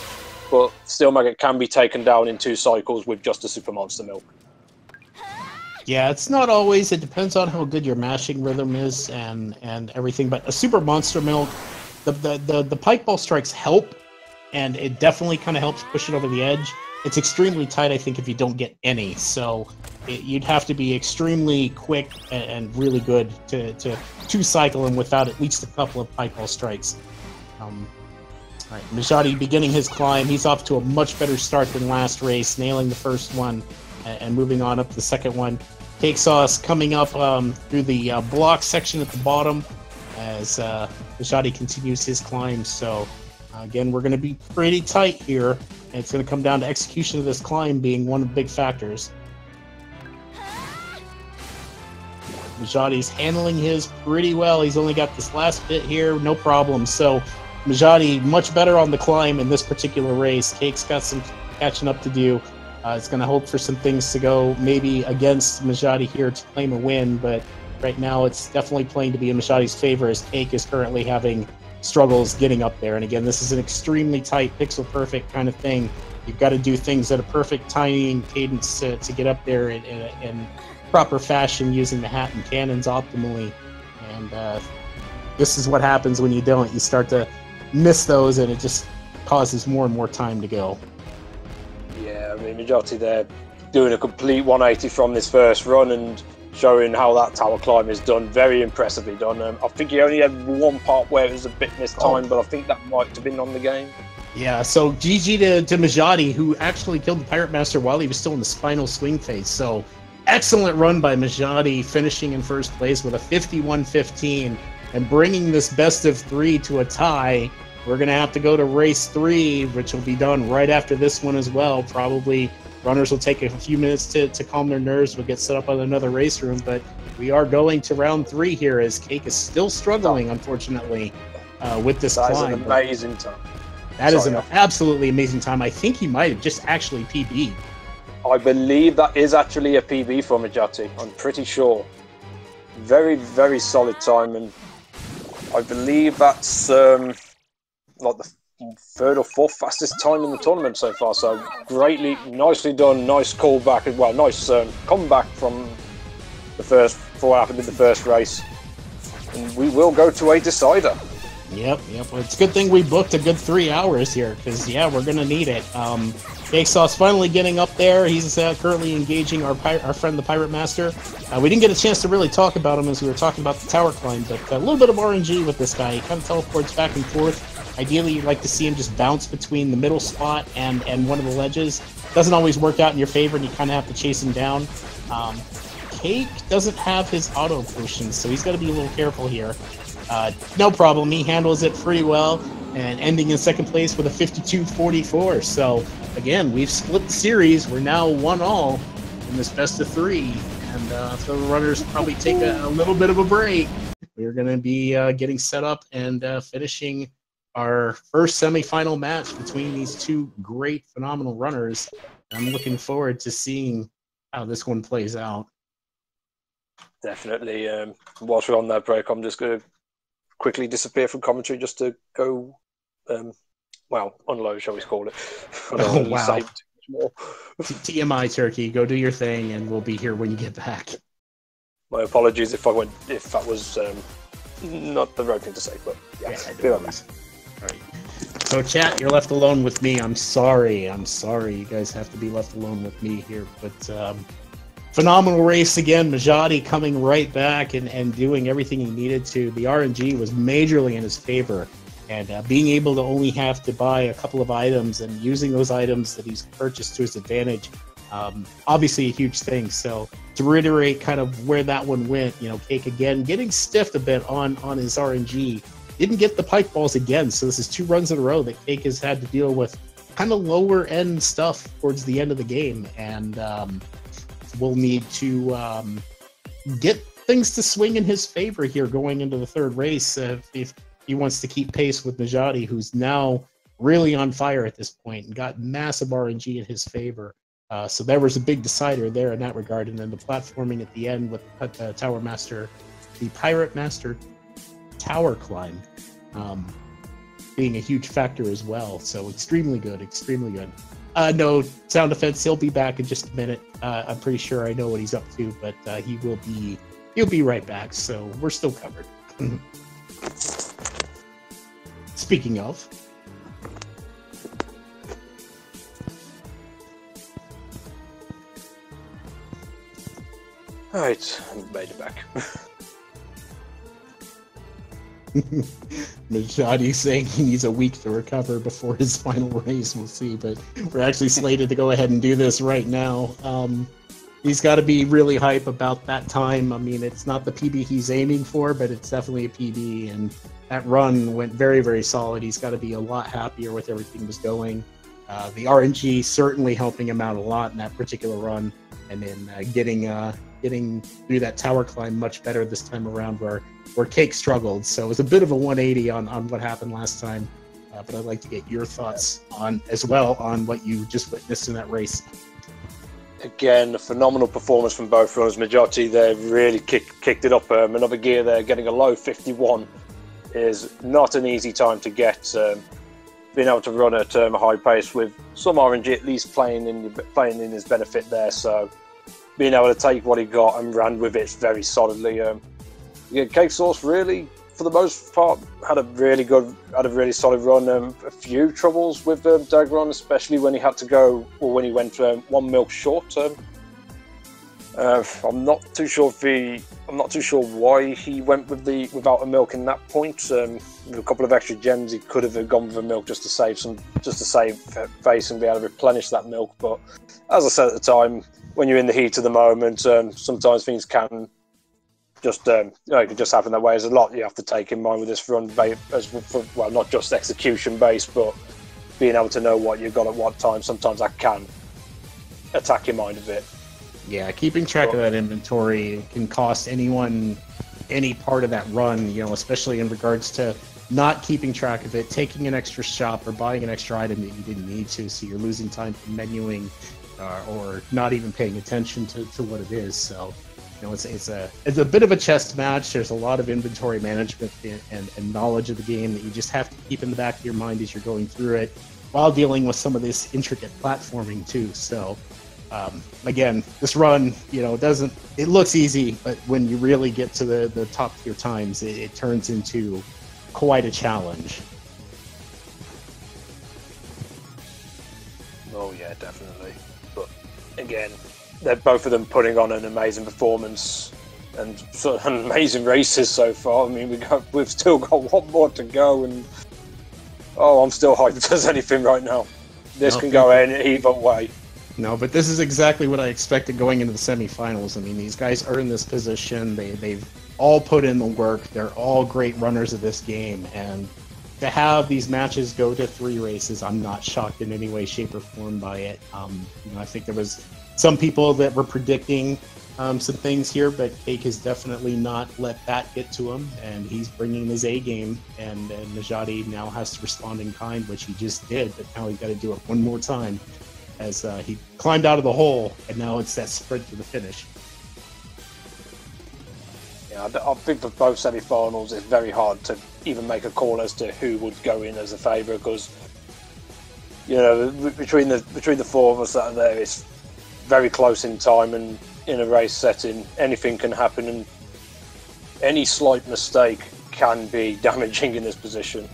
but Steel Maggot can be taken down in 2 cycles with just a Super Monster Milk. Yeah, it's not always. It depends on how good your mashing rhythm is and everything. But a Super Monster Milk, the pike ball strikes help, and it definitely kind of helps push it over the edge. It's extremely tight, I think, if you don't get any. So you'd have to be extremely quick and really good to cycle him without at least a couple of pike ball strikes. All right, Mijati beginning his climb. He's off to a much better start than last race, nailing the first one and moving on up the second one. CakeSauc3 coming up through the block section at the bottom as Mijati continues his climb. So again, we're going to be pretty tight here. And it's going to come down to execution of this climb being one of the big factors. Mijati's handling his pretty well. He's only got this last bit here, no problem. So Mijati much better on the climb in this particular race. Cake's got some catching up to do. It's going to hope for some things to go maybe against Mijati here to claim a win, but right now it's definitely playing to be in Mijati's favor as Cake is currently having struggles getting up there. And again, this is an extremely tight, pixel-perfect kind of thing. You've got to do things at a perfect timing cadence to get up there in proper fashion using the hat and cannons optimally. And this is what happens when you don't. You start to miss those, and it just causes more and more time to go. Yeah, I mean, Mijati there doing a complete 180 from this first run and showing how that tower climb is done. Very impressively done. I think he only had one part where it was a bit mistimed, but I think that might have been on the game. Yeah, so GG to Mijati, who actually killed the Pirate Master while he was still in the spinal swing phase. So excellent run by Mijati, finishing in first place with a 51-15 and bringing this best of 3 to a tie. We're going to have to go to race 3, which will be done right after this one as well. Probably runners will take a few minutes to calm their nerves. We'll get set up on another race room, but we are going to round 3 here as Cake is still struggling, unfortunately, with this climb. That is an amazing time. That is an absolutely amazing time. I think he might have just actually PB'd. I believe that is actually a PB for Mijati. I'm pretty sure. Very, very solid time, and I believe that's like the 3rd or 4th fastest time in the tournament so far. So nicely done, nice callback as well. Nice comeback from the first, before what happened in the first race. And we will go to a decider. Yep. Well, it's a good thing we booked a good 3 hours here, because, yeah, we're going to need it. CakeSauc3 finally getting up there. He's currently engaging our friend, the Pirate Master. We didn't get a chance to really talk about him as we were talking about the tower climb, but a little bit of RNG with this guy. He kind of teleports back and forth. Ideally, you'd like to see him just bounce between the middle spot and one of the ledges. Doesn't always work out in your favor, and you kind of have to chase him down. Cake doesn't have his auto potions, so he's got to be a little careful here. No problem, he handles it pretty well, and ending in second place with a 52-44. So again, we've split the series. We're now 1-all in this best of 3, and so the runners probably take a little bit of a break. We're going to be getting set up and finishing our first semifinal match between these two great, phenomenal runners. I'm looking forward to seeing how this one plays out. Definitely. Whilst we're on that break, I'm just going to quickly disappear from commentary just to go, unload, shall we call it? Oh, wow. TMI, Turkey. Go do your thing, and we'll be here when you get back. My apologies if that was not the right thing to say, but yeah. Be right back. All right. So, chat, you're left alone with me. I'm sorry. You guys have to be left alone with me here, but phenomenal race again. Mijati coming right back and doing everything he needed to. The RNG was majorly in his favor, and being able to only have to buy a couple of items and using those items that he's purchased to his advantage, obviously a huge thing. So to reiterate kind of where that one went, Cake again getting stiffed a bit on his RNG. Didn't get the pike balls again, so this is 2 runs in a row that Cake has had to deal with kind of lower end stuff towards the end of the game, and we'll need to get things to swing in his favor here going into the 3rd race if he wants to keep pace with Mijati, who's now really on fire at this point and got massive RNG in his favor. So there was a big decider there in that regard, and then the platforming at the end with the Pirate Master tower climb being a huge factor as well. So extremely good. No sound effects. He'll be back in just a minute. I'm pretty sure I know what he's up to, but he'll be right back. So we're still covered. Speaking of, all right, I made it back. Mijati saying he needs a week to recover before his final race. We'll see, but we're actually slated to go ahead and do this right now. He's got to be really hype about that time. I mean, it's not the PB he's aiming for, but it's definitely a PB, and that run went very, very solid. He's got to be a lot happier with everything was going. The RNG certainly helping him out a lot in that particular run, and then getting through that tower climb much better this time around where Cake struggled. So it was a bit of a 180 on what happened last time, but I'd like to get your thoughts on what you just witnessed in that race. Again, a phenomenal performance from both runners. Mijati there really kicked it up another gear there, getting a low 51 is not an easy time to get. Being able to run at a high pace with some RNG at least playing in his benefit there. So being able to take what he got and ran with it very solidly. CakeSauc3 really, for the most part, had a really solid run. A few troubles with Dagron, especially when he had to go, or when he went 1 milk short. I'm not too sure why he went without a milk in that point. With a couple of extra gems, he could have gone with a milk just to save face and be able to replenish that milk. But as I said at the time, when you're in the heat of the moment, sometimes things can just it can just happen that way. There's a lot you have to take in mind with this run, well, not just execution based, but being able to know what you've got at what time. Sometimes that can attack your mind a bit. Yeah, keeping track of that inventory can cost anyone any part of that run, especially in regards to not keeping track of it, taking an extra shop or buying an extra item that you didn't need to, so you're losing time for menuing or not even paying attention to what it is. So, it's a bit of a chess match. There's a lot of inventory management and knowledge of the game that you just have to keep in the back of your mind as you're going through it, while dealing with some of this intricate platforming too. So again, this run, it looks easy, but when you really get to the top tier times, it turns into quite a challenge. Oh yeah, definitely. But again, they're both of them putting on an amazing performance and sort of amazing races so far. I mean, we've still got one more to go, and I'm still hyped as anything right now. This can go either way. No, but this is exactly what I expected going into the semifinals. I mean, these guys are in this position. They've all put in the work. They're all great runners of this game. And to have these matches go to 3 races, I'm not shocked in any way, shape, or form by it. I think there was some people that were predicting some things here, but Cake has definitely not let that get to him. And he's bringing his A game. And Mijati now has to respond in kind, which he just did. But now he's got to do it one more time, as he climbed out of the hole, and now it's that sprint to the finish. Yeah, I think for both semi-finals, it's very hard to even make a call as to who would go in as a favourite, because between the 4 of us that are there, it's very close in time, and in a race setting, anything can happen, and any slight mistake can be damaging in this position.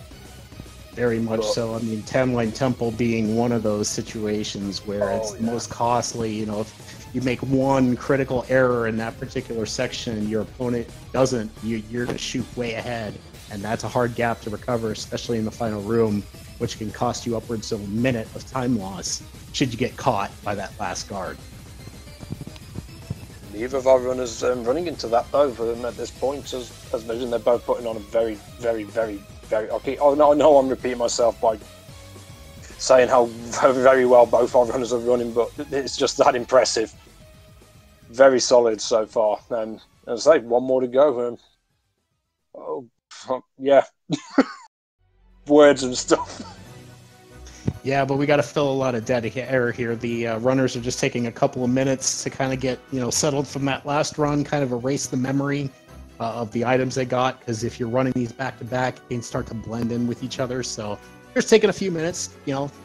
Very much so. I mean, 10-line Temple being one of those situations where it's the most costly. If you make one critical error in that particular section and your opponent doesn't, you're going to shoot way ahead. And that's a hard gap to recover, especially in the final room, which can cost you upwards of a minute of time loss should you get caught by that last guard. Neither of our runners running into that, though, at this point. As mentioned, they're both putting on a very, very, very, very... Okay, I know I'm repeating myself by saying how very well both our runners are running, but it's just that impressive. Very solid so far. And as I say, one more to go. Yeah. Words and stuff. Yeah, but we got to fill a lot of dead air here. The runners are just taking a couple of minutes to kind of get settled from that last run, kind of erase the memory of the items they got, because if you're running these back to back, they can start to blend in with each other. So they're just taking a few minutes,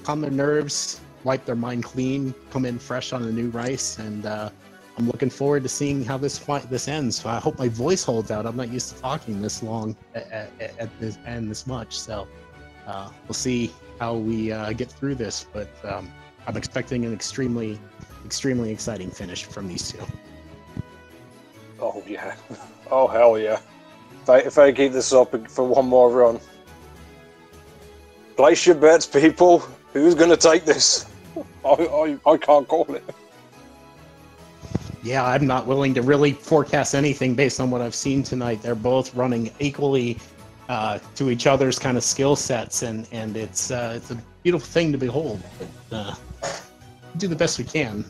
calm their nerves, wipe their mind clean, come in fresh on a new race, and I'm looking forward to seeing how this ends. So I hope my voice holds out. I'm not used to talking this long at this and this much, so we'll see how we get through this, but I'm expecting an extremely, extremely exciting finish from these two. Oh yeah, oh hell yeah! If I keep this up for one more run, place your bets, people. Who's going to take this? I can't call it. Yeah, I'm not willing to really forecast anything based on what I've seen tonight. They're both running equally to each other's kind of skill sets, and it's a beautiful thing to behold. But do the best we can.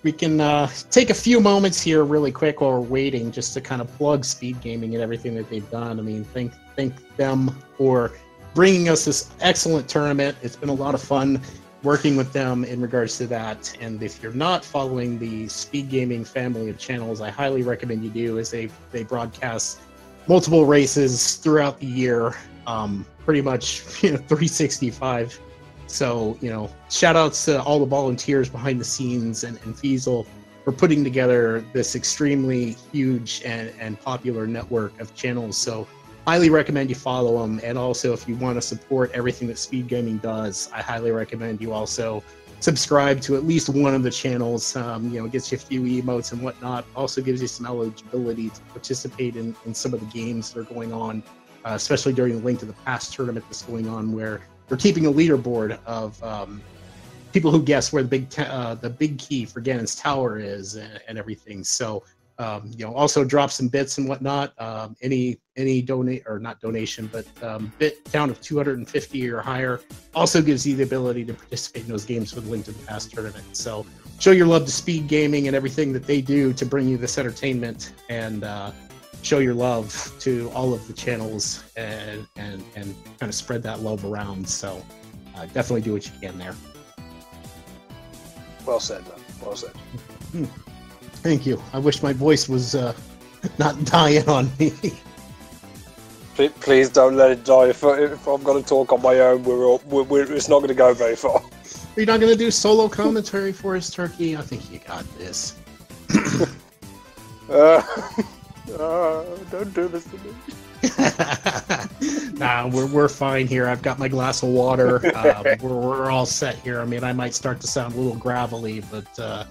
We can take a few moments here really quick while we're waiting, just to kind of plug Speed Gaming and everything that they've done. I mean, thank them for bringing us this excellent tournament. It's been a lot of fun working with them in regards to that. And if you're not following the Speed Gaming family of channels, I highly recommend you do, as they broadcast multiple races throughout the year, pretty much 365. So, shout outs to all the volunteers behind the scenes and Fiesel for putting together this extremely huge and popular network of channels. So highly recommend you follow them. And also, if you want to support everything that Speed Gaming does, I highly recommend you also subscribe to at least one of the channels. Gets you a few emotes and whatnot. Also gives you some eligibility to participate in some of the games that are going on, especially during the Link to the Past tournament that's going on, where they're keeping a leaderboard of people who guess where the big key for Ganon's tower is and everything. So also drop some bits and whatnot. Any donate or not donation, but bit count of 250 or higher also gives you the ability to participate in those games for the Link to the Past tournament. So show your love to Speed Gaming and everything that they do to bring you this entertainment, and show your love to all of the channels and kind of spread that love around. So definitely do what you can there. Well said, man. Well said. Thank you. I wish my voice was not dying on me. Please don't let it die. If I'm going to talk on my own, it's not going to go very far. You're not going to do solo commentary for us, Turkey? I think you got this. Don't do this to me. Nah, we're fine here. I've got my glass of water. We're all set here. I mean, I might start to sound a little gravelly, but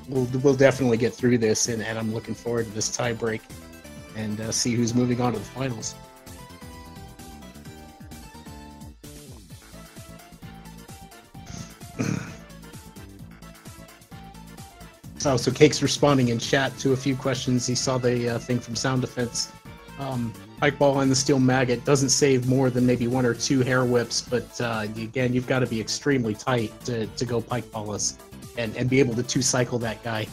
we'll definitely get through this, and I'm looking forward to this tie break and see who's moving on to the finals. So Cake's responding in chat to a few questions. He saw the thing from Sound Defense. Pike ball and the steel maggot doesn't save more than maybe 1 or 2 hair whips, but again, you've got to be extremely tight to go pike ball us and be able to 2-cycle that guy.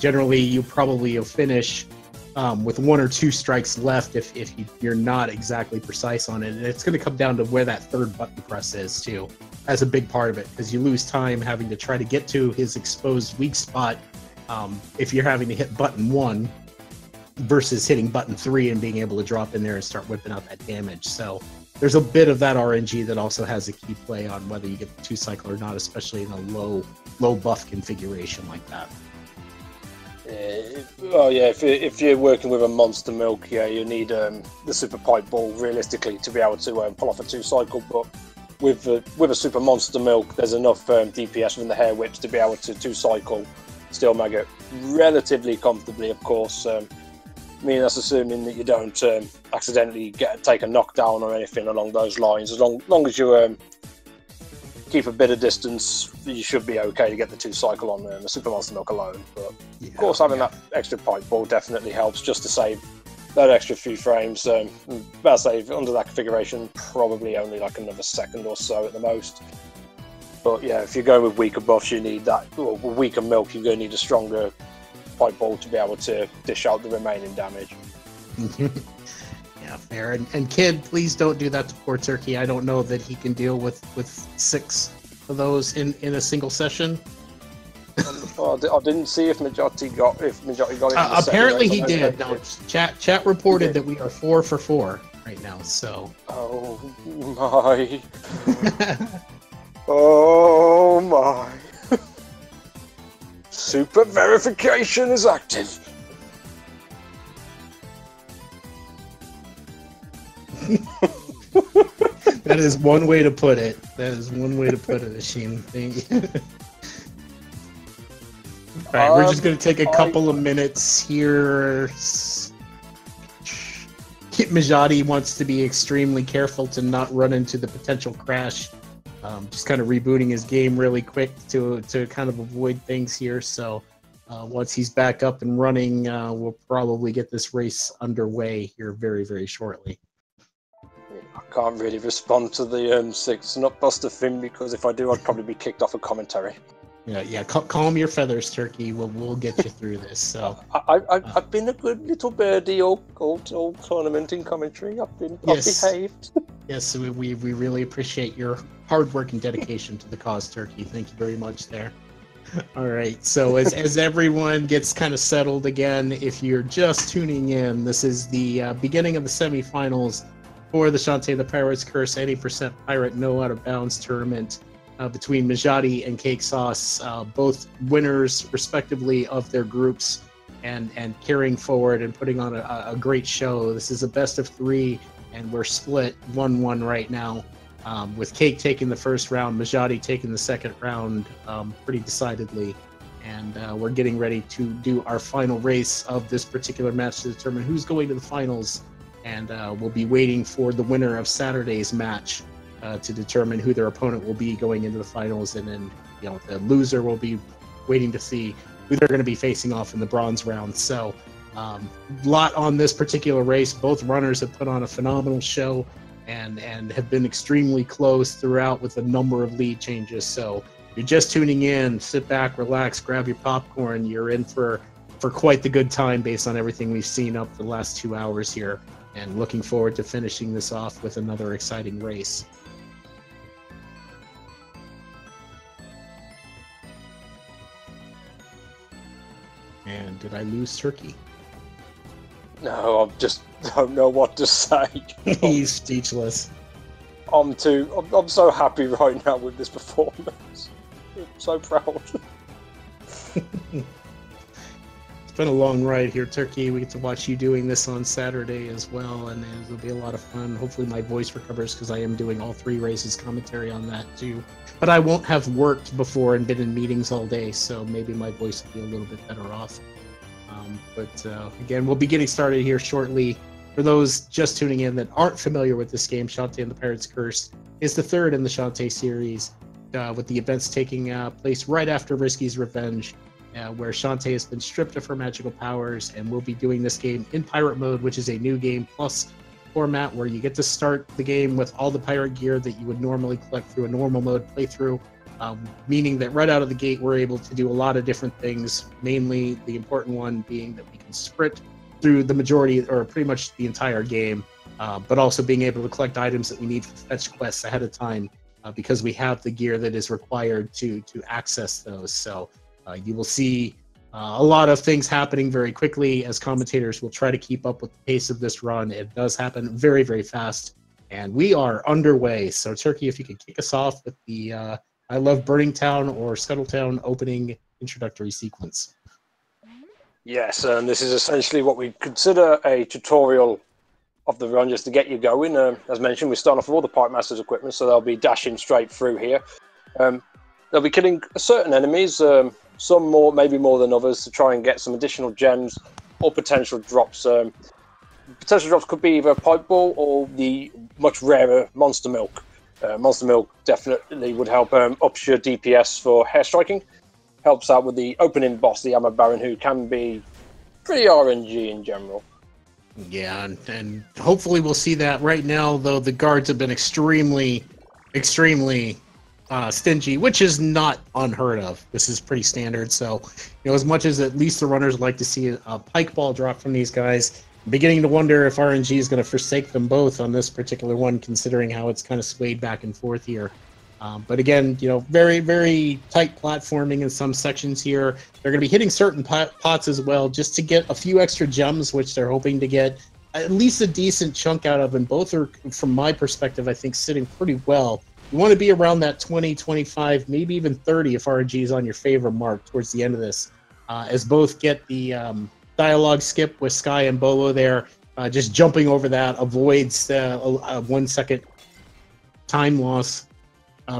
Generally, you'll finish with 1 or 2 strikes left if you're not exactly precise on it. And it's going to come down to where that third button press is, too, as a big part of it, because you lose time having to try to get to his exposed weak spot if you're having to hit button 1 versus hitting button 3 and being able to drop in there and start whipping out that damage. So there's a bit of that RNG that also has a key play on whether you get the 2-cycle or not, especially in a low buff configuration like that. If you're working with a monster milk, you need the super pipe ball realistically to be able to pull off a 2-cycle. But with a super monster milk, there's enough DPS within the hair whips to be able to 2-cycle steel maggot relatively comfortably. Of course, that's assuming that you don't accidentally take a knockdown or anything along those lines. As long as you keep a bit of distance, you should be okay to get the 2-cycle on the super monster milk alone. But of course, having that extra pipe ball definitely helps just to save that extra few frames. I'd say under that configuration, probably only like another second or so at the most. But yeah, if you're going with weaker buffs, you need that, or weaker milk, you're going to need a stronger pipe ball to be able to dish out the remaining damage. Yeah, fair. And Kid, please don't do that to poor Turkey. I don't know that he can deal with 6 of those in a single session. I didn't see if Mijati got it. Apparently he did. No, chat reported that we are 4 for 4 right now. So. Oh my. Oh my. Super verification is active. That is one way to put it. Asheen. Thank you. All right, we're just going to take a couple of minutes here. Mijati wants to be extremely careful to not run into the potential crash. Just kind of rebooting his game really quick to kind of avoid things here. So once he's back up and running, we'll probably get this race underway here very, very shortly. I can't really respond to the 6 Nutbuster thing, because if I do, I'd probably be kicked off a commentary. Yeah. Calm your feathers, Turkey. We'll get you through this. So I've been a good little birdie all tournament in commentary. I've behaved. Yes, we really appreciate your hard work and dedication to the cause, Turkey. Thank you very much there. All right. So as everyone gets kind of settled again, if you're just tuning in, this is the beginning of the semifinals for the Shantae the Pirate's Curse 80% Pirate No Out of Bounds tournament between Mijati and CakeSauc3, both winners respectively of their groups, and carrying forward and putting on a great show. This is a best of 3, and we're split 1-1 right now. With Cake taking the first round, Mijati taking the second round pretty decidedly. And we're getting ready to do our final race of this particular match to determine who's going to the finals. And we'll be waiting for the winner of Saturday's match to determine who their opponent will be going into the finals. And then, the loser will be waiting to see who they're going to be facing off in the bronze round. So, lot on this particular race. Both runners have put on a phenomenal show. And have been extremely close throughout with a number of lead changes. So if you're just tuning in, sit back, relax, grab your popcorn. You're in for quite the good time based on everything we've seen up the last 2 hours here. And looking forward to finishing this off with another exciting race. And did I lose Turkey? No, I just don't know what to say. He's speechless. I'm so happy right now with this performance. I'm so proud. It's been a long ride here, Turkey. We get to watch you doing this on Saturday as well, and it'll be a lot of fun. Hopefully my voice recovers, because I am doing all 3 races commentary on that too. But I won't have worked before and been in meetings all day, so maybe my voice will be a little bit better off. But again, we'll be getting started here shortly. For those just tuning in that aren't familiar with this game, Shantae and the Pirate's Curse is the 3rd in the Shantae series, with the events taking place right after Risky's Revenge, where Shantae has been stripped of her magical powers, and we'll be doing this game in Pirate Mode, which is a new game plus format where you get to start the game with all the pirate gear that you would normally collect through a normal mode playthrough. Meaning that right out of the gate, we're able to do a lot of different things, mainly the important one being that we can sprint through the majority or pretty much the entire game, but also being able to collect items that we need for fetch quests ahead of time because we have the gear that is required to access those. So you will see a lot of things happening very quickly as commentators will try to keep up with the pace of this run. It does happen very, very fast, and we are underway. So Turkey, if you could kick us off with the I Love Burning Town or Scuttletown opening introductory sequence. Yes, and this is essentially what we consider a tutorial of the run, just to get you going. As mentioned, we start off with all the Pipe Master's equipment, so they'll be dashing straight through here. They'll be killing certain enemies, some more, maybe more than others, to try and get some additional gems or potential drops. Potential drops could be either a pipe ball or the much rarer Monster Milk. Monster Milk definitely would help up your DPS for hair striking. Helps out with the opening boss, the Armor Baron, who can be pretty RNG in general. Yeah, and hopefully we'll see that. Right now, though, the guards have been extremely stingy, which is not unheard of. This is pretty standard. So, as much as at least the runners like to see a pike ball drop from these guys, I'm beginning to wonder if RNG is going to forsake them both on this particular one, considering how it's kind of swayed back and forth here. But again, very, very tight platforming in some sections here. They're going to be hitting certain pots as well, just to get a few extra gems, which they're hoping to get at least a decent chunk out of. And both are, from my perspective, I think sitting pretty well. You want to be around that 20, 25, maybe even 30 if RNG is on your favor mark towards the end of this, as both get the dialogue skip with Sky and Bolo there. Just jumping over that avoids a 1 second time loss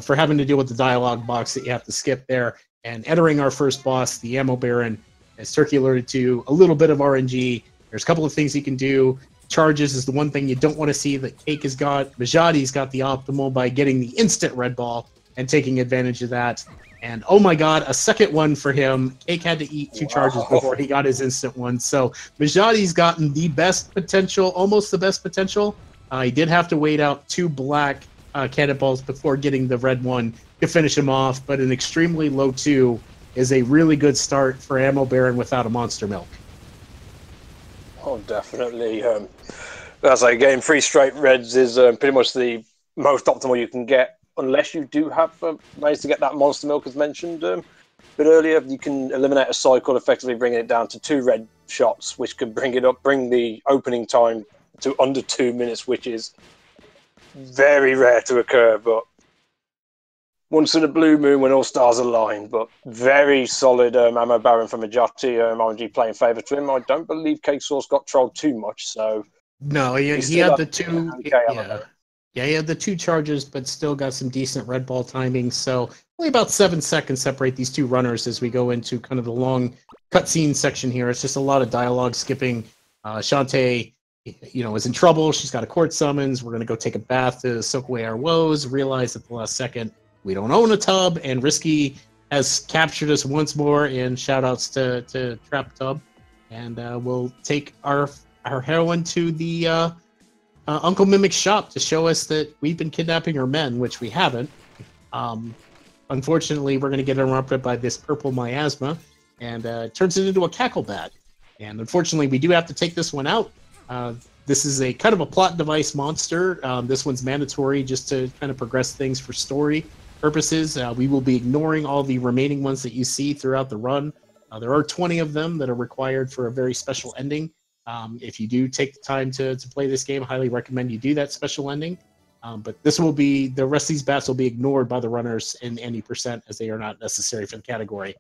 for having to deal with the dialogue box that you have to skip there. And entering our first boss, the Ammo Baron, as Turkey alerted to, a little bit of RNG. There's a couple of things you can do. Charges is the one thing you don't want to see that Cake has got. Mijati's got the optimal by getting the instant red ball and taking advantage of that. And oh my god, a second one for him. Cake had to eat 2 charges before he got his instant one. So Mijati's gotten the best potential, almost the best potential. He did have to wait out 2 black cannonballs before getting the red one to finish him off, but an extremely low 2 is a really good start for Ammo Baron without a Monster Milk. Oh, definitely. As I getting 3 straight reds is pretty much the most optimal you can get, unless you do have managed to get that Monster Milk as mentioned. bit earlier, you can eliminate a cycle, effectively bringing it down to 2 red shots, which can bring the opening time to under 2 minutes, which is very rare to occur, but once in a blue moon when all stars align. But very solid ammo baron from Mijati. RNG playing favour to him. I don't believe CakeSauc3 got trolled too much, so no, he had the two. Yeah, he had the 2 charges, but still got some decent red ball timing. So only about 7 seconds separate these 2 runners as we go into kind of the long cutscene section here. It's just a lot of dialogue skipping. Shantae, is in trouble. She's got a court summons. We're going to go take a bath to soak away our woes. Realize at the last second we don't own a tub, and Risky has captured us once more. And shout outs to Trap Tub. And we'll take our heroine to the Uncle Mimic's shop to show us that we've been kidnapping her men, which we haven't. Unfortunately, we're going to get interrupted by this purple miasma, and it turns it into a cackle bat. And unfortunately, we do have to take this one out. This is a kind of a plot device monster. This one's mandatory just to kind of progress things for story purposes. We will be ignoring all the remaining ones that you see throughout the run. There are 20 of them that are required for a very special ending. If you do take the time to play this game, I highly recommend you do that special ending. But the rest of these bats will be ignored by the runners in any percent, as they are not necessary for the category.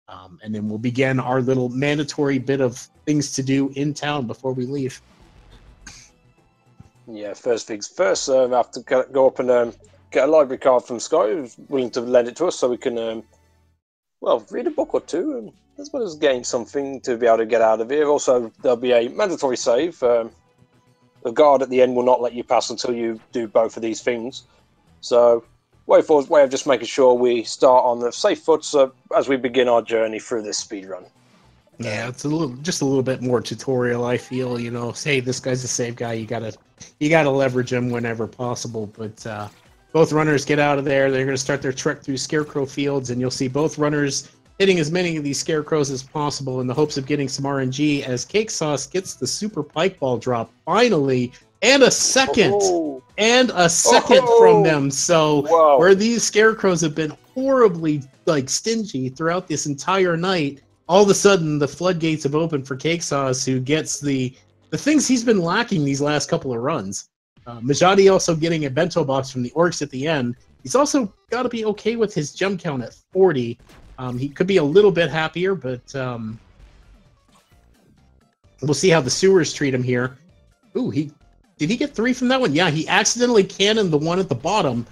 And then we'll begin our little mandatory bit of things to do in town before we leave. Yeah, first things first, I have to go up and get a library card from Sky, who's willing to lend it to us so we can, read a book or two, as well as gain something to be able to get out of here. Also, there'll be a mandatory save. The guard at the end will not let you pass until you do both of these things. So, way of just making sure we start on the safe foot as we begin our journey through this speedrun. Yeah, it's just a little bit more tutorial, I feel. Hey, this guy's a safe guy. You gotta leverage him whenever possible. But both runners get out of there. They're going to start their trek through Scarecrow Fields, and you'll see both runners hitting as many of these scarecrows as possible in the hopes of getting some RNG as CakeSauc3 gets the super pike ball drop finally, and a second from them. So where these scarecrows have been horribly stingy throughout this entire night, all of a sudden the floodgates have opened for CakeSauc3, who gets the things he's been lacking these last couple of runs. Mijati also getting a bento box from the orcs at the end. He's also got to be okay with his gem count at 40. He could be a little bit happier, but we'll see how the sewers treat him here. Ooh, did he get 3 from that one? Yeah, he accidentally cannoned the one at the bottom,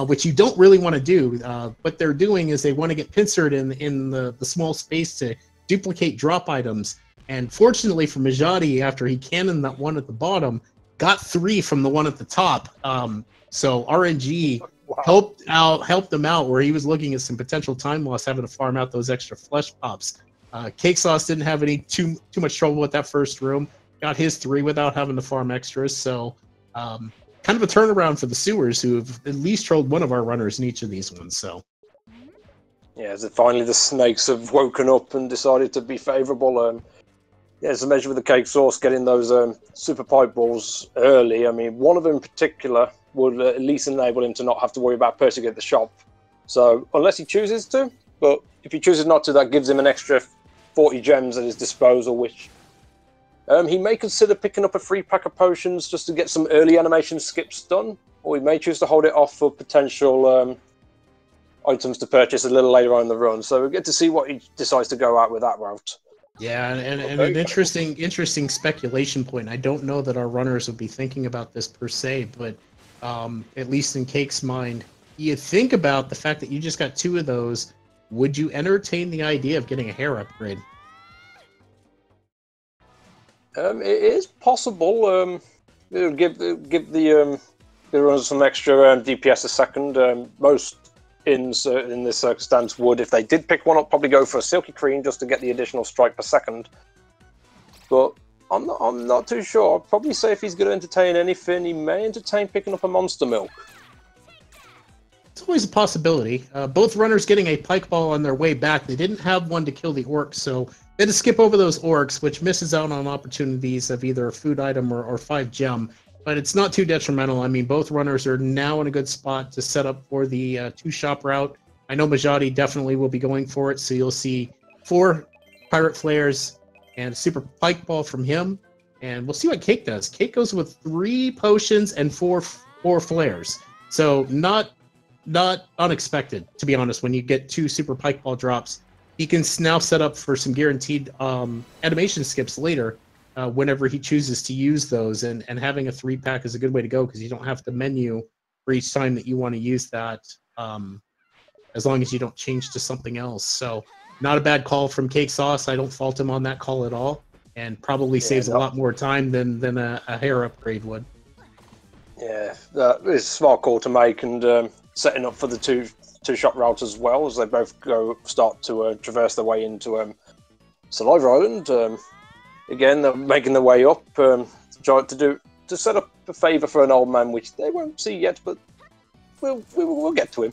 which you don't really want to do. What they're doing is they want to get pincered in the small space to duplicate drop items. And fortunately for Mijati, after he cannoned that one at the bottom, got 3 from the one at the top. So RNG helped him out where he was looking at some potential time loss, having to farm out those extra flesh pops. CakeSauc3 didn't have any too much trouble with that first room. Got his 3 without having to farm extras. So kind of a turnaround for the sewers, who have at least trolled one of our runners in each of these ones. So yeah, so finally the snakes have woken up and decided to be favourable. Yeah, it's a measure with the CakeSauc3 getting those super pipe balls early. I mean, one of them in particular would at least enable him to not have to worry about purchasing at the shop. So, unless he chooses to, but if he chooses not to, that gives him an extra 40 gems at his disposal, which he may consider picking up a free pack of potions just to get some early animation skips done, or he may choose to hold it off for potential items to purchase a little later on in the run. So we'll get to see what he decides to go out with that route. Yeah, and an interesting speculation point. I don't know that our runners would be thinking about this per se, but at least in Cake's mind, you think about the fact that you just got 2 of those. Would you entertain the idea of getting a hair upgrade? It is possible. It'll give the runners some extra DPS a second. Most in this circumstance would, if they did pick one up, probably go for a Silky Cream just to get the additional strike per second. But I'm not too sure. I'd probably say if he's going to entertain anything, he may entertain picking up a Monster Milk. It's always a possibility. Both runners getting a pike ball on their way back. They didn't have one to kill the orcs, so they had to skip over those orcs, which misses out on opportunities of either a food item or 5 gem. But it's not too detrimental. I mean, both runners are now in a good spot to set up for the 2-shop route. I know Mijati definitely will be going for it, so you'll see 4 Pirate Flares and a Super Pike Ball from him. And we'll see what Cake does. Cake goes with 3 potions and 4 flares. So not unexpected, to be honest. When you get 2 Super Pike Ball drops, he can now set up for some guaranteed animation skips later whenever he chooses to use those. And having a 3-pack is a good way to go because you don't have to menu for each time that you want to use that, as long as you don't change to something else. So not a bad call from Cake Sauce. I don't fault him on that call at all, and probably saves a lot more time than a hair upgrade would. Yeah, that is a smart call to make, and setting up for the two-shot route as well, as they both start to traverse their way into Saliva Island. Again, they're making their way up to set up a favour for an old man, which they won't see yet, but we'll get to him.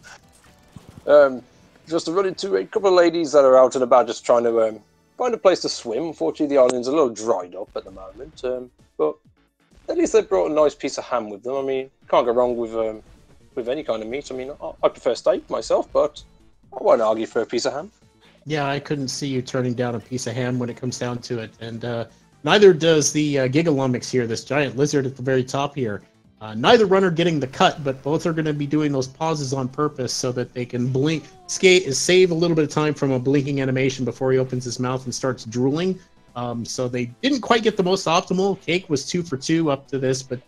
Just to run into a couple of ladies that are out and about, just trying to find a place to swim. Unfortunately, the island's a little dried up at the moment, but at least they brought a nice piece of ham with them. I mean, can't go wrong with any kind of meat. I mean, I prefer steak myself, but I won't argue for a piece of ham. Yeah, I couldn't see you turning down a piece of ham when it comes down to it, and neither does the Gigalumix here, this giant lizard at the very top here. Neither runner getting the cut, but both are going to be doing those pauses on purpose so that they can save a little bit of time from a blinking animation before he opens his mouth and starts drooling. So they didn't quite get the most optimal. Cake was 2 for 2 up to this, but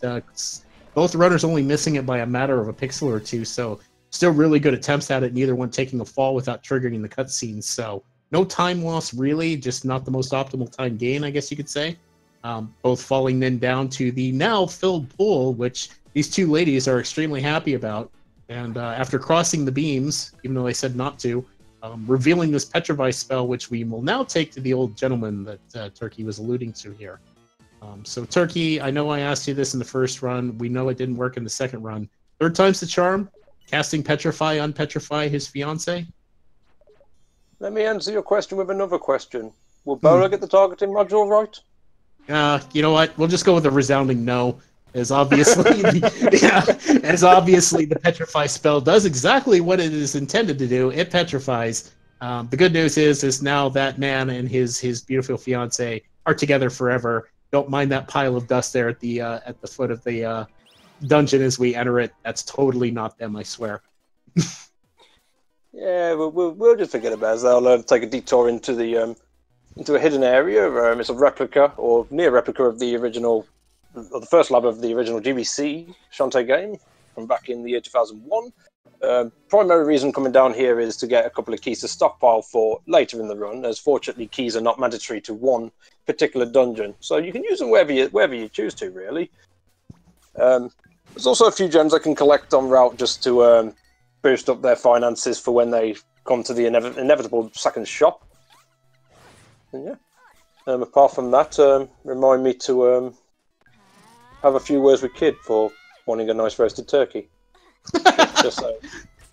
both runners only missing it by a matter of a pixel or 2. So still really good attempts at it, neither one taking a fall without triggering the cutscenes. So no time loss really, just not the most optimal time gain, I guess you could say. Both falling then down to the now filled pool, which these 2 ladies are extremely happy about. And after crossing the beams, even though they said not to, revealing this Petrify spell, which we will now take to the old gentleman that Turkey was alluding to here. So Turkey, I know I asked you this in the first run. We know it didn't work in the second run. 3rd time's the charm. Casting Petrify, unpetrify his fiance. Let me answer your question with another question. Will Bola get the targeting module right? You know what? We'll just go with a resounding no. As obviously, the Petrify spell does exactly what it is intended to do. It petrifies. The good news is now that man and his beautiful fiance are together forever. Don't mind that pile of dust there at the foot of the dungeon as we enter it. That's totally not them, I swear. Yeah, we'll just forget about it. They'll take a detour into a hidden area. It's a replica or near replica of the original, or the first lab of the original GBC Shantae game from back in the year 2001. Primary reason coming down here is to get a couple of keys to stockpile for later in the run, as fortunately keys are not mandatory to one particular dungeon, so you can use them wherever you choose to, really. There's also a few gems I can collect en route just to boost up their finances for when they come to the inevitable second shop. And yeah, apart from that, remind me to have a few words with Kid for wanting a nice roasted turkey. Just so.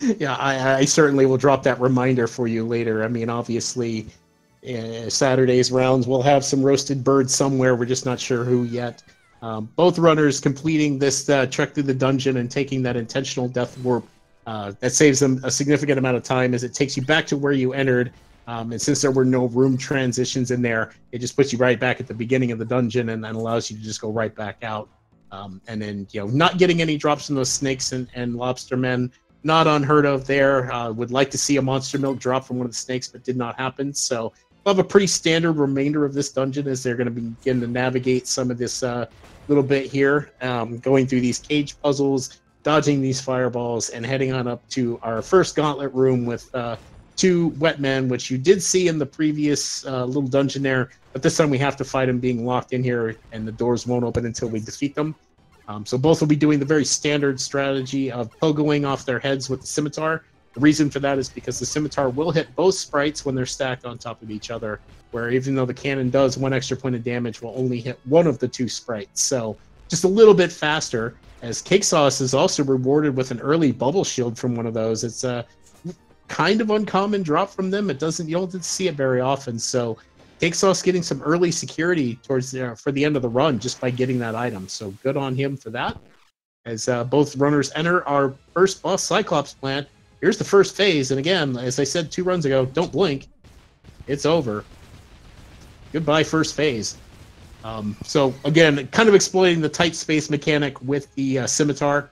Yeah, I certainly will drop that reminder for you later. I mean, obviously, Saturday's rounds will have some roasted birds somewhere. We're just not sure who yet. Both runners completing this trek through the dungeon and taking that intentional death warp. That saves them a significant amount of time as it takes you back to where you entered. And since there were no room transitions in there, it just puts you right back at the beginning of the dungeon and then allows you to just go right back out. And then, not getting any drops from those snakes and lobster men, not unheard of there. Would like to see a monster milk drop from one of the snakes, but did not happen. So we'll have a pretty standard remainder of this dungeon as they're going to begin to navigate some of this little bit here, going through these cage puzzles, dodging these fireballs, and heading on up to our first gauntlet room with 2 wet men, which you did see in the previous little dungeon there, but this time we have to fight them being locked in here, and the doors won't open until we defeat them. So both will be doing the very standard strategy of pogoing off their heads with the scimitar. The reason for that is because the scimitar will hit both sprites when they're stacked on top of each other, where even though the cannon does 1 extra point of damage, will only hit one of the 2 sprites. So just a little bit faster, as Cake Sauce is also rewarded with an early bubble shield from one of those. It's a kind of uncommon drop from them. You don't see it very often. So Cake Sauce getting some early security towards for the end of the run just by getting that item. So good on him for that. As both runners enter our first boss Cyclops plant, here's the first phase. And again, as I said 2 runs ago, don't blink. It's over. Goodbye, first phase. So again, kind of exploiting the tight space mechanic with the scimitar.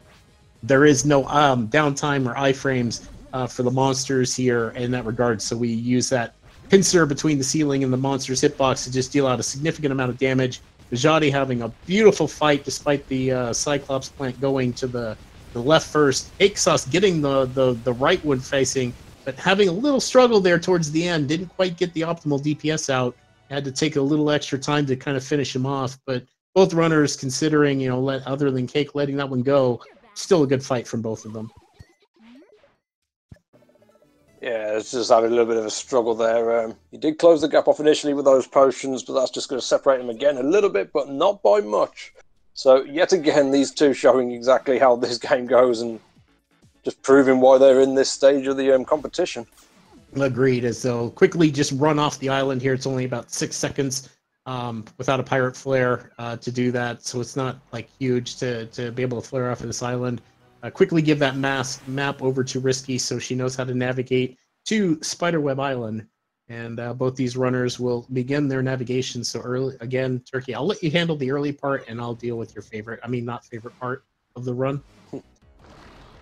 There is no downtime or iframes for the monsters here in that regard. So we use that pincer between the ceiling and the monster's hitbox to just deal out a significant amount of damage. Mijati having a beautiful fight despite the Cyclops plant going to the left first. CakeSauc3 getting the right one facing, but having a little struggle there towards the end. Didn't quite get the optimal DPS out. Had to take a little extra time to kind of finish him off. But both runners, considering, you know, other than Cake letting that one go, still a good fight from both of them. Yeah, it's just having a little bit of a struggle there. He did close the gap off initially with those potions, but that's just going to separate him again a little bit, but not by much. So yet again, these two showing exactly how this game goes and just proving why they're in this stage of the competition. Agreed, as they'll quickly just run off the island here. It's only about 6 seconds without a pirate flare to do that, so it's not like huge to be able to flare off of this island. Quickly give that map over to Risky so she knows how to navigate to Spiderweb Island. And both these runners will begin their navigation. So early again, Turkey, I'll let you handle the early part and I'll deal with your not favorite part of the run.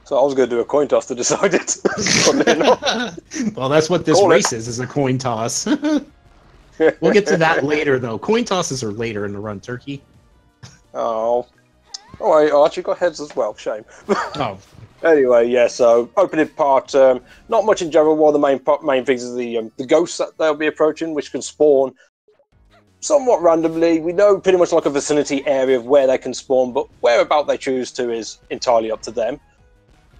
So I was going to do a coin toss to decide it. Well, that's what this race is a coin toss. We'll get to that later, though. Coin tosses are later in the run, Turkey. Oh. Oh, I actually got heads as well. Shame. Oh. Anyway, yeah, so opening part, not much in general. One of the main things is the ghosts that they'll be approaching, which can spawn somewhat randomly. We know pretty much like a vicinity area of where they can spawn, but whereabout they choose to is entirely up to them.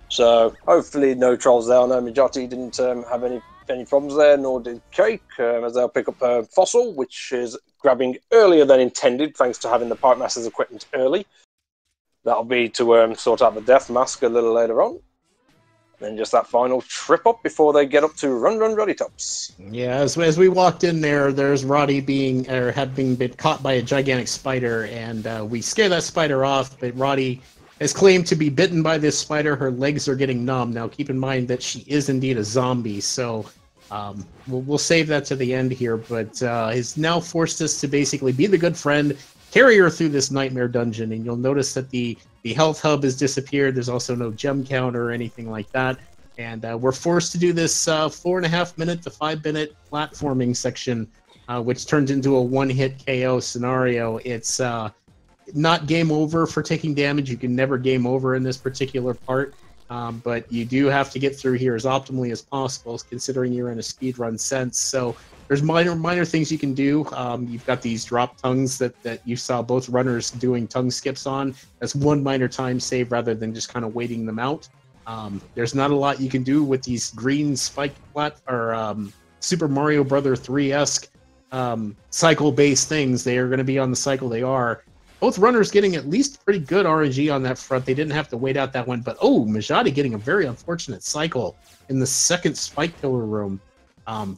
So hopefully no trolls there. I know Mijati didn't have any problems there, nor did Cake, as they'll pick up a fossil, which is grabbing earlier than intended, thanks to having the Pipe Master's equipment early. That'll be to sort out the death mask a little later on. Then just that final trip up before they get up to Run Roddy Tops. Yeah, as we walked in there's Roddy being been caught by a gigantic spider, and we scare that spider off, but Roddy has claimed to be bitten by this spider. Her legs are getting numb. Now, keep in mind that she is indeed a zombie, so we'll save that to the end here, but has now forced us to basically be the good friend, carry her through this nightmare dungeon, and you'll notice that the health hub has disappeared. There's also no gem counter or anything like that, and we're forced to do this 4.5 minute to 5 minute platforming section, which turns into a one-hit KO scenario. It's not game over for taking damage. You can never game over in this particular part, but you do have to get through here as optimally as possible, considering you're in a speedrun sense. So there's minor things you can do. You've got these drop tongues that you saw both runners doing tongue skips on. That's one minor time save rather than just kind of waiting them out. There's not a lot you can do with these green spike Super Mario Brother 3-esque cycle-based things. They are going to be on the cycle they are. Both runners getting at least pretty good RNG on that front. They didn't have to wait out that one, but Mijati getting a very unfortunate cycle in the second spike killer room.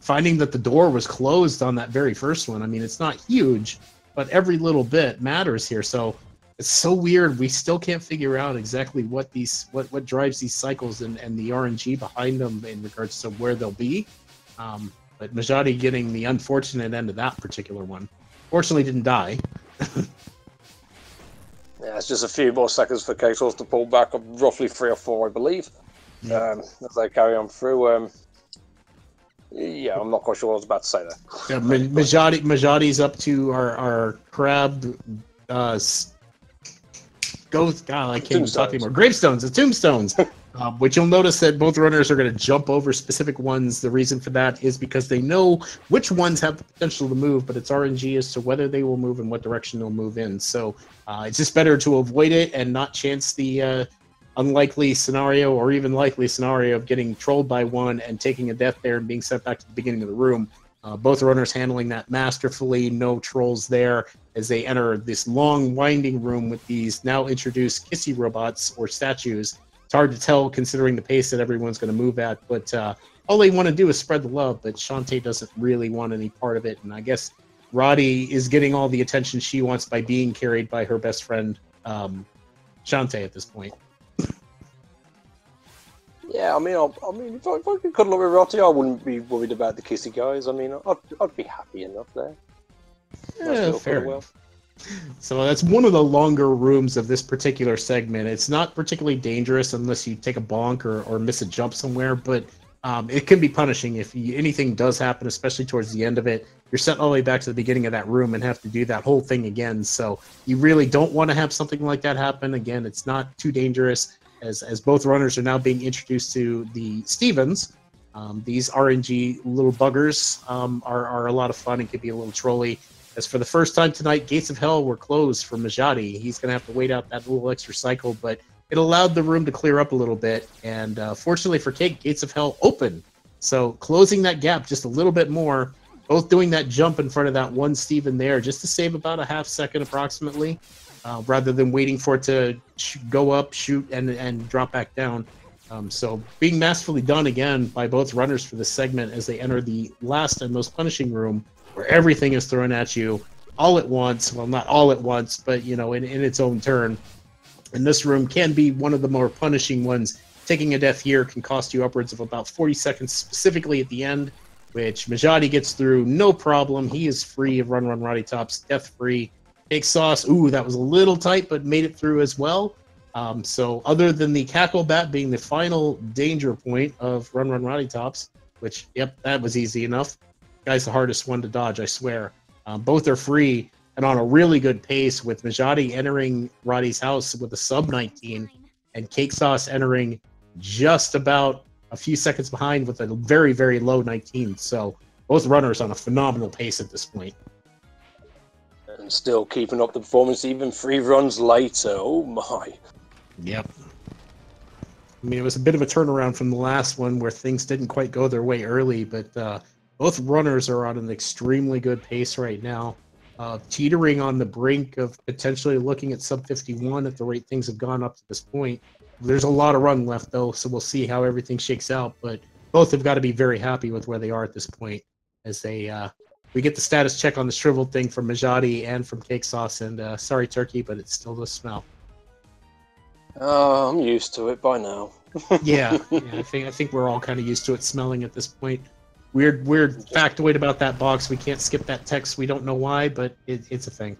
Finding that the door was closed on that very first one. I mean, it's not huge, but every little bit matters here. So it's so weird. We still can't figure out exactly what drives these cycles and the RNG behind them in regards to where they'll be. But Mijati getting the unfortunate end of that particular one. Fortunately, didn't die. Yeah, it's just a few more seconds for CakeSauc3 to pull back up, roughly 3 or 4, I believe, as they carry on through. Yeah, I'm not quite sure what I was about to say there. Yeah, Mijati's up to our crab ghost. God, I can't even talk anymore. Gravestones, the tombstones. Which you'll notice that both runners are going to jump over specific ones. The reason for that is because they know which ones have the potential to move, but it's RNG as to whether they will move and what direction they'll move in. So it's just better to avoid it and not chance the unlikely scenario or even likely scenario of getting trolled by one and taking a death there and being sent back to the beginning of the room. Both runners handling that masterfully, no trolls there as they enter this long winding room with these now introduced kissy robots or statues. It's hard to tell considering the pace that everyone's going to move at, but all they want to do is spread the love, but Shantae doesn't really want any part of it, and I guess Roddy is getting all the attention she wants by being carried by her best friend, Shantae, at this point. Yeah, I mean, if I could cuddle up with Rotty, I wouldn't be worried about the kissy guys. I mean, I'd be happy enough there. Nice little Fair cuddle enough. So that's one of the longer rooms of this particular segment. It's not particularly dangerous unless you take a bonk or miss a jump somewhere, but it can be punishing if anything does happen, especially towards the end of it. You're sent all the way back to the beginning of that room and have to do that whole thing again. So you really don't want to have something like that happen. Again, it's not too dangerous as both runners are now being introduced to the Stevens. These RNG little buggers are a lot of fun and can be a little trolly. As for the first time tonight, Gates of Hell were closed for Mijati. He's going to have to wait out that little extra cycle, but it allowed the room to clear up a little bit. And fortunately for Cake, Gates of Hell open. So closing that gap just a little bit more, both doing that jump in front of that one Steven there just to save about a half second approximately, rather than waiting for it to go up, shoot, and drop back down. So being masterfully done again by both runners for this segment as they enter the last and most punishing room, where everything is thrown at you all at once. Well, not all at once, but, in its own turn. And this room can be one of the more punishing ones. Taking a death here can cost you upwards of about 40 seconds, specifically at the end, which Mijati gets through no problem. He is free of Run Run Roddy Tops, death-free. CakeSauc3, ooh, that was a little tight, but made it through as well. So other than the Cackle Bat being the final danger point of Run Run Roddy Tops, which, yep, that was easy enough. Guy's the hardest one to dodge, I swear. Both are free and on a really good pace, with Mijati entering Roddy's house with a sub-19 and CakeSauc3 entering just about a few seconds behind with a very, very low 19. So both runners on a phenomenal pace at this point. And still keeping up the performance even 3 runs later. Oh my. Yep. I mean, it was a bit of a turnaround from the last one where things didn't quite go their way early, but both runners are on an extremely good pace right now, teetering on the brink of potentially looking at sub 51 at the rate things have gone up to this point. There's a lot of run left, though, so we'll see how everything shakes out. But both have got to be very happy with where they are at this point, as we get the status check on the shriveled thing from Mijati and from CakeSauc3, and sorry, Turkey, but it still does smell. Oh, I'm used to it by now. yeah, I think we're all kind of used to it smelling at this point. Weird factoid about that box. We can't skip that text. We don't know why, but it's a thing.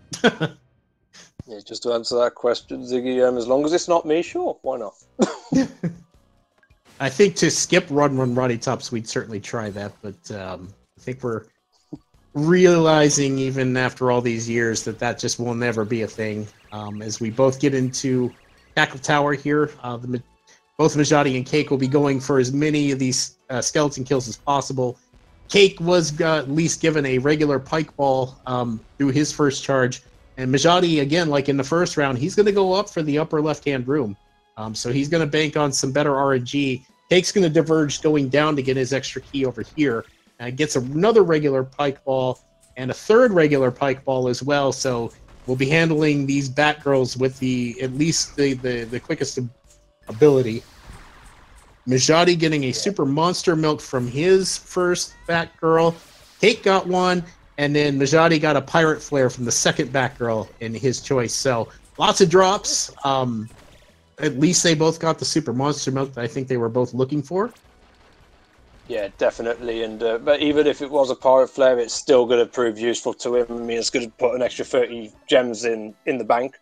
Yeah, just to answer that question, Ziggy, as long as it's not me, sure, why not? I think to skip Run Run Roddy Tops, we'd certainly try that, but I think we're realizing, even after all these years, that just will never be a thing. As we both get into Tackle Tower here, both Mijati and Cake will be going for as many of these skeleton kills as possible. Cake was at least given a regular pike ball through his first charge, and Mijati, again, like in the first round, he's going to go up for the upper left-hand room. So he's going to bank on some better RNG. Cake's going to diverge going down to get his extra key over here. Gets another regular pike ball and a third regular pike ball as well. So we'll be handling these Batgirls with at least the quickest ability. Mijati getting a super monster milk from his first Batgirl. Cake got one, and then Mijati got a pirate flare from the second Batgirl in his choice. So lots of drops. At least they both got the super monster milk that I think they were both looking for. Yeah, definitely. And but even if it was a pirate flare, it's still going to prove useful to him. I mean, it's going to put an extra 30 gems in the bank.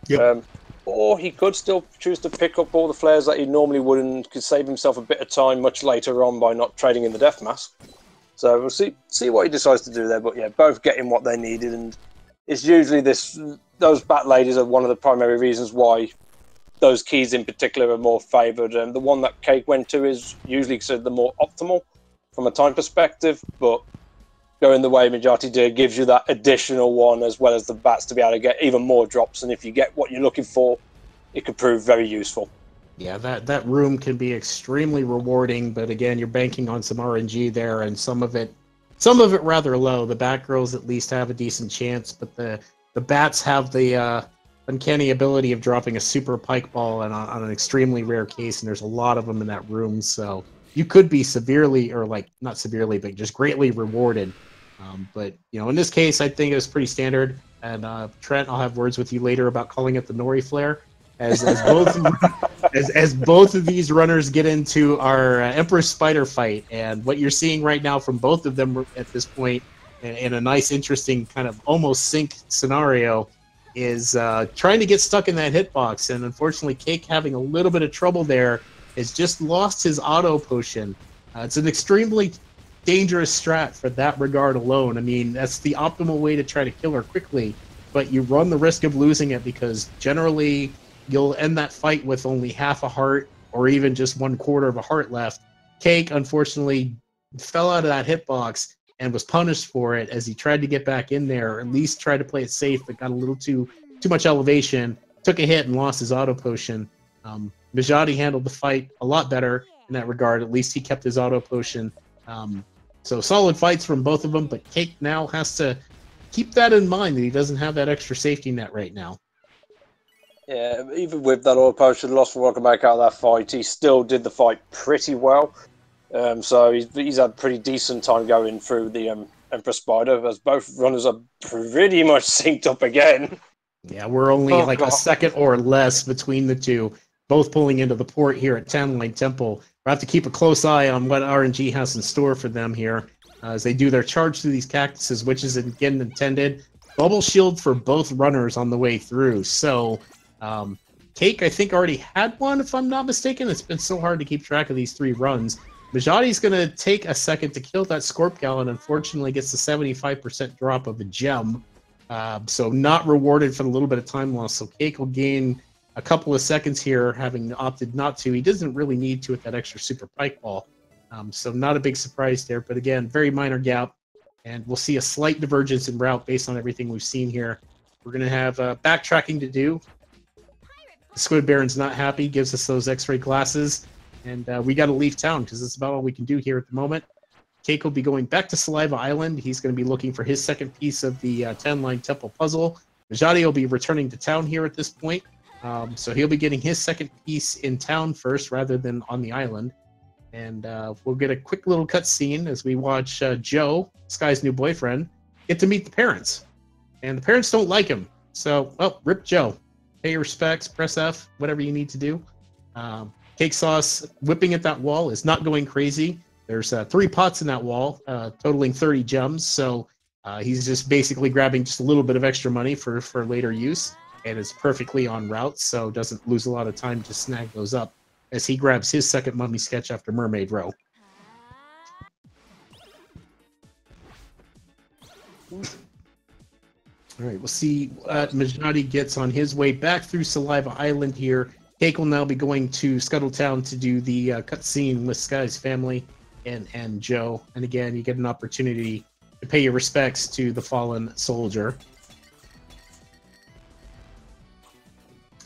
Yep. Or he could still choose to pick up all the flares that he normally would and could save himself a bit of time much later on by not trading in the death mask. So we'll see what he decides to do there. But yeah, both getting what they needed, and it's usually those bat ladies are one of the primary reasons why those keys in particular are more favoured. And the one that Cake went to is usually considered the more optimal from a time perspective, but going the way Mijati did gives you that additional one as well as the bats to be able to get even more drops. And if you get what you're looking for, it could prove very useful. Yeah, that room can be extremely rewarding, but again, you're banking on some RNG there, and some of it rather low. The Batgirls at least have a decent chance, but the bats have the uncanny ability of dropping a super pike ball on an extremely rare case, and there's a lot of them in that room, so you could be severely, or like not severely, but just greatly rewarded. But in this case, I think it was pretty standard. And Trent, I'll have words with you later about calling it the Nori flare. as both as both of these runners get into our Empress Spider fight. And what you're seeing right now from both of them at this point, in a nice, interesting kind of almost sync scenario, is trying to get stuck in that hitbox. And unfortunately, Cake, having a little bit of trouble there, has just lost his auto potion. It's an extremely dangerous strat for that regard alone. I mean, that's the optimal way to try to kill her quickly, but you run the risk of losing it because generally you'll end that fight with only half a heart or even just 1/4 of a heart left. Cake, unfortunately, fell out of that hitbox and was punished for it as he tried to get back in there, or at least tried to play it safe, but got a little too much elevation, took a hit and lost his auto potion. Mijati handled the fight a lot better in that regard. At least he kept his auto potion. So solid fights from both of them, but Cake now has to keep that in mind that he doesn't have that extra safety net right now. Yeah, even with that auto potion loss for what I can make out of that fight, he still did the fight pretty well. So he's had pretty decent time going through the Emperor Spider, as both runners are pretty much synced up again. Yeah, we're only a second or less between the two, both pulling into the port here at Townline Temple. We'll have to keep a close eye on what RNG has in store for them here as they do their charge through these cactuses, which is again intended. Bubble shield for both runners on the way through. So Cake, I think, already had one, if I'm not mistaken. It's been so hard to keep track of these 3 runs. Mijati's going to take a second to kill that Scorpgal and unfortunately gets the 75% drop of a gem. So not rewarded for the little bit of time loss. So Cake will gain a couple of seconds here, having opted not to. He doesn't really need to with that extra super pike ball. So not a big surprise there. But again, very minor gap. And we'll see a slight divergence in route based on everything we've seen here. We're going to have backtracking to do. The Squid Baron's not happy, gives us those x-ray glasses. And we got to leave town because that's about all we can do here at the moment. Cake will be going back to Saliva Island. He's going to be looking for his second piece of the Townline Temple puzzle. Mijati will be returning to town here at this point. So he'll be getting his second piece in town first rather than on the island. And we'll get a quick little cutscene as we watch Joe, Sky's new boyfriend, get to meet the parents. And the parents don't like him. So, well, rip Joe. Pay your respects, press F, whatever you need to do. Cake Sauce whipping at that wall is not going crazy. There's 3 pots in that wall, totaling 30 gems. So he's just basically grabbing just a little bit of extra money for later use. And it's perfectly on route, so doesn't lose a lot of time to snag those up as he grabs his second mummy sketch after Mermaid Row. All right, we'll see what Mijati gets on his way back through Saliva Island here. Cake will now be going to Scuttletown to do the cutscene with Sky's family and Joe. And again, you get an opportunity to pay your respects to the fallen soldier.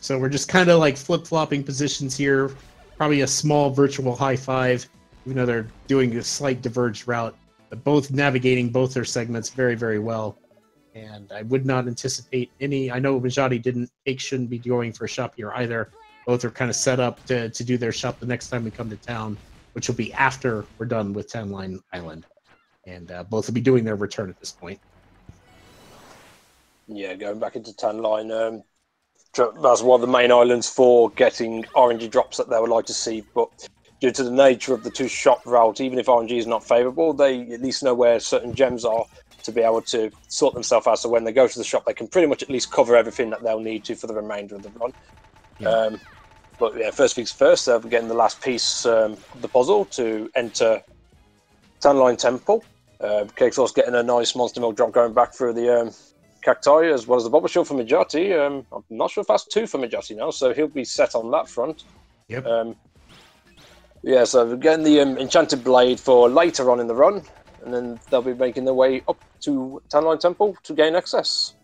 So we're just kind of like flip-flopping positions here. Probably a small virtual high five, even though they're doing a slight diverged route. But both navigating both their segments very, very well. And I would not anticipate any... I know Mijati shouldn't be going for a shop here either. Both are kind of set up to do their shop the next time we come to town, which will be after we're done with Townline Island. And both will be doing their return at this point. Yeah, going back into Townline. That's one of the main islands for getting RNG drops that they would like to see. But due to the nature of the 2 shop route, even if RNG is not favourable, they at least know where certain gems are to be able to sort themselves out. So when they go to the shop, they can pretty much at least cover everything that they'll need to for the remainder of the run. Yeah. But yeah, first things first, we're getting the last piece of the puzzle to enter Townline Temple. CakeSauc3 getting a nice monster milk drop going back through the cacti, as well as the bubble shield for Mijati. I'm not sure if that's 2 for Mijati now, so he'll be set on that front. Yep. Yeah, so we're getting the enchanted blade for later on in the run, and then they'll be making their way up to Townline Temple to gain access.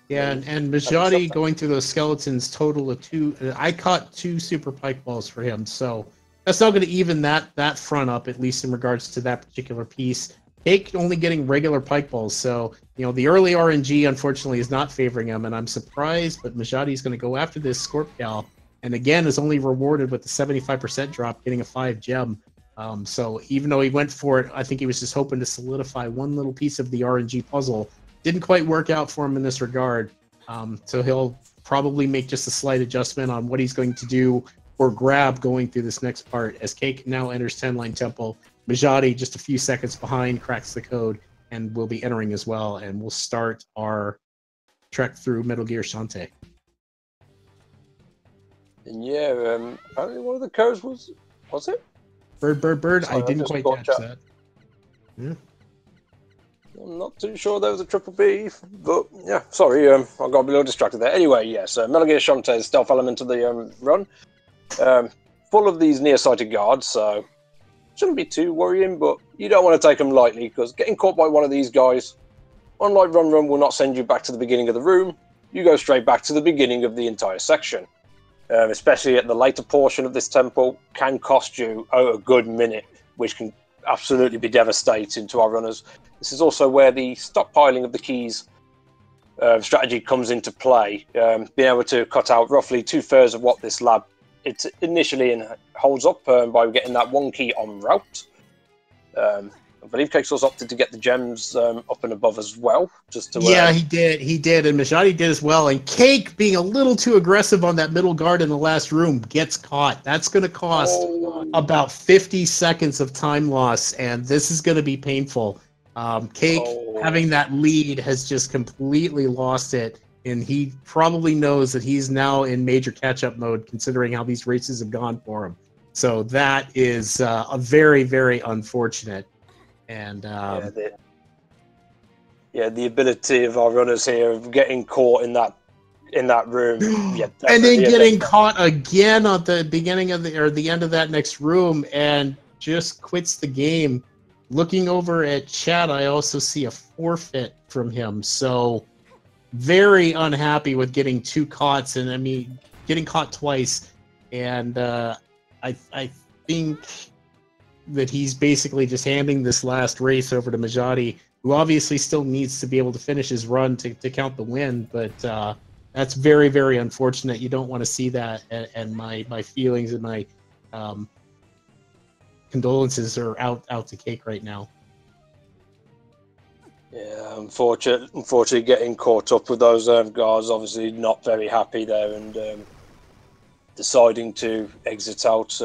Yeah, and Mijati going through those skeletons total of 2. I caught 2 super pike balls for him, so that's not going to even that front up, at least in regards to that particular piece. Cake only getting regular pike balls, so the early RNG unfortunately is not favoring him, and I'm surprised, but Mijati is going to go after this Scorpgal, and again is only rewarded with the 75% drop, getting a 5 gem. So even though he went for it, I think he was just hoping to solidify one little piece of the RNG puzzle. Didn't quite work out for him in this regard, so he'll probably make just a slight adjustment on what he's going to do or grab going through this next part. As Cake now enters 10-line temple, Mijati just a few seconds behind cracks the code and will be entering as well, and we'll start our trek through Metal Gear Shantae. And yeah, apparently one of the codes was it? Bird. Sorry, I didn't quite catch that. Yeah. I'm not too sure there was a triple B, but yeah, sorry, I got a little distracted there. Anyway, yes, Metal Gear Shantae, stealth element of the run, full of these nearsighted guards, so shouldn't be too worrying, but you don't want to take them lightly, because getting caught by one of these guys, unlike Run will not send you back to the beginning of the room, you go straight back to the beginning of the entire section. Especially at the later portion of this temple, can cost you a good minute, which can absolutely be devastating to our runners. This is also where the stockpiling of the keys strategy comes into play, being able to cut out roughly 2/3 of what this lab it initially holds up by getting that one key en route. I believe CakeSauc3 opted to get the gems up and above as well. Just to yeah, he did, and Mijati did as well. And Cake, being a little too aggressive on that middle guard in the last room, gets caught. That's going to cost about 50 seconds of time loss, and this is going to be painful. Cake, having that lead, has just completely lost it, and he probably knows that he's now in major catch-up mode, considering how these races have gone for him. So that is a very, very unfortunate. And the ability of our runners here of getting caught in that room, and then getting caught again at the beginning of the end of that next room, and just quits the game. Looking over at chat, I also see a forfeit from him. So very unhappy with getting two caughts, and I mean getting caught twice. And I think that he's basically just handing this last race over to Mijati, who obviously still needs to be able to finish his run to count the win, but that's very, very unfortunate. You don't want to see that, and my feelings and my condolences are out to Cake right now. Yeah, unfortunately getting caught up with those guards, obviously not very happy there, and deciding to exit out.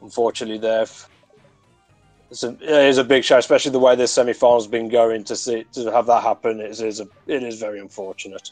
Unfortunately, there it is a big show, especially the way this semi-final's been going. To have that happen, it is very unfortunate.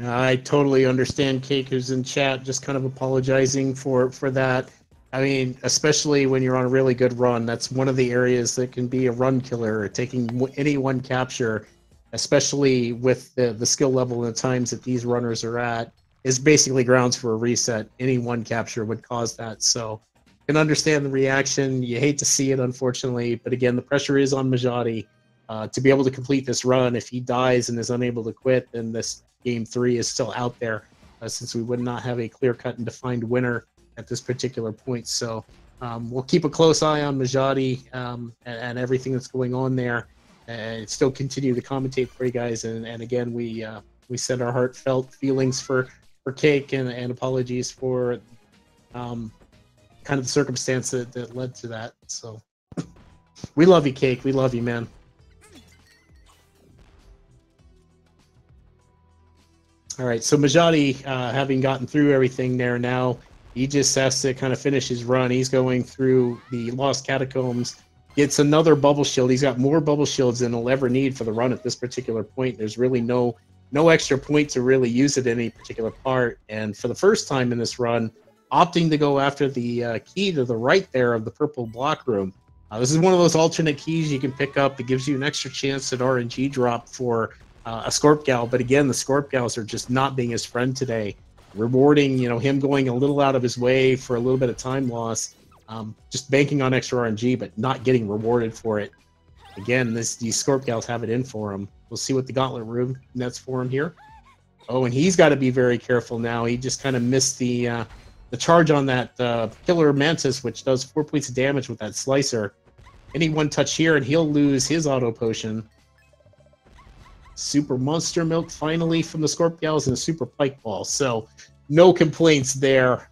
I totally understand Cake, who's in chat, just kind of apologizing for that. I mean, especially when you're on a really good run, that's one of the areas that can be a run killer, taking any one capture, especially with the skill level and the times that these runners are at, is basically grounds for a reset. Any one capture would cause that. So I can understand the reaction. You hate to see it, unfortunately. But again, the pressure is on Mijati to be able to complete this run. If he dies and is unable to quit, then this Game 3 is still out there, since we would not have a clear-cut and defined winner at this particular point. So we'll keep a close eye on Mijati and everything that's going on there, and still continue to commentate for you guys. And again, we send our heartfelt feelings for Cake, and apologies for kind of the circumstance that led to that. So we love you, Cake. We love you, man. All right, so Mijati, having gotten through everything there now, he just has to kind of finish his run. He's going through the Lost Catacombs, gets another bubble shield. He's got more bubble shields than he'll ever need for the run at this particular point. There's really no extra point to really use it in any particular part. And for the first time in this run, opting to go after the key to the right there of the purple block room. This is one of those alternate keys you can pick up. It gives you an extra chance at RNG drop for a Scorp Gal. But again, the Scorp Gals are just not being his friend today. Rewarding, him going a little out of his way for a little bit of time loss, just banking on extra RNG, but not getting rewarded for it. Again, these Scorp Gals have it in for him. We'll see what the Gauntlet room nets for him here. Oh, and he's got to be very careful now. He just kind of missed the charge on that Killer Mantis, which does 4 points of damage with that Slicer. Any one touch here, and he'll lose his auto potion. Super Monster Milk finally from the Scorp Gals, and a Super Pike Ball. So no complaints there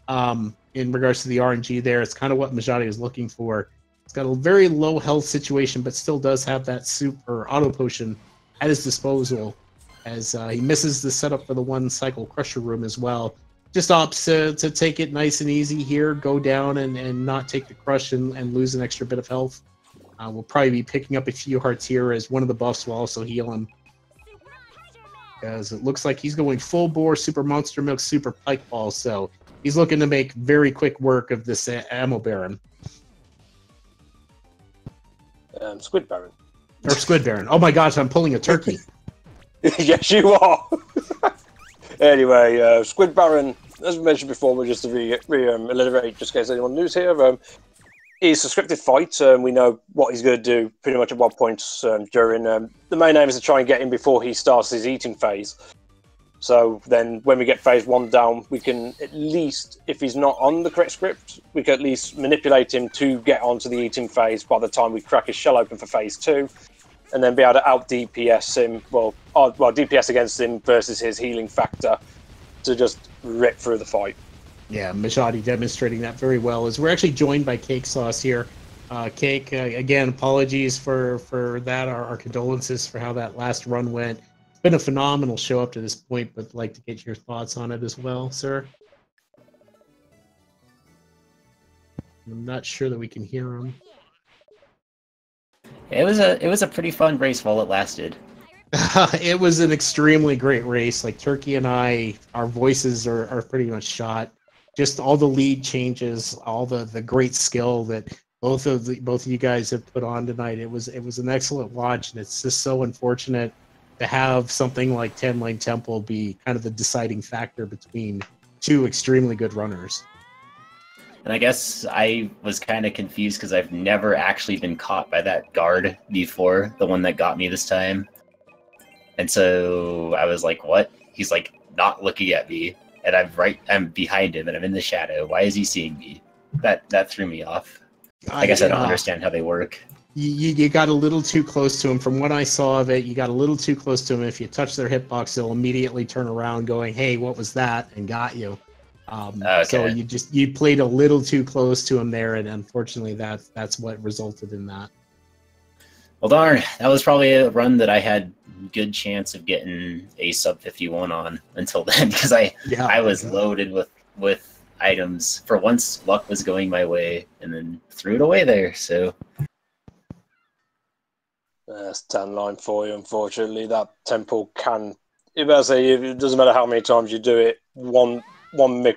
in regards to the RNG there. It's kind of what Mijati was looking for. He's got a very low health situation, but still does have that super auto potion at his disposal, as he misses the setup for the one cycle Crusher Room as well. Just opts to take it nice and easy here, go down and not take the crush and lose an extra bit of health. We'll probably be picking up a few hearts here, as one of the buffs will also heal him, as it looks like he's going full bore Super Monster Milk Super Pike Ball, so he's looking to make very quick work of this Ammo Baron. Squid Baron. Or Squid Baron. Oh my gosh, I'm pulling a turkey. Yes, you are. Anyway, Squid Baron, as we mentioned before, we're just to reiterate, just in case anyone new's here, it's a scripted fight. We know what he's going to do pretty much at what points during. The main aim is to try and get him before he starts his eating phase. So then when we get phase 1 down, we can at least, if he's not on the correct script, we can at least manipulate him to get onto the eating phase by the time we crack his shell open for phase 2. And then be able to out DPS him, DPS against him versus his healing factor to just rip through the fight. Yeah, Mijati demonstrating that very well, as we're actually joined by CakeSauc3 here. Cake, again, apologies for that, our condolences for how that last run went. It's been a phenomenal show up to this point, but I'd like to get your thoughts on it as well, sir. I'm not sure that we can hear him. It was a pretty fun race while it lasted. It was an extremely great race. Like Turkey and I, our voices are pretty much shot. Just all the lead changes, all the great skill that both of you guys have put on tonight. It was an excellent watch, and it's just so unfortunate to have something like 10 Lane Temple be kind of the deciding factor between two extremely good runners. And I guess I was kind of confused because I've never actually been caught by that guard before, the one that got me this time. And so I was like, what? He's like not looking at me, and I'm behind him and I'm in the shadow. Why is he seeing me? That threw me off. I guess I don't understand how they work. You got a little too close to him. From what I saw of it, you got a little too close to him. If you touch their hitbox, they'll immediately turn around going, hey, what was that? And got you. Okay. So you played a little too close to him there, and unfortunately that's what resulted in that. Well, darn, that was probably a run that I had good chance of getting a sub 51 on until then, because I was loaded with items. For once, luck was going my way, and then threw it away there. So that's 10 line for you. Unfortunately, that temple can. It doesn't matter how many times you do it. One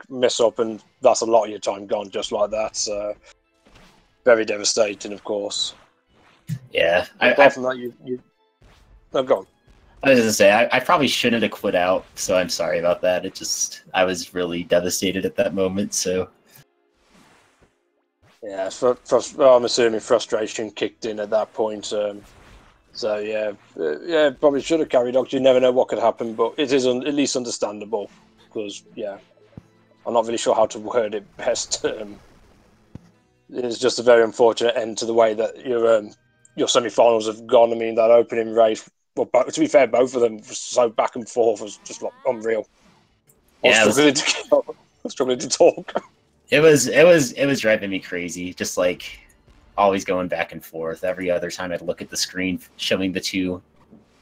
miss up, and that's a lot of your time gone just like that. So very devastating, of course. Yeah. Apart from that, you. No, go on. I was going to say, I probably shouldn't have quit out, so I'm sorry about that. I was really devastated at that moment, so. Yeah, I'm assuming frustration kicked in at that point. So, yeah, probably should have carried on. You never know what could happen, but it is at least understandable, because, yeah, I'm not really sure how to word it best. It's just a very unfortunate end to the way that your semi-finals have gone. I mean, that opening race, well, to be fair, both of them were so back and forth, was just like unreal. I was struggling to talk. It was driving me crazy, just like always going back and forth. Every other time I'd look at the screen showing the two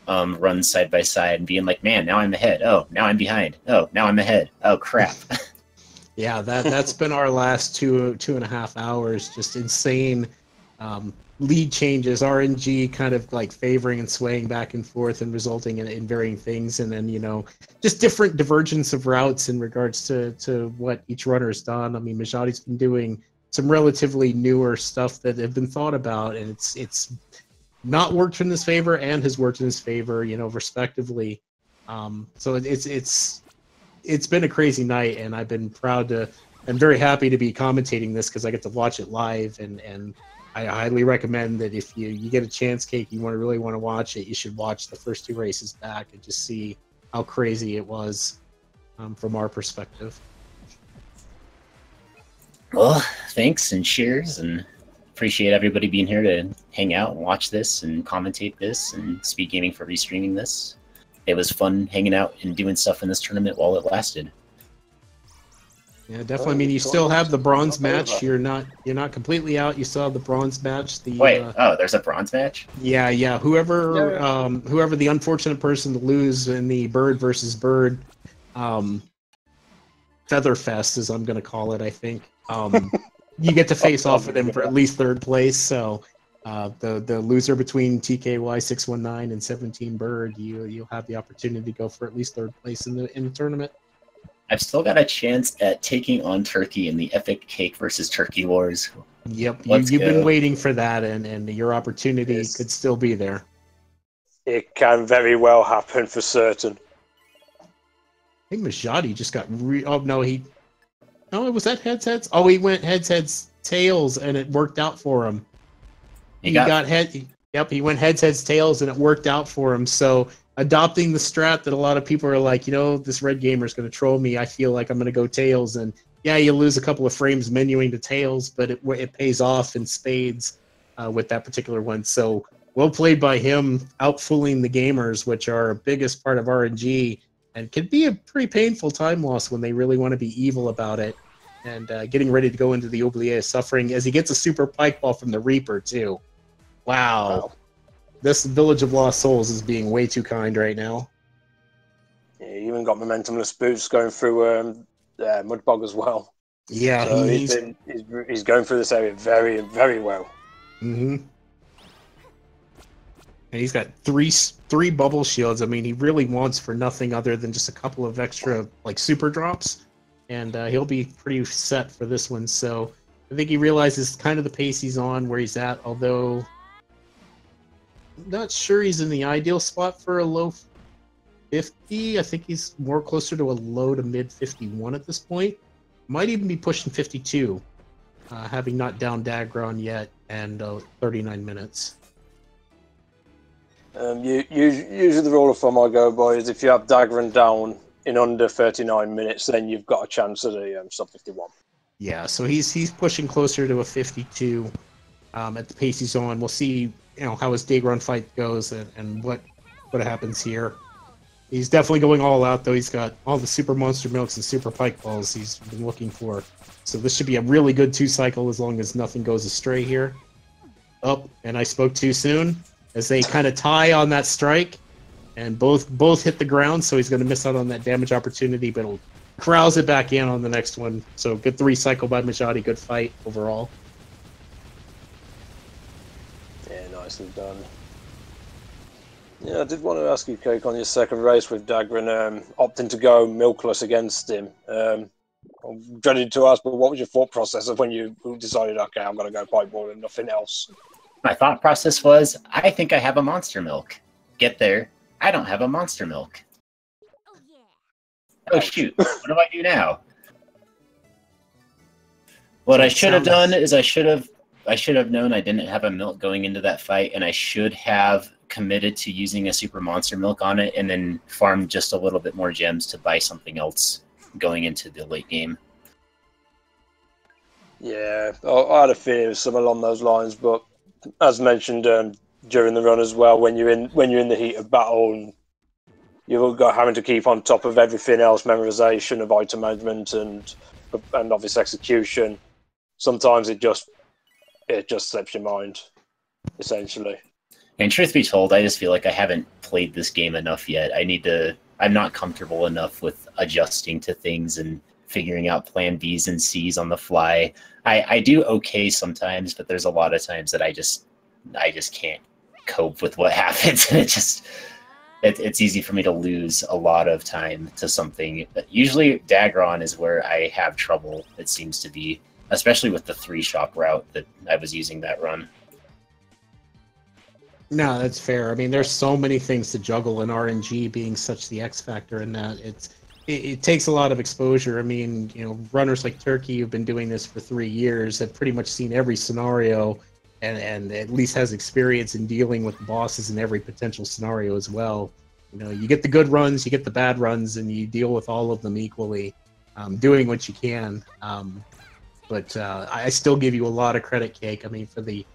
runs side by side and being like, man, now I'm ahead. Oh, now I'm behind. Oh, now I'm ahead. Oh, crap. Yeah, that's been our last two and a half hours. Just insane lead changes, RNG kind of like favoring and swaying back and forth and resulting in varying things, and then just different divergence of routes in regards to what each runner's done. I mean, Mijati's been doing some relatively newer stuff that have been thought about, and it's not worked in his favor and has worked in his favor, respectively. So it's been a crazy night, and I've been I'm very happy to be commentating this because I get to watch it live, and I highly recommend that if you get a chance, Cake, you really want to watch it, you should watch the first two races back and just see how crazy it was from our perspective. Well, thanks and cheers, and appreciate everybody being here to hang out and watch this and commentate this, and Speed Gaming for restreaming this. It was fun hanging out and doing stuff in this tournament while it lasted. Yeah, definitely. I mean, you still have the bronze match. You're not completely out. You still have the bronze match. Wait, there's a bronze match? Yeah. Whoever the unfortunate person to lose in the bird versus bird Featherfest, as I'm going to call it, I think. You get to face off with him for at least third place. So the loser between TKY 619 and 17 Bird, you'll have the opportunity to go for at least third place in the tournament. I've still got a chance at taking on Turkey in the epic cake versus turkey wars. Yep, you've been waiting for that, and your opportunity could still be there. It can very well happen for certain. I think Mijati just got was that heads? Oh, he went heads tails, and it worked out for him. He went heads tails, and it worked out for him. So adopting the strat that a lot of people are like, this red gamer is going to troll me. I feel like I'm going to go tails, and yeah, you lose a couple of frames menuing to tails, but it pays off in spades with that particular one. So well played by him, outfooling the gamers, which are a biggest part of RNG, and can be a pretty painful time loss when they really want to be evil about it. And getting ready to go into the Oubliette of Suffering as he gets a super pike ball from the Reaper too. Wow. This Village of Lost Souls is being way too kind right now. Yeah, he even got momentumless boots going through Mudbog as well. Yeah, so he's going through this area very, very well. Mm-hmm. And he's got three bubble shields. I mean, he really wants for nothing other than just a couple of extra super drops, and he'll be pretty set for this one. So I think he realizes kind of the pace he's on, where he's at, although I'm not sure he's in the ideal spot for a low 50. I think he's more closer to a low to mid 51 at this point. Might even be pushing 52, having not downed Dagron yet, and 39 minutes. Usually the rule of thumb I go by is if you have Dagron down in under 39 minutes, then you've got a chance at a sub 51. Yeah, so he's pushing closer to a 52 at the pace he's on. We'll see how his Dagron fight goes and what happens here. He's definitely going all out, though. He's got all the super monster milks and super pike balls he's been looking for. So this should be a really good 2-cycle as long as nothing goes astray here. Oh, and I spoke too soon as they kind of tie on that strike, and both hit the ground, so he's going to miss out on that damage opportunity, but he'll corrals it back in on the next one. So good 3-cycle by Mijati, good fight overall. Yeah, nicely done. Yeah, I did want to ask you, Cake, on your second race with Dagron opting to go milkless against him. I'm dreaded to ask, but what was your thought process of when you decided, okay, I'm going to go pipe ball and nothing else? My thought process was, I think I have a monster milk. Get there, I don't have a monster milk. Oh shoot, what do I do now? What I should have done is I should have known I didn't have a milk going into that fight, and I should have committed to using a super monster milk on it and then farmed just a little bit more gems to buy something else going into the late game. Yeah, I had a fear of something along those lines, but as mentioned during the run as well, when you're in the heat of battle and you've got having to keep on top of everything else, memorization of item management and obvious execution, sometimes it just slips your mind, essentially. And truth be told, I just feel like I haven't played this game enough yet. I'm not comfortable enough with adjusting to things and figuring out plan Bs and Cs on the fly. I do okay sometimes, but there's a lot of times that I just can't cope with what happens. It's easy for me to lose a lot of time to something. Usually Dagron is where I have trouble, it seems to be, especially with the 3-shock route that I was using that run. No, that's fair. I mean, there's so many things to juggle, and RNG being such the X factor in that. It takes a lot of exposure. I mean, runners like Turkey who've been doing this for 3 years have pretty much seen every scenario and at least has experience in dealing with bosses in every potential scenario as well. You get the good runs, you get the bad runs, and you deal with all of them equally, doing what you can. But I still give you a lot of credit, Cake. I mean, for the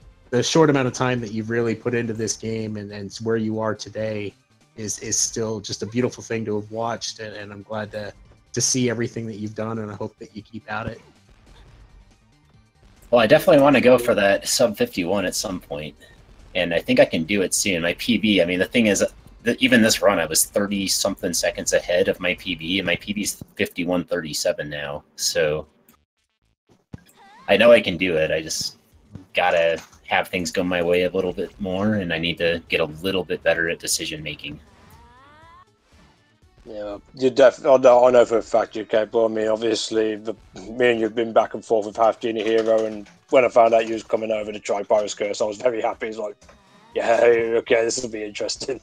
short amount of time that you've really put into this game and where you are today is still just a beautiful thing to have watched, and I'm glad to to see everything that you've done, and I hope that you keep at it. Well, I definitely want to go for that sub 51 at some point, and I think I can do it soon. My PB, I mean, the thing is, that even this run, I was 30-something seconds ahead of my PB, and my PB's 51:37 now. So I know I can do it. I just gotta have things go my way a little bit more, and I need to get a little bit better at decision making. Yeah, you definitely. I know for a fact you're capable. I mean, obviously, me and you've been back and forth with Half Genie Hero, and when I found out you was coming over to try Pyrus Curse, I was very happy. It's like, yeah, okay, this will be interesting.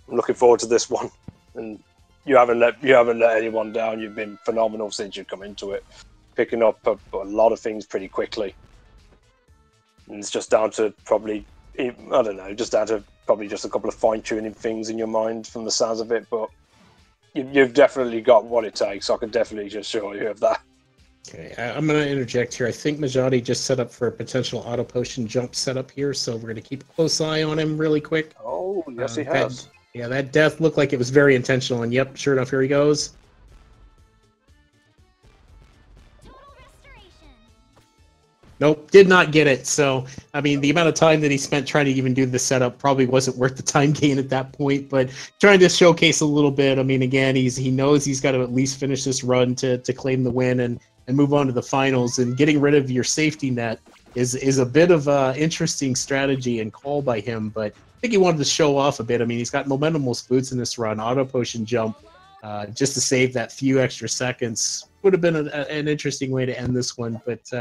I'm looking forward to this one. And you haven't let anyone down. You've been phenomenal since you've come into it, picking up a lot of things pretty quickly. And it's just down to probably, I don't know, just down to probably just a couple of fine-tuning things in your mind from the sounds of it, but you've definitely got what it takes. I can definitely assure you of that. Okay, I'm going to interject here. I think Mijati just set up for a potential auto potion jump setup here, so we're going to keep a close eye on him really quick. Oh, yes, he has. That death looked like it was very intentional, and yep, sure enough, here he goes. Nope, did not get it. So, I mean, the amount of time that he spent trying to even do the setup probably wasn't worth the time gain at that point, but trying to showcase a little bit. I mean, again, he knows he's got to at least finish this run to claim the win and move on to the finals, and getting rid of your safety net is a bit of an interesting strategy and call by him, but I think he wanted to show off a bit. I mean, he's got momentumless boots in this run, auto potion jump, just to save that few extra seconds. Would have been an interesting way to end this one, but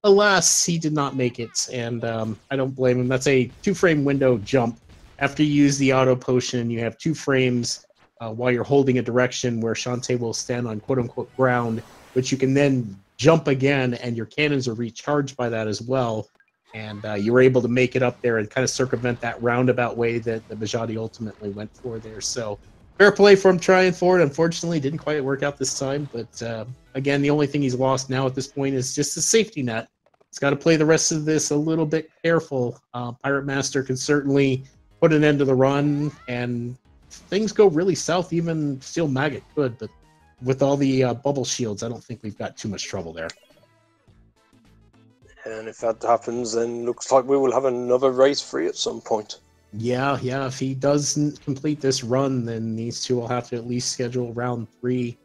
alas, he did not make it, and I don't blame him. That's a 2-frame window jump. After you use the auto potion, you have 2 frames while you're holding a direction where Shantae will stand on quote-unquote ground, which you can then jump again, and your cannons are recharged by that as well. And you were able to make it up there and kind of circumvent that roundabout way that the Mijati ultimately went for there. So fair play for him trying for it. Unfortunately, didn't quite work out this time. But again, the only thing he's lost now at this point is just the safety net. He's got to play the rest of this a little bit careful. Pirate Master can certainly put an end to the run, and things go really south. Even Steel Maggot could, but with all the bubble shields, I don't think we've got too much trouble there. And if that happens, then looks like we will have another race free at some point. Yeah. If he doesn't complete this run, then these two will have to at least schedule round 3.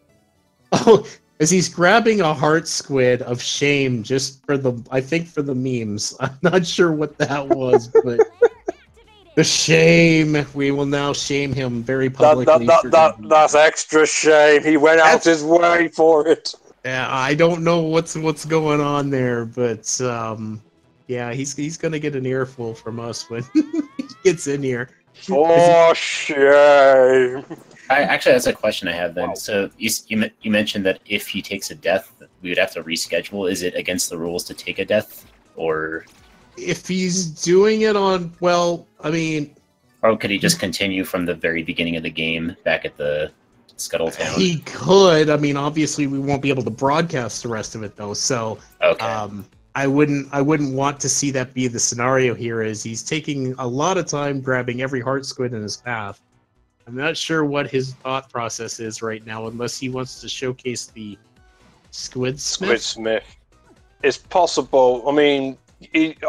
Oh, as he's grabbing a heart squid of shame just for the memes. I'm not sure what that was, but the shame. We will now shame him very publicly. That's extra shame. He went out his way for it. Yeah, I don't know what's going on there, but yeah, he's gonna get an earful from us when he gets in here. For shame. Actually, that's a question I have then. Wow. So you mentioned that if he takes a death, we would have to reschedule. Is it against the rules to take a death, or if he's doing it on? Well, I mean, or could he just continue from the very beginning of the game back at the Scuttletown? He could. I mean, obviously, we won't be able to broadcast the rest of it though. So, okay. I wouldn't want to see that be the scenario here. Is he's taking a lot of time grabbing every heart squid in his path. I'm not sure what his thought process is right now, unless he wants to showcase the Squid Smith. It's possible. I mean,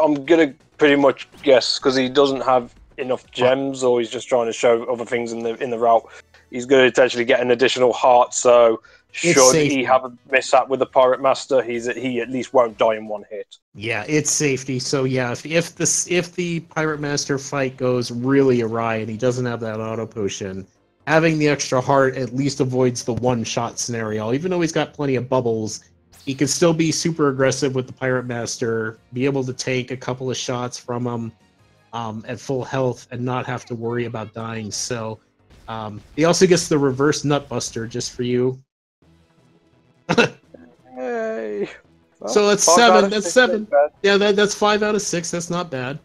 I'm gonna pretty much guess because he doesn't have enough gems, or he's just trying to show other things in the route. He's going to potentially get an additional heart. So should he have a mishap with the Pirate Master, he at least won't die in one hit. Yeah, it's safety. So yeah, if the Pirate Master fight goes really awry and he doesn't have that auto potion, having the extra heart at least avoids the one-shot scenario. Even though he's got plenty of bubbles, he can still be super aggressive with the Pirate Master, be able to take a couple of shots from him at full health and not have to worry about dying. So he also gets the reverse Nutbuster just for you. Hey. Well, so that's 7. That's 7. Yeah, that's 5 out of 6. That's not bad.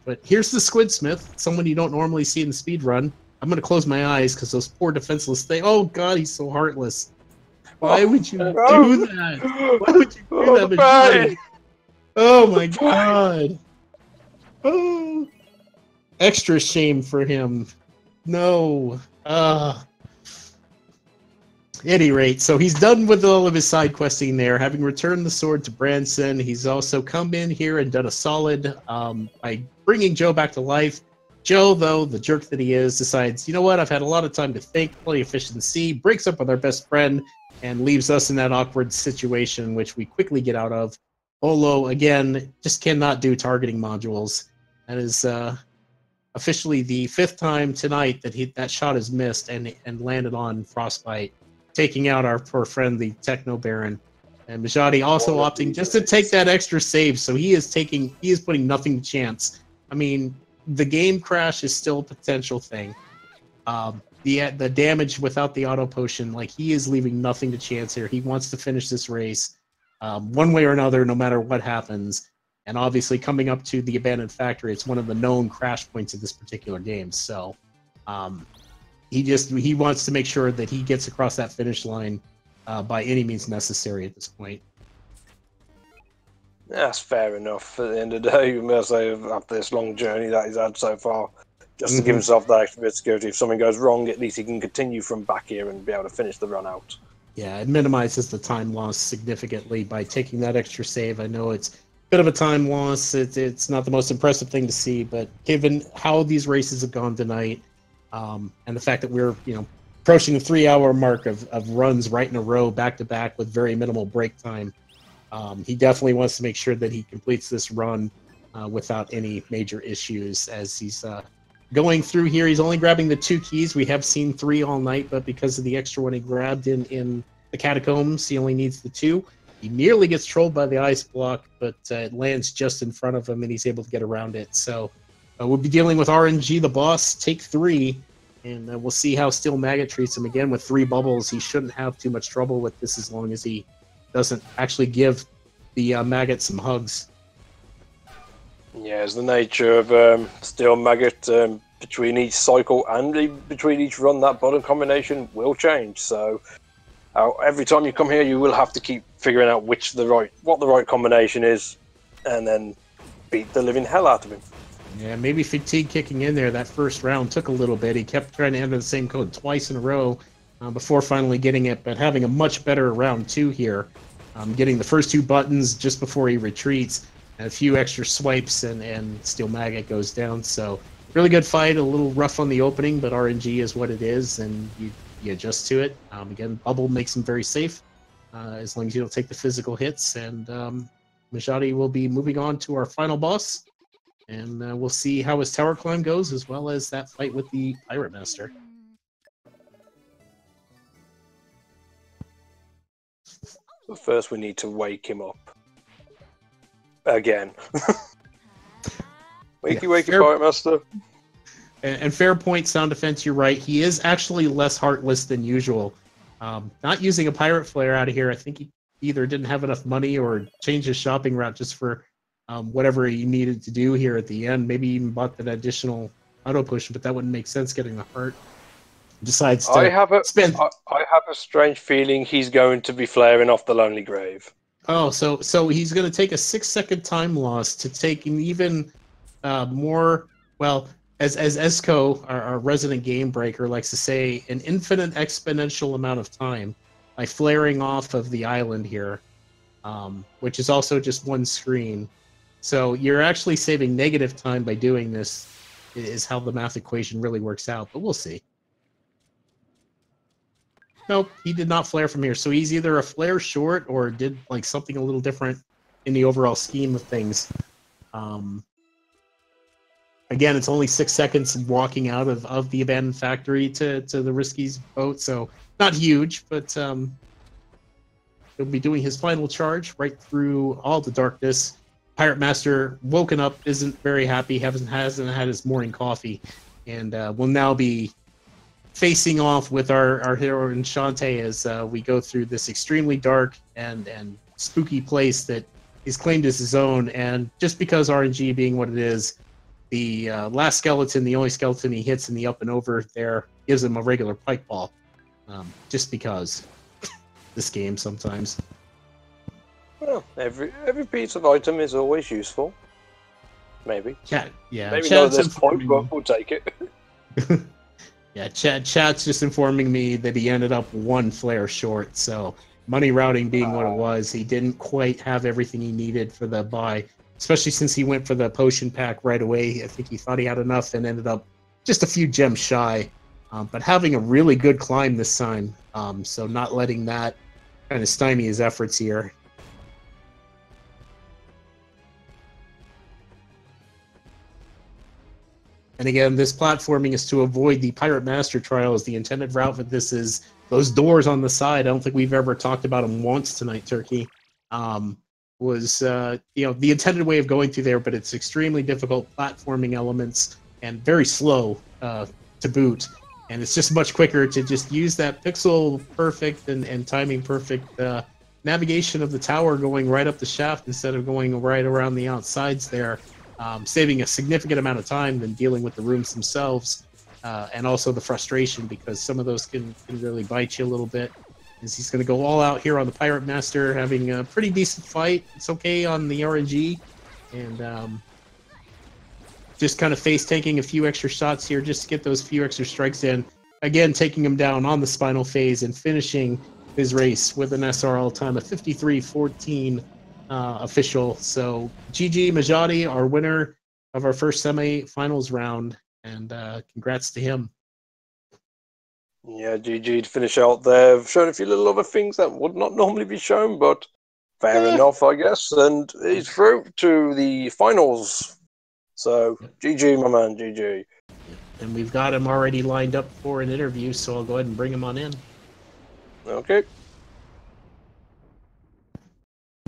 But here's the Squidsmith, someone you don't normally see in the speed run. I'm going to close my eyes because those poor defenseless things. Oh, God, he's so heartless. Why would you do that? Why would you do that, Mijati? Oh, my God. Oh. Extra shame for him. No. At any rate, so he's done with all of his side questing there. Having returned the sword to Branson, he's also come in here and done a solid by bringing Joe back to life. Joe, though, the jerk that he is, decides, you know what, I've had a lot of time to think, plenty of fish in the sea, breaks up with our best friend, and leaves us in that awkward situation, which we quickly get out of. Olo, again, just cannot do targeting modules. That is officially the 5th time tonight that that shot is missed and landed on Frostbite, taking out our poor friend, the Techno Baron. And Mijati also opting just to take that extra save, so he is putting nothing to chance. I mean, the game crash is still a potential thing. The damage without the auto potion, like, he is leaving nothing to chance here. He wants to finish this race one way or another, no matter what happens. And obviously, coming up to the abandoned factory, it's one of the known crash points of this particular game. So he wants to make sure that he gets across that finish line by any means necessary at this point. That's fair enough. At the end of the day, you must say, after this long journey that he's had so far, just to give himself that extra bit of security. If something goes wrong, at least he can continue from back here and be able to finish the run out. Yeah, it minimizes the time loss significantly by taking that extra save. I know it's a bit of a time loss. It's not the most impressive thing to see, but given how these races have gone tonight, and the fact that we're approaching the 3-hour mark of runs right in a row, back to back with very minimal break time, he definitely wants to make sure that he completes this run without any major issues. As he's going through here, he's only grabbing the 2 keys. We have seen 3 all night, but because of the extra one he grabbed in the catacombs, he only needs the 2. He nearly gets trolled by the ice block, but it lands just in front of him, and he's able to get around it. So we'll be dealing with RNG, the boss, take 3, and we'll see how Steel Maggot treats him. Again, with 3 bubbles, he shouldn't have too much trouble with this as long as he doesn't actually give the Maggot some hugs. Yeah, as the nature of Steel Maggot between each cycle and between each run, that bottom combination will change. So every time you come here, you will have to keep figuring out what the right combination is, and then beat the living hell out of him. Yeah, maybe fatigue kicking in there. That first round took a little bit. He kept trying to enter the same code twice in a row before finally getting it, but having a much better round 2 here. Getting the first 2 buttons just before he retreats, and a few extra swipes, and Steel Maggot goes down. So really good fight, a little rough on the opening, but RNG is what it is, and you adjust to it. Again, Bubble makes him very safe, as long as you don't take the physical hits, and Mijati will be moving on to our final boss, and we'll see how his tower climb goes, as well as that fight with the Pirate Master. But first, we need to wake him up. Again. Wakey, Pirate Master. And fair point, Sound Defense, you're right. He is actually less heartless than usual. Not using a Pirate Flare out of here. I think he either didn't have enough money or changed his shopping route just for whatever he needed to do here at the end. Maybe even bought that additional auto push, but that wouldn't make sense getting the heart. Decides to spend. I have a strange feeling he's going to be flaring off the Lonely Grave. Oh, so he's going to take a 6-second time loss to take an even more, well, as Esco, our resident game breaker, likes to say, an infinite exponential amount of time by flaring off of the island here, which is also just one screen. So you're actually saving negative time by doing this, is how the math equation really works out, but we'll see. Nope, he did not flare from here. So he's either a flare short or did like something a little different in the overall scheme of things. Again, it's only 6 seconds walking out of the abandoned factory to the Risky's boat, so not huge, but he'll be doing his final charge right through all the darkness. Pirate Master, woken up, isn't very happy, hasn't had his morning coffee, and will now be facing off with our heroine Shantae as we go through this extremely dark and spooky place that he's claimed as his own. And just because RNG being what it is, the last skeleton, the only skeleton he hits in the up and over there, gives him a regular pike ball. Just because this game sometimes. Well, every piece of item is always useful. Maybe. Yeah. Maybe not at this point, but we'll take it. Yeah, chat's just informing me that he ended up one flare short. So money routing being what it was, he didn't quite have everything he needed for the buy, especially since he went for the potion pack right away. I think he thought he had enough and ended up just a few gems shy. But having a really good climb this time, so not letting that kind of stymie his efforts here. And again, this platforming is to avoid the Pirate Master trials. The intended route for this is those doors on the side. I don't think we've ever talked about them once tonight, Turkey. Was the intended way of going through there, but it's extremely difficult platforming elements and very slow to boot. And it's just much quicker to just use that pixel perfect and timing perfect navigation of the tower going right up the shaft instead of going right around the outsides there. Saving a significant amount of time than dealing with the rooms themselves, and also the frustration, because some of those can really bite you a little bit. As he's going to go all out here on the Pirate Master, having a pretty decent fight. It's okay on the RNG, and just kind of face tanking a few extra shots here just to get those few extra strikes in. Again, taking him down on the spinal phase and finishing his race with an SRL time of 53:14. Official. So GG Mijati, our winner of our first semi-finals round, and congrats to him. Yeah, GG to finish out there. I've shown a few little other things that would not normally be shown, but fair enough, I guess. And he's through to the finals. So GG, my man, GG. And we've got him already lined up for an interview, so I'll go ahead and bring him on in. Okay.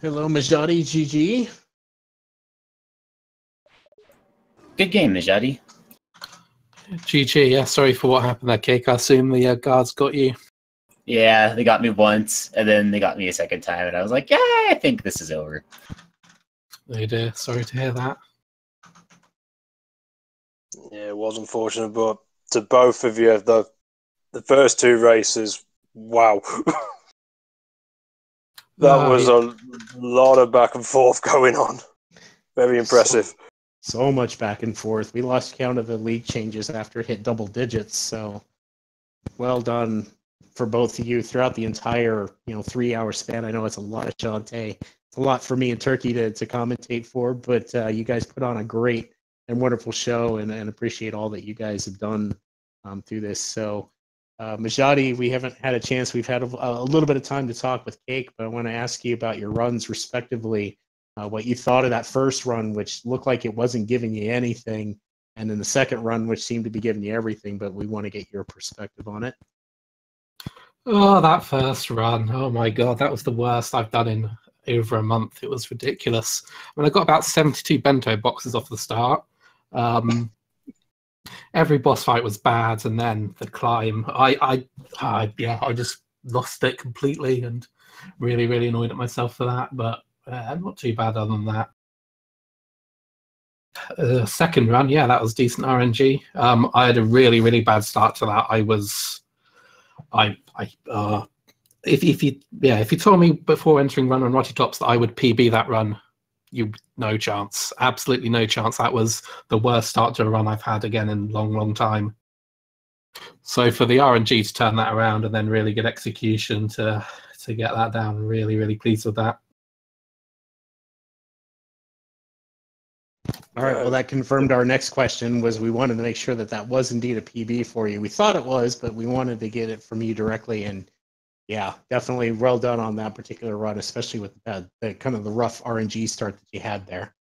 Hello, Mijati, GG. Good game, Mijati. GG, yeah, sorry for what happened there, Cake. I assume the guards got you. Yeah, they got me once, and then they got me a second time, and I was like, yeah, I think this is over. Oh dear, sorry to hear that. Yeah, it was unfortunate, but to both of you, the first two races, wow. That was a lot of back and forth going on. Very impressive. So much back and forth. We lost count of the league changes after it hit double digits. So well done for both of you throughout the entire 3-hour span. I know it's a lot of Shantae. It's a lot for me and Turkey to commentate for, but you guys put on a great and wonderful show, and appreciate all that you guys have done through this. So Mijati, we haven't had a chance. We've had a little bit of time to talk with Cake, but I want to ask you about your runs respectively, what you thought of that first run, which looked like it wasn't giving you anything, and then the second run, which seemed to be giving you everything, but we want to get your perspective on it. Oh, that first run. Oh my God, that was the worst I've done in over a month. It was ridiculous. I mean, I got about 72 bento boxes off the start. Every boss fight was bad, and then the climb, I just lost it completely, and really, really annoyed at myself for that. But not too bad other than that. Second run, yeah, that was decent RNG. I had a really, really bad start to that. If you told me before entering Run on Rotty Tops that I would PB that run, no chance, absolutely no chance. That was the worst start to a run I've had again in a long, long time. So for the RNG to turn that around and then really good execution to get that down, really, really pleased with that. All right, well, that confirmed our next question. Was we wanted to make sure that was indeed a PB for you. We thought it was, but we wanted to get it from you directly, and yeah, definitely well done on that particular run, especially with the kind of the rough RNG start that you had there.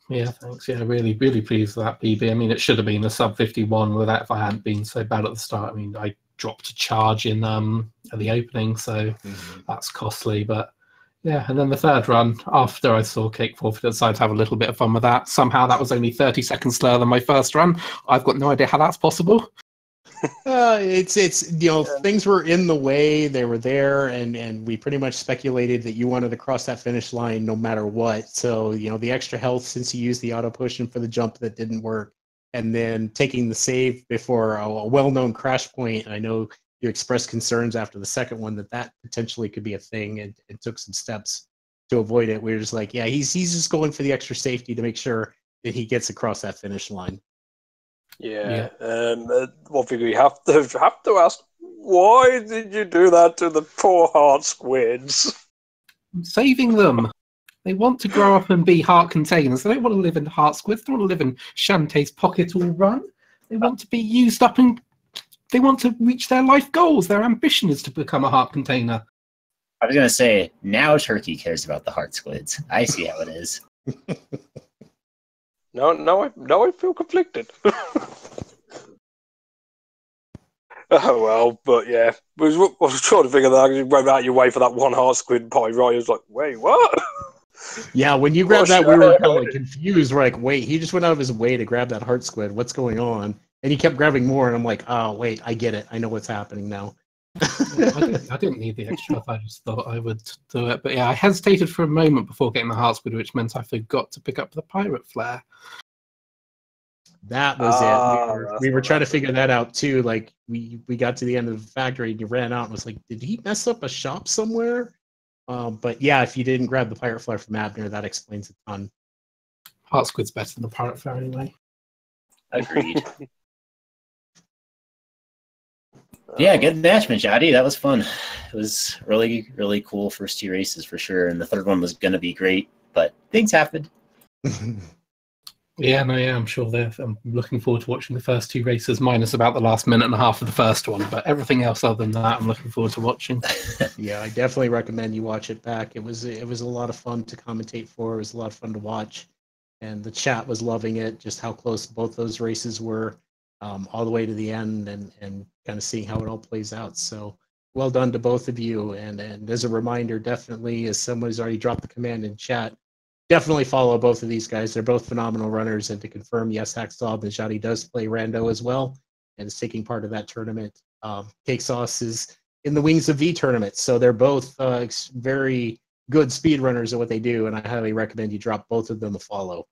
Yeah, thanks. Yeah, really, really pleased with that PB. I mean, it should have been a sub 51 with that if I hadn't been so bad at the start. I mean, I dropped a charge in at the opening, so that's costly. But yeah, and then the third run, after I saw Cake forfeit, I decided to have a little bit of fun with that. Somehow that was only 30 seconds slower than my first run. I've got no idea how that's possible. It's things were in the way, they were there, and we pretty much speculated that you wanted to cross that finish line no matter what. So the extra health, since you used the auto potion for the jump that didn't work, and then taking the save before a well-known crash point. I know you expressed concerns after the second one that potentially could be a thing, and took some steps to avoid it. We were just like, yeah, he's just going for the extra safety to make sure that he gets across that finish line. Yeah. One thing we have to ask: why did you do that to the poor heart squids? I'm saving them. They want to grow up and be heart containers. They don't want to live in heart squids. They want to live in Shantae's pocket all run. They want to be used up and they want to reach their life goals. Their ambition is to become a heart container. I was going to say, now Turkey cares about the heart squids. I see how it is. No, I feel conflicted. Oh well, but yeah, I was trying to figure that. You went out your way for that one heart squid pie, right? I was like, wait, what? Yeah, when you grabbed that, we were kind of like confused. We're like, wait, he just went out of his way to grab that heart squid. What's going on? And he kept grabbing more, and I'm like, oh wait, I get it. I know what's happening now. I didn't need the extra. I just thought I would do it. But yeah, I hesitated for a moment before getting the heart squid, which meant I forgot to pick up the pirate flare. That was it. We were trying to figure that out too. Like we got to the end of the factory and you ran out and was like, did he mess up a shop somewhere? But yeah, if you didn't grab the pirate flare from Abner, that explains a ton. Heart squid's better than the pirate flare anyway. Agreed. Yeah, good match, Mijati. That was fun. It was really, really cool first 2 races for sure. And the third one was going to be great, but things happened. Yeah, I'm sure I'm looking forward to watching the first 2 races, minus about the last minute and a half of the first one. But everything else other than that, I'm looking forward to watching. Yeah, I definitely recommend you watch it back. It was a lot of fun to commentate for. It was a lot of fun to watch, and the chat was loving it. Just how close both those races were, all the way to the end, and kind of seeing how it all plays out. So well done to both of you. And as a reminder, definitely, as someone's already dropped the command in chat, definitely follow both of these guys. They're both phenomenal runners. And to confirm, yes, Hacksaw Mijati does play Rando as well and is taking part of that tournament. CakeSauc3 is in the Wings of V tournament. So they're both very good speed runners at what they do. And I highly recommend you drop both of them a follow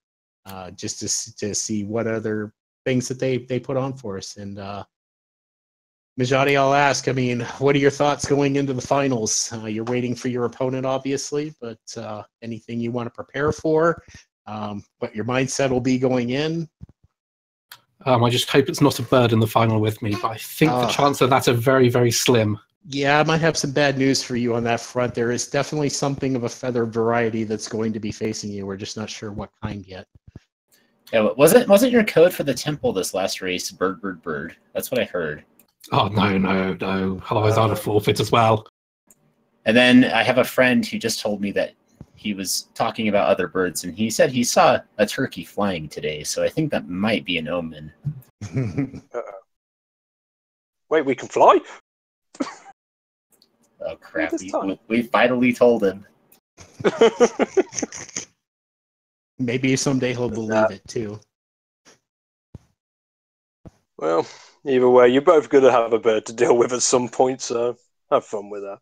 just to see what other things that they put on for us. And Mijati, I'll ask, I mean, what are your thoughts going into the finals? You're waiting for your opponent, obviously, but anything you want to prepare for? What your mindset will be going in? I just hope it's not a bird in the final with me, but I think the chances of that are very, very slim. Yeah, I might have some bad news for you on that front. There is definitely something of a feather variety that's going to be facing you. We're just not sure what kind yet. Yeah, wasn't your code for the temple this last race bird, bird, bird? That's what I heard. Oh, no. Otherwise, I'd have forfeit as well. And then I have a friend who just told me that he was talking about other birds, and he said he saw a turkey flying today, so I think that might be an omen. Wait, we can fly? Oh, crap. We finally told him. Maybe someday he'll believe it, too. Well, either way, you're both going to have a bird to deal with at some point, so have fun with that.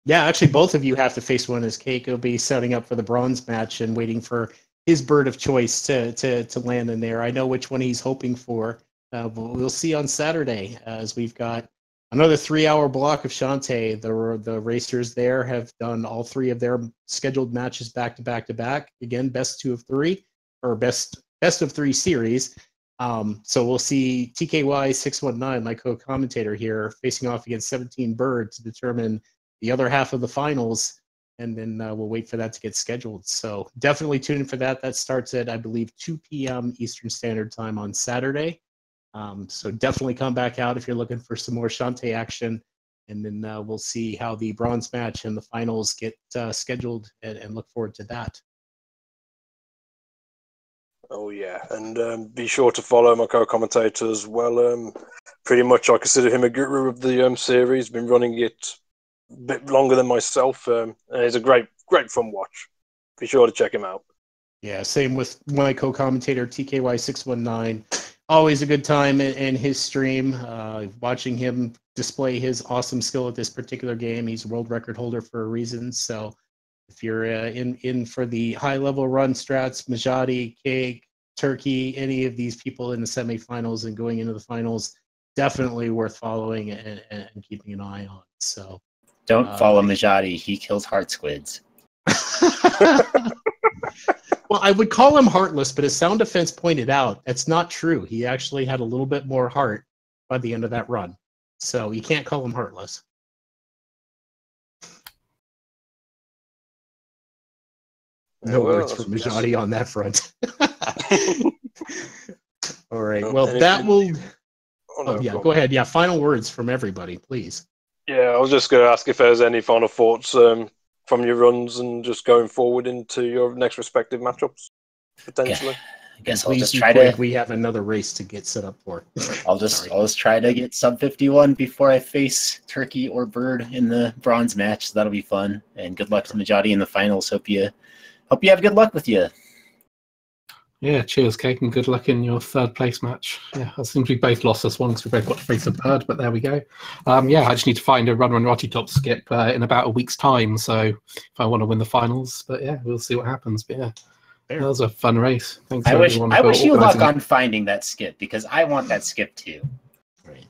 Yeah, actually, both of you have to face one as Cake. He'll be setting up for the bronze match and waiting for his bird of choice to land in there. I know which one he's hoping for, but we'll see on Saturday as we've got another 3-hour block of Shantae. The racers there have done all 3 of their scheduled matches back to back to back. Again, best 2 of 3 or best of 3 series. So we'll see TKY619, my co-commentator here, facing off against 17 Bird to determine the other half of the finals, and then we'll wait for that to get scheduled. So definitely tune in for that. That starts at, I believe, 2 p.m. Eastern Standard Time on Saturday. So definitely come back out if you're looking for some more Shantae action, and then we'll see how the bronze match and the finals get scheduled, and look forward to that. Oh yeah, and be sure to follow my co-commentator as well. Pretty much, I consider him a guru of the series. Been running it a bit longer than myself, and it's a great fun watch. Be sure to check him out. Yeah, same with my co-commentator TKY619. Always a good time in his stream. Watching him display his awesome skill at this particular game. He's a world record holder for a reason. So if you're in for the high-level run strats, Mijati, Cake, Turkey, any of these people in the semifinals and going into the finals, definitely worth following and keeping an eye on. So don't follow Mijati. He kills heart squids. Well, I would call him heartless, but his sound defense pointed out that's not true. He actually had a little bit more heart by the end of that run. So you can't call him heartless. No words from Mijati on that front. All right. Well, that will... Oh, yeah, go ahead. Yeah, final words from everybody, please. Yeah, I was just going to ask if there's any final thoughts from your runs and just going forward into your next respective matchups, potentially. I guess I'll just try to... We have another race to get set up for. I'll just try to get sub 51 before I face Turkey or Bird in the bronze match. So that'll be fun. And good luck to Mijati in the finals. Hope you have good luck with you. Yeah, cheers, Cake, and good luck in your third place match. Yeah, I think we both lost this one because we both got to face a Bird, but there we go. Yeah, I just need to find a Run Rotty top skip in about a week's time, so if I want to win the finals. But yeah, we'll see what happens. But yeah, that was a fun race. Thanks. I wish you luck on finding that skip because I want that skip too. Right.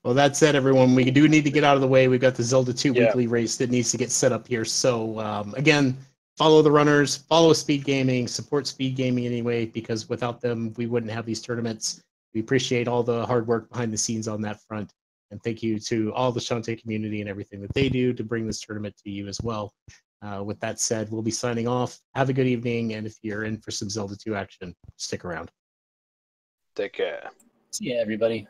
Well, that said, everyone, we do need to get out of the way. We've got the Zelda 2 weekly race that needs to get set up here. So again, follow the runners, follow Speed Gaming, support Speed Gaming anyway, because without them, we wouldn't have these tournaments. We appreciate all the hard work behind the scenes on that front. And thank you to all the Shantae community and everything that they do to bring this tournament to you as well. With that said, we'll be signing off. Have a good evening. And if you're in for some Zelda 2 action, stick around. Take care. See ya, everybody.